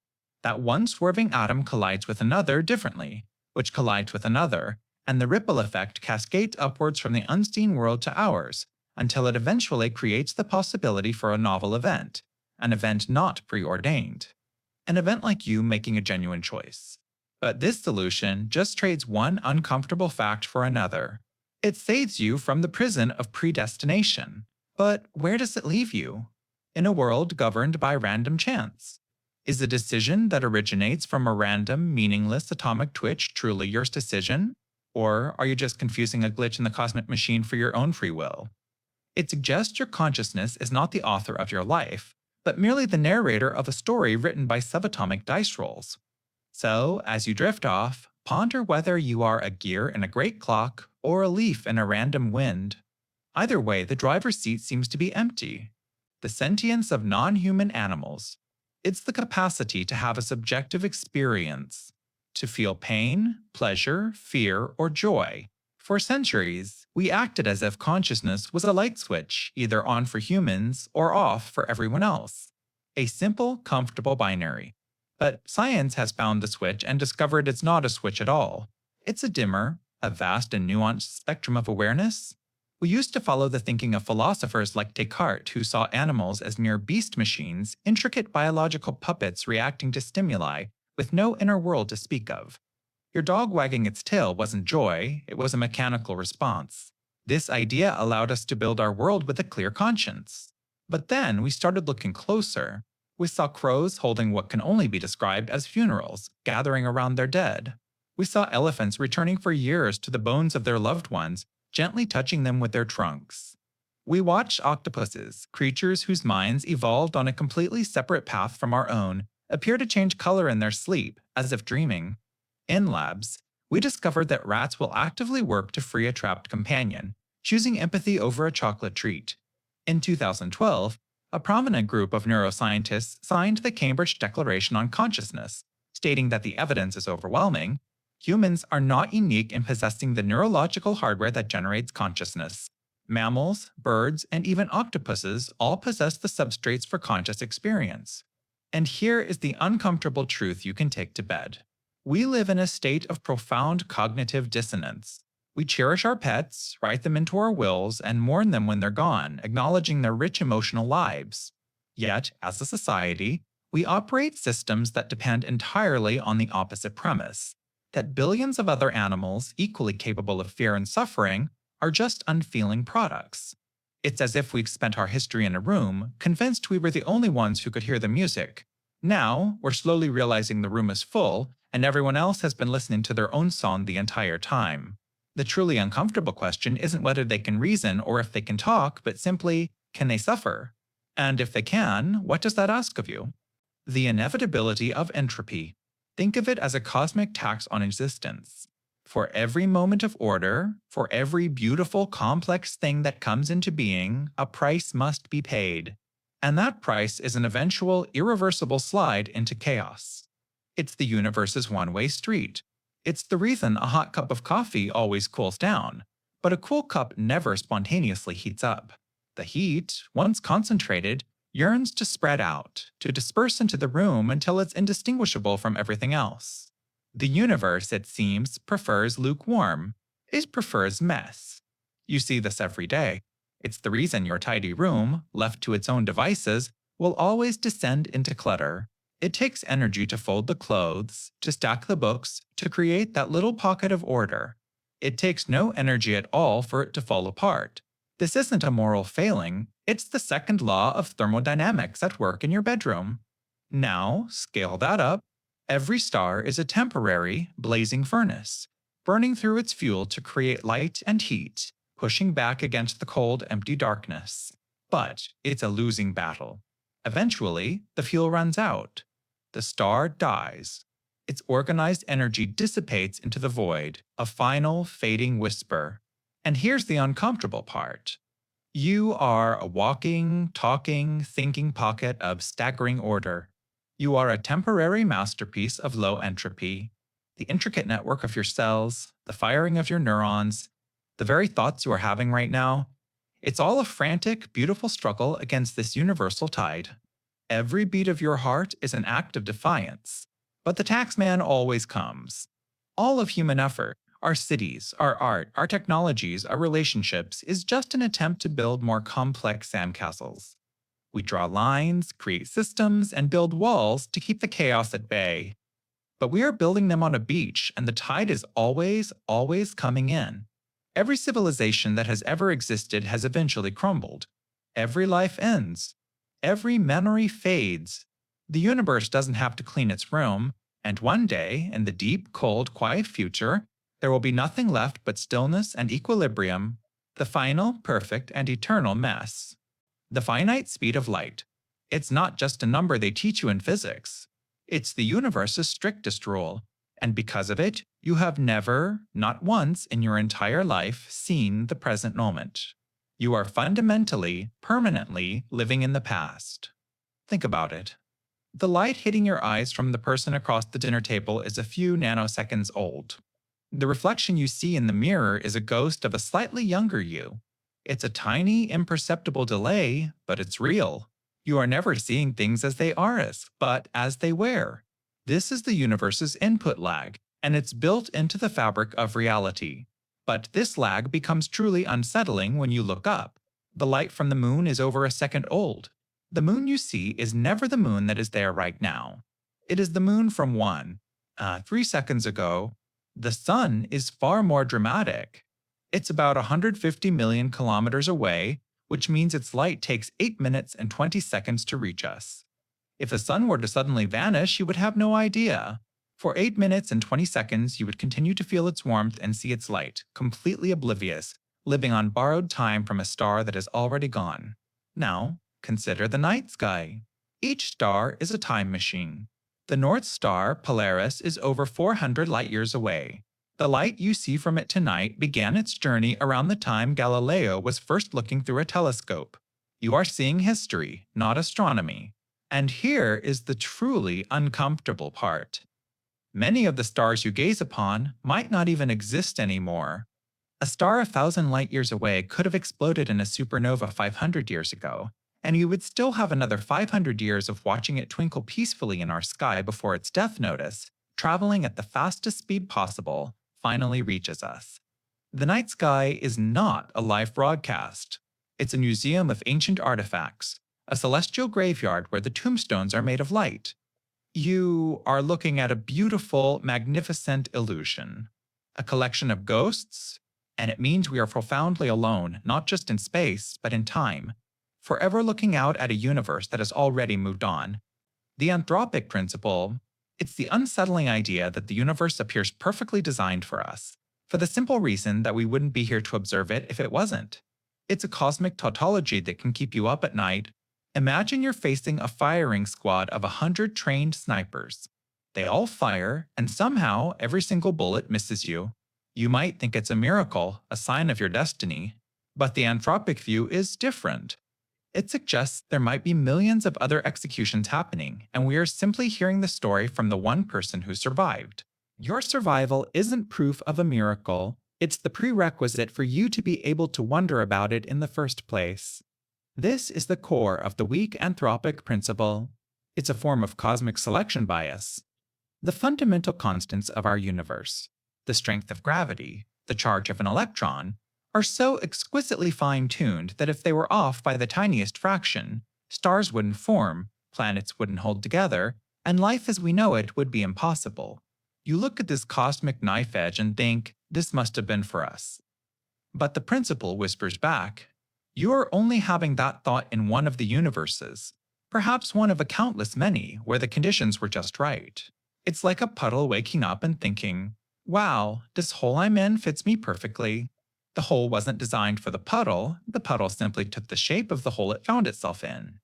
That one swerving atom collides with another differently, which collides with another, and the ripple effect cascades upwards from the unseen world to ours, until it eventually creates the possibility for a novel event, an event not preordained. An event like you making a genuine choice. But this solution just trades one uncomfortable fact for another. It saves you from the prison of predestination. But where does it leave you? In a world governed by random chance. Is the decision that originates from a random, meaningless atomic twitch truly your decision? Or are you just confusing a glitch in the cosmic machine for your own free will? It suggests your consciousness is not the author of your life, but merely the narrator of a story written by subatomic dice rolls. So, as you drift off, ponder whether you are a gear in a great clock or a leaf in a random wind. Either way, the driver's seat seems to be empty. The sentience of non-human animals. It's the capacity to have a subjective experience, to feel pain, pleasure, fear, or joy. For centuries, we acted as if consciousness was a light switch, either on for humans or off for everyone else. A simple, comfortable binary. But science has found the switch and discovered it's not a switch at all. It's a dimmer, a vast and nuanced spectrum of awareness. We used to follow the thinking of philosophers like Descartes, who saw animals as mere beast machines, intricate biological puppets reacting to stimuli, with no inner world to speak of. Your dog wagging its tail wasn't joy, it was a mechanical response. This idea allowed us to build our world with a clear conscience. But then we started looking closer. We saw crows holding what can only be described as funerals, gathering around their dead. We saw elephants returning for years to the bones of their loved ones, gently touching them with their trunks. We watched octopuses, creatures whose minds evolved on a completely separate path from our own, appear to change color in their sleep, as if dreaming. In labs, we discovered that rats will actively work to free a trapped companion, choosing empathy over a chocolate treat. In 2012, a prominent group of neuroscientists signed the Cambridge Declaration on Consciousness, stating that the evidence is overwhelming. Humans are not unique in possessing the neurological hardware that generates consciousness. Mammals, birds, and even octopuses all possess the substrates for conscious experience. And here is the uncomfortable truth you can take to bed. We live in a state of profound cognitive dissonance. We cherish our pets, write them into our wills, and mourn them when they're gone, acknowledging their rich emotional lives. Yet, as a society, we operate systems that depend entirely on the opposite premise, that billions of other animals, equally capable of fear and suffering, are just unfeeling products. It's as if we'd spent our history in a room, convinced we were the only ones who could hear the music. Now, we're slowly realizing the room is full, and everyone else has been listening to their own song the entire time. The truly uncomfortable question isn't whether they can reason or if they can talk, but simply, can they suffer? And if they can, what does that ask of you? The inevitability of entropy. Think of it as a cosmic tax on existence. For every moment of order, for every beautiful, complex thing that comes into being, a price must be paid. And that price is an eventual, irreversible slide into chaos. It's the universe's one-way street. It's the reason a hot cup of coffee always cools down, but a cool cup never spontaneously heats up. The heat, once concentrated, yearns to spread out, to disperse into the room until it's indistinguishable from everything else. The universe, it seems, prefers lukewarm. It prefers mess. You see this every day. It's the reason your tidy room, left to its own devices, will always descend into clutter. It takes energy to fold the clothes, to stack the books, to create that little pocket of order. It takes no energy at all for it to fall apart. This isn't a moral failing, it's the second law of thermodynamics at work in your bedroom. Now, scale that up. Every star is a temporary, blazing furnace, burning through its fuel to create light and heat, pushing back against the cold, empty darkness. But it's a losing battle. Eventually, the fuel runs out. The star dies. Its organized energy dissipates into the void, a final, fading whisper. And here's the uncomfortable part. You are a walking, talking, thinking pocket of staggering order. You are a temporary masterpiece of low entropy. The intricate network of your cells, the firing of your neurons, the very thoughts you are having right now, it's all a frantic, beautiful struggle against this universal tide. Every beat of your heart is an act of defiance. But the taxman always comes. All of human effort, our cities, our art, our technologies, our relationships, is just an attempt to build more complex sandcastles. We draw lines, create systems, and build walls to keep the chaos at bay. But we are building them on a beach, and the tide is always, always coming in. Every civilization that has ever existed has eventually crumbled. Every life ends. Every memory fades. The universe doesn't have to clean its room, and one day, in the deep, cold, quiet future, there will be nothing left but stillness and equilibrium, the final, perfect, and eternal mess. The finite speed of light. It's not just a number they teach you in physics. It's the universe's strictest rule, and because of it, you have never, not once in your entire life, seen the present moment. You are fundamentally, permanently living in the past. Think about it. The light hitting your eyes from the person across the dinner table is a few nanoseconds old. The reflection you see in the mirror is a ghost of a slightly younger you. It's a tiny, imperceptible delay, but it's real. You are never seeing things as they are, but as they were. This is the universe's input lag, and it's built into the fabric of reality. But this lag becomes truly unsettling when you look up. The light from the moon is over a second old. The moon you see is never the moon that is there right now. It is the moon from 3 seconds ago. The sun is far more dramatic. It's about 150 million kilometers away, which means its light takes 8 minutes and 20 seconds to reach us. If the sun were to suddenly vanish, you would have no idea. For 8 minutes and 20 seconds, you would continue to feel its warmth and see its light, completely oblivious, living on borrowed time from a star that is already gone. Now, consider the night sky. Each star is a time machine. The North Star, Polaris, is over 400 light-years away. The light you see from it tonight began its journey around the time Galileo was first looking through a telescope. You are seeing history, not astronomy. And here is the truly uncomfortable part. Many of the stars you gaze upon might not even exist anymore. A star 1,000 light-years away could have exploded in a supernova 500 years ago, and you would still have another 500 years of watching it twinkle peacefully in our sky before its death notice, traveling at the fastest speed possible, finally reaches us. The night sky is not a live broadcast. It's a museum of ancient artifacts, a celestial graveyard where the tombstones are made of light. You are looking at a beautiful, magnificent illusion, a collection of ghosts, and it means we are profoundly alone, not just in space, but in time, forever looking out at a universe that has already moved on. The anthropic principle, it's the unsettling idea that the universe appears perfectly designed for us, for the simple reason that we wouldn't be here to observe it if it wasn't. It's a cosmic tautology that can keep you up at night. Imagine you're facing a firing squad of 100 trained snipers. They all fire, and somehow every single bullet misses you. You might think it's a miracle, a sign of your destiny, but the anthropic view is different. It suggests there might be millions of other executions happening, and we are simply hearing the story from the one person who survived. Your survival isn't proof of a miracle, it's the prerequisite for you to be able to wonder about it in the first place. This is the core of the weak anthropic principle. It's a form of cosmic selection bias. The fundamental constants of our universe, the strength of gravity, the charge of an electron, are so exquisitely fine-tuned that if they were off by the tiniest fraction, stars wouldn't form, planets wouldn't hold together, and life as we know it would be impossible. You look at this cosmic knife edge and think, this must have been for us. But the principle whispers back, you are only having that thought in one of the universes, perhaps one of a countless many where the conditions were just right. It's like a puddle waking up and thinking, wow, this hole I'm in fits me perfectly. The hole wasn't designed for the puddle simply took the shape of the hole it found itself in.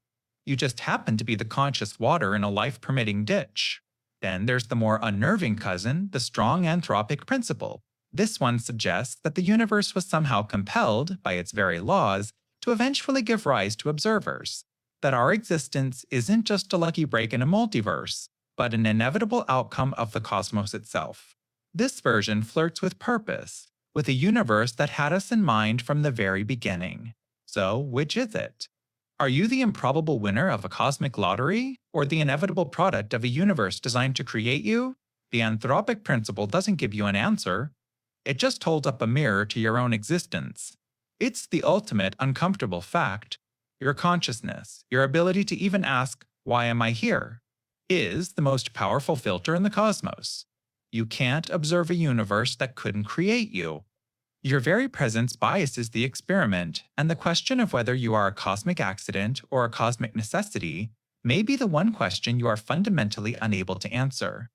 You just happen to be the conscious water in a life-permitting ditch. Then there's the more unnerving cousin, the strong anthropic principle. This one suggests that the universe was somehow compelled, by its very laws, to eventually give rise to observers. That our existence isn't just a lucky break in a multiverse, but an inevitable outcome of the cosmos itself. This version flirts with purpose, with a universe that had us in mind from the very beginning. So, which is it? Are you the improbable winner of a cosmic lottery, or the inevitable product of a universe designed to create you? The anthropic principle doesn't give you an answer. It just holds up a mirror to your own existence. It's the ultimate uncomfortable fact. Your consciousness, your ability to even ask, why am I here, is the most powerful filter in the cosmos. You can't observe a universe that couldn't create you. Your very presence biases the experiment, and the question of whether you are a cosmic accident or a cosmic necessity may be the one question you are fundamentally unable to answer.